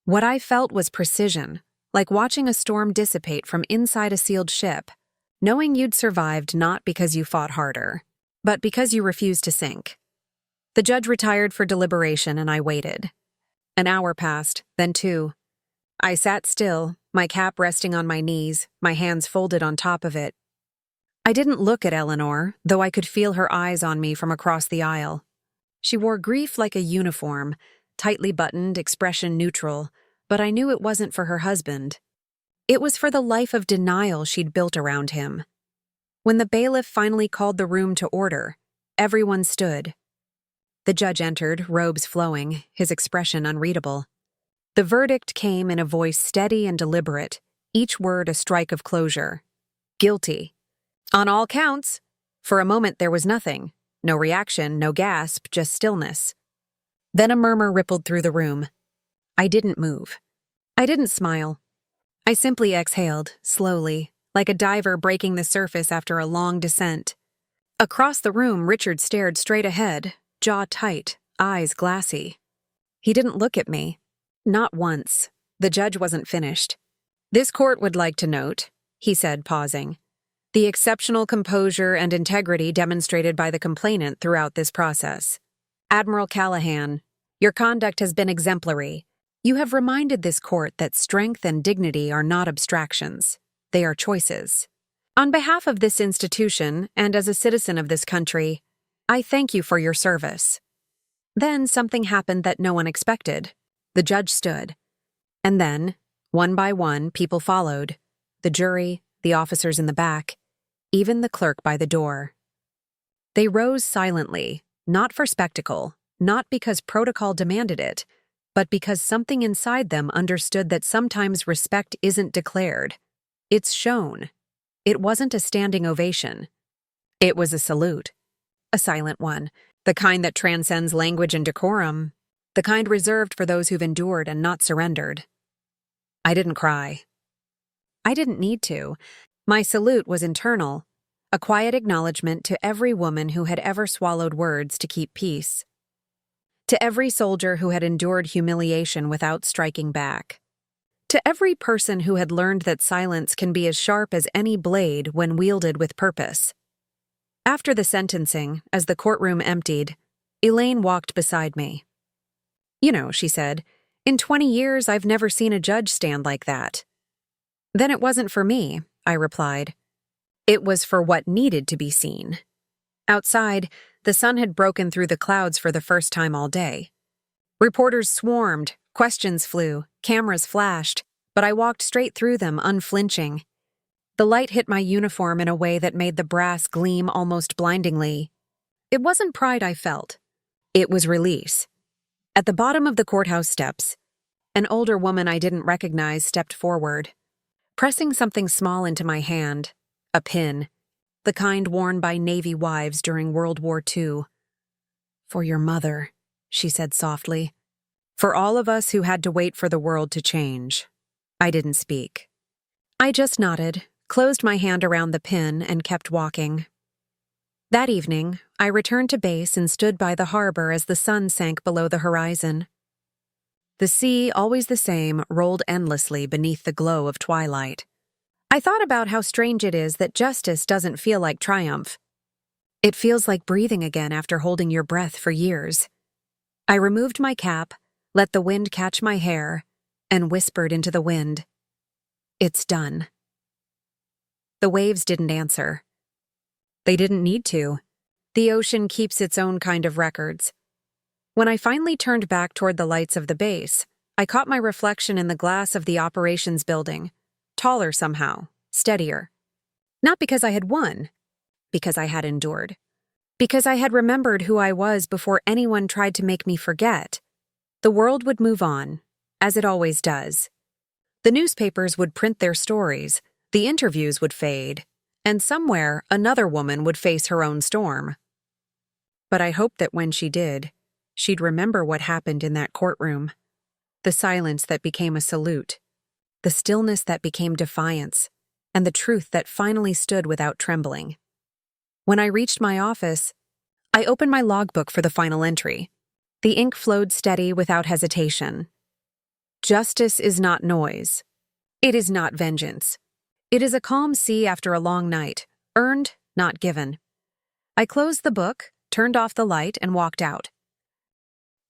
What I felt was precision, like watching a storm dissipate from inside a sealed ship, knowing you'd survived not because you fought harder, but because you refused to sink. The judge retired for deliberation and I waited. An hour passed, then 2. I sat still, my cap resting on my knees, my hands folded on top of it. I didn't look at Eleanor, though I could feel her eyes on me from across the aisle. She wore grief like a uniform, tightly buttoned, expression neutral, but I knew it wasn't for her husband. It was for the life of denial she'd built around him. When the bailiff finally called the room to order, everyone stood. The judge entered, robes flowing, his expression unreadable. The verdict came in a voice steady and deliberate, each word a strike of closure. Guilty. On all counts. For a moment there was nothing. No reaction, no gasp, just stillness. Then a murmur rippled through the room. I didn't move. I didn't smile. I simply exhaled, slowly, like a diver breaking the surface after a long descent. Across the room, Richard stared straight ahead, jaw tight, eyes glassy. He didn't look at me. Not once. The judge wasn't finished. "This court would like to note," he said, pausing, "the exceptional composure and integrity demonstrated by the complainant throughout this process. Admiral Callahan, your conduct has been exemplary. You have reminded this court that strength and dignity are not abstractions. They are choices. On behalf of this institution and as a citizen of this country, I thank you for your service." Then something happened that no one expected. The judge stood. And then, one by one, people followed. The jury, the officers in the back, even the clerk by the door. They rose silently, not for spectacle, not because protocol demanded it, but because something inside them understood that sometimes respect isn't declared. It's shown. It wasn't a standing ovation. It was a salute. A silent one, the kind that transcends language and decorum, the kind reserved for those who've endured and not surrendered. I didn't cry. I didn't need to. My salute was internal, a quiet acknowledgement to every woman who had ever swallowed words to keep peace. To every soldier who had endured humiliation without striking back. To every person who had learned that silence can be as sharp as any blade when wielded with purpose. After the sentencing, as the courtroom emptied, Elaine walked beside me. "You know," she said, "in 20 years I've never seen a judge stand like that." "Then it wasn't for me," I replied. "It was for what needed to be seen." Outside, the sun had broken through the clouds for the first time all day. Reporters swarmed, questions flew, cameras flashed, but I walked straight through them, unflinching. The light hit my uniform in a way that made the brass gleam almost blindingly. It wasn't pride I felt. It was release. At the bottom of the courthouse steps, an older woman I didn't recognize stepped forward, pressing something small into my hand, a pin, the kind worn by Navy wives during World War II. "For your mother," she said softly. "For all of us who had to wait for the world to change." I didn't speak. I just nodded, closed my hand around the pin, and kept walking. That evening, I returned to base and stood by the harbor as the sun sank below the horizon. The sea, always the same, rolled endlessly beneath the glow of twilight. I thought about how strange it is that justice doesn't feel like triumph. It feels like breathing again after holding your breath for years. I removed my cap, let the wind catch my hair, and whispered into the wind, "It's done." The waves didn't answer. They didn't need to. The ocean keeps its own kind of records. When I finally turned back toward the lights of the base, I caught my reflection in the glass of the operations building, taller somehow, steadier. Not because I had won, because I had endured. Because I had remembered who I was before anyone tried to make me forget. The world would move on, as it always does. The newspapers would print their stories, the interviews would fade, and somewhere another woman would face her own storm. But I hoped that when she did, she'd remember what happened in that courtroom. The silence that became a salute, the stillness that became defiance, and the truth that finally stood without trembling. When I reached my office, I opened my logbook for the final entry. The ink flowed steady without hesitation. Justice is not noise. It is not vengeance. It is a calm sea after a long night, earned, not given. I closed the book, turned off the light, and walked out.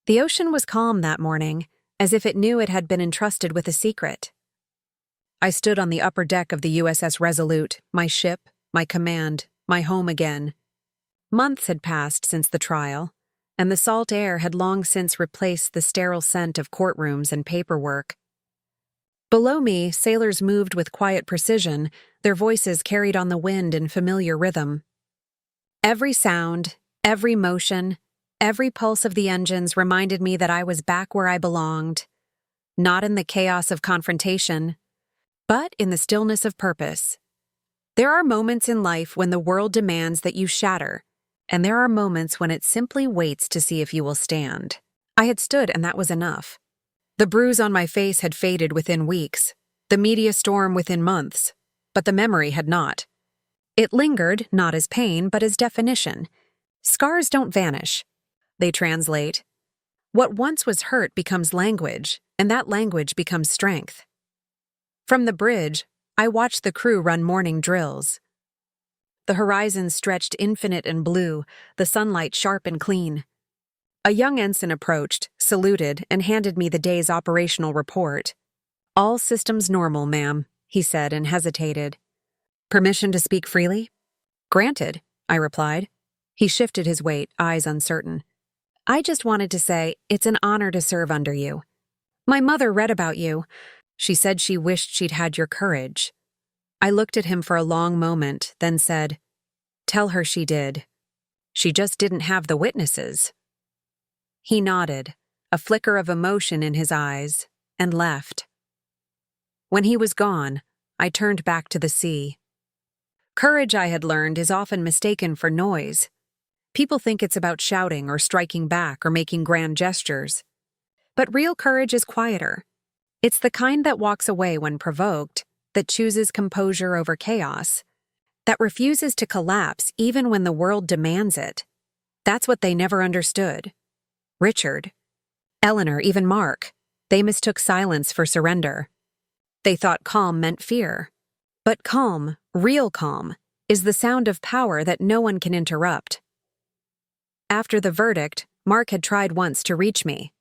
The ocean was calm that morning, as if it knew it had been entrusted with a secret. I stood on the upper deck of the USS Resolute, my ship, my command, my home again. Months had passed since the trial, and the salt air had long since replaced the sterile scent of courtrooms and paperwork. Below me, sailors moved with quiet precision, their voices carried on the wind in familiar rhythm. Every sound, every motion, every pulse of the engines reminded me that I was back where I belonged, not in the chaos of confrontation, but in the stillness of purpose. There are moments in life when the world demands that you shatter, and there are moments when it simply waits to see if you will stand. I had stood, and that was enough. The bruise on my face had faded within weeks, the media storm within months, but the memory had not. It lingered, not as pain, but as definition. Scars don't vanish. They translate. What once was hurt becomes language, and that language becomes strength. From the bridge, I watched the crew run morning drills. The horizon stretched infinite and blue, the sunlight sharp and clean. A young ensign approached, saluted, and handed me the day's operational report. "All systems normal, ma'am," he said and hesitated. "Permission to speak freely?" "Granted," I replied. He shifted his weight, eyes uncertain. "I just wanted to say, it's an honor to serve under you. My mother read about you. She said she wished she'd had your courage." I looked at him for a long moment, then said, "Tell her she did. She just didn't have the witnesses." He nodded, a flicker of emotion in his eyes, and left. When he was gone, I turned back to the sea. Courage, I had learned, is often mistaken for noise. People think it's about shouting or striking back or making grand gestures. But real courage is quieter. It's the kind that walks away when provoked, that chooses composure over chaos, that refuses to collapse even when the world demands it. That's what they never understood. Richard, Eleanor, even Mark, they mistook silence for surrender. They thought calm meant fear. But calm, real calm, is the sound of power that no one can interrupt. After the verdict, Mark had tried once to reach me.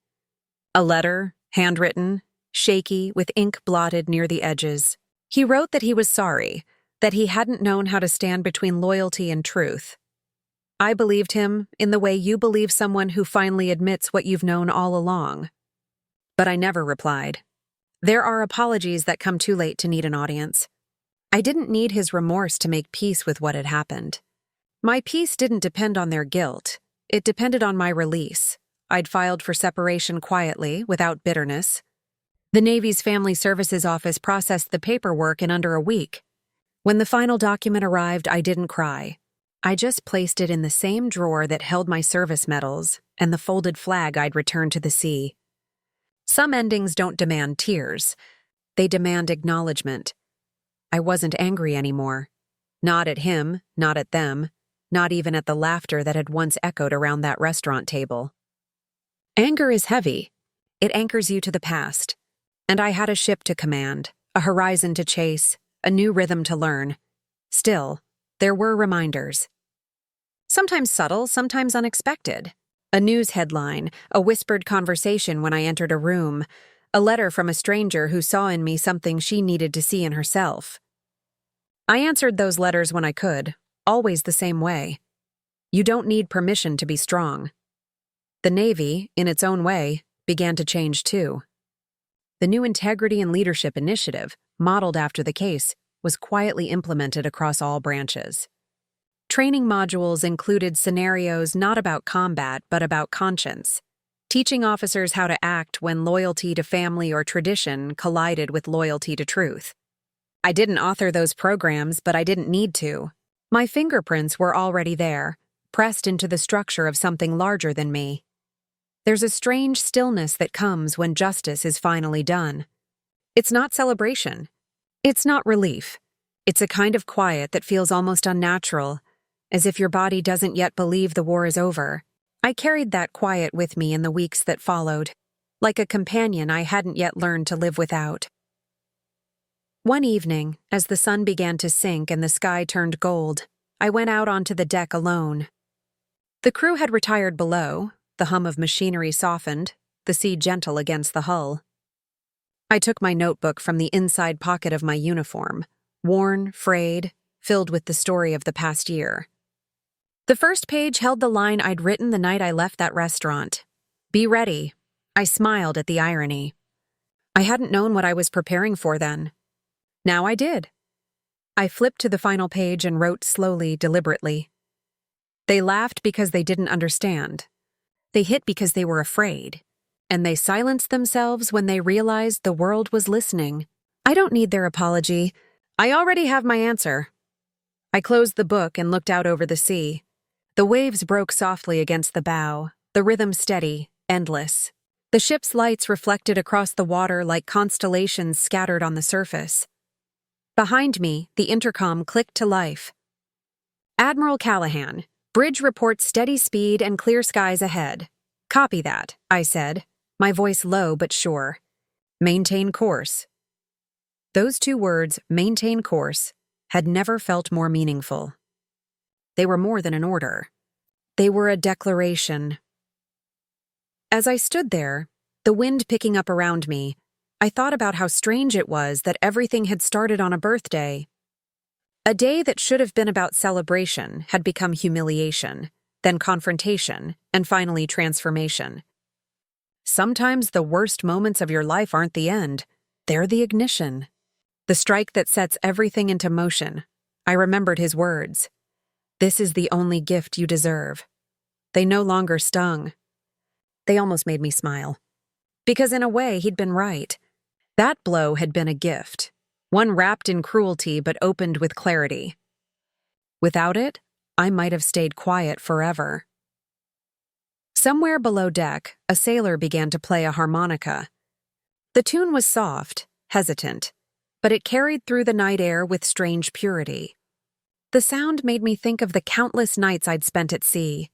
A letter, handwritten, shaky, with ink blotted near the edges. He wrote that he was sorry, that he hadn't known how to stand between loyalty and truth. I believed him in the way you believe someone who finally admits what you've known all along. But I never replied. There are apologies that come too late to need an audience. I didn't need his remorse to make peace with what had happened. My peace didn't depend on their guilt. It depended on my release. I'd filed for separation quietly, without bitterness. The Navy's Family Services Office processed the paperwork in under a week. When the final document arrived, I didn't cry. I just placed it in the same drawer that held my service medals and the folded flag I'd returned to the sea. Some endings don't demand tears. They demand acknowledgement. I wasn't angry anymore. Not at him, not at them, not even at the laughter that had once echoed around that restaurant table. Anger is heavy. It anchors you to the past. And I had a ship to command, a horizon to chase, a new rhythm to learn. Still, there were reminders. Sometimes subtle, sometimes unexpected. A news headline, a whispered conversation when I entered a room, a letter from a stranger who saw in me something she needed to see in herself. I answered those letters when I could, always the same way. You don't need permission to be strong. The Navy, in its own way, began to change too. The new Integrity and Leadership Initiative, modeled after the case, was quietly implemented across all branches. Training modules included scenarios not about combat but about conscience, teaching officers how to act when loyalty to family or tradition collided with loyalty to truth. I didn't author those programs, but I didn't need to. My fingerprints were already there, pressed into the structure of something larger than me. There's a strange stillness that comes when justice is finally done. It's not celebration. It's not relief. It's a kind of quiet that feels almost unnatural, as if your body doesn't yet believe the war is over. I carried that quiet with me in the weeks that followed, like a companion I hadn't yet learned to live without. One evening, as the sun began to sink and the sky turned gold, I went out onto the deck alone. The crew had retired below, the hum of machinery softened, the sea gentle against the hull. I took my notebook from the inside pocket of my uniform, worn, frayed, filled with the story of the past year. The first page held the line I'd written the night I left that restaurant. Be ready. I smiled at the irony. I hadn't known what I was preparing for then. Now I did. I flipped to the final page and wrote slowly, deliberately. They laughed because they didn't understand. They hit because they were afraid. And they silenced themselves when they realized the world was listening. I don't need their apology. I already have my answer. I closed the book and looked out over the sea. The waves broke softly against the bow, the rhythm steady, endless. The ship's lights reflected across the water like constellations scattered on the surface. Behind me, the intercom clicked to life. Admiral Callahan, bridge reports steady speed and clear skies ahead. Copy that, I said, my voice low but sure. Maintain course. Those two words, maintain course, had never felt more meaningful. They were more than an order. They were a declaration. As I stood there, the wind picking up around me, I thought about how strange it was that everything had started on a birthday. A day that should have been about celebration had become humiliation, then confrontation, and finally transformation. Sometimes the worst moments of your life aren't the end. They're the ignition. The strike that sets everything into motion. I remembered his words. This is the only gift you deserve. They no longer stung. They almost made me smile. Because in a way, he'd been right. That blow had been a gift. One wrapped in cruelty but opened with clarity. Without it, I might have stayed quiet forever. Somewhere below deck, a sailor began to play a harmonica. The tune was soft, hesitant. but it carried through the night air with strange purity. The sound made me think of the countless nights I'd spent at sea,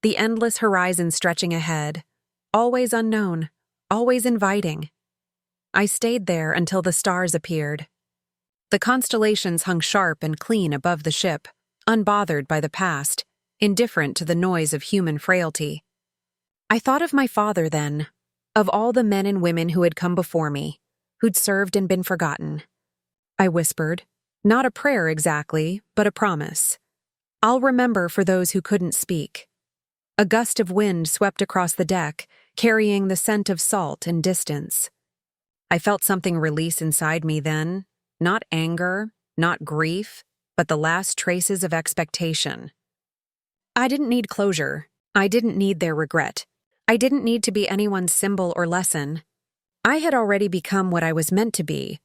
the endless horizon stretching ahead, always unknown, always inviting. I stayed there until the stars appeared. The constellations hung sharp and clean above the ship, unbothered by the past, indifferent to the noise of human frailty. I thought of my father then, of all the men and women who had come before me, who'd served and been forgotten. I whispered, not a prayer exactly, but a promise. I'll remember for those who couldn't speak. A gust of wind swept across the deck, carrying the scent of salt and distance. I felt something release inside me then, not anger, not grief, but the last traces of expectation. I didn't need closure. I didn't need their regret. I didn't need to be anyone's symbol or lesson. I had already become what I was meant to be,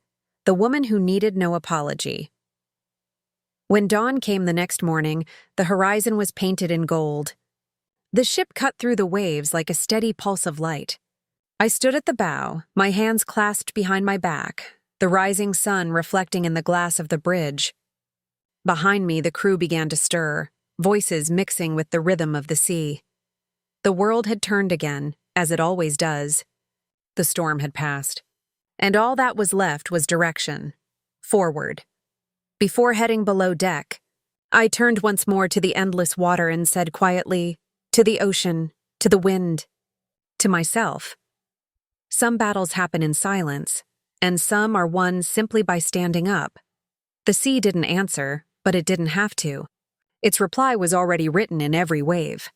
the woman who needed no apology. When dawn came the next morning, the horizon was painted in gold. The ship cut through the waves like a steady pulse of light. I stood at the bow, my hands clasped behind my back, the rising sun reflecting in the glass of the bridge. Behind me, the crew began to stir, voices mixing with the rhythm of the sea. The world had turned again, as it always does. The storm had passed. And all that was left was direction. Forward. Before heading below deck, I turned once more to the endless water and said quietly, to the ocean, to the wind, to myself. Some battles happen in silence, and some are won simply by standing up. The sea didn't answer, but it didn't have to. Its reply was already written in every wave.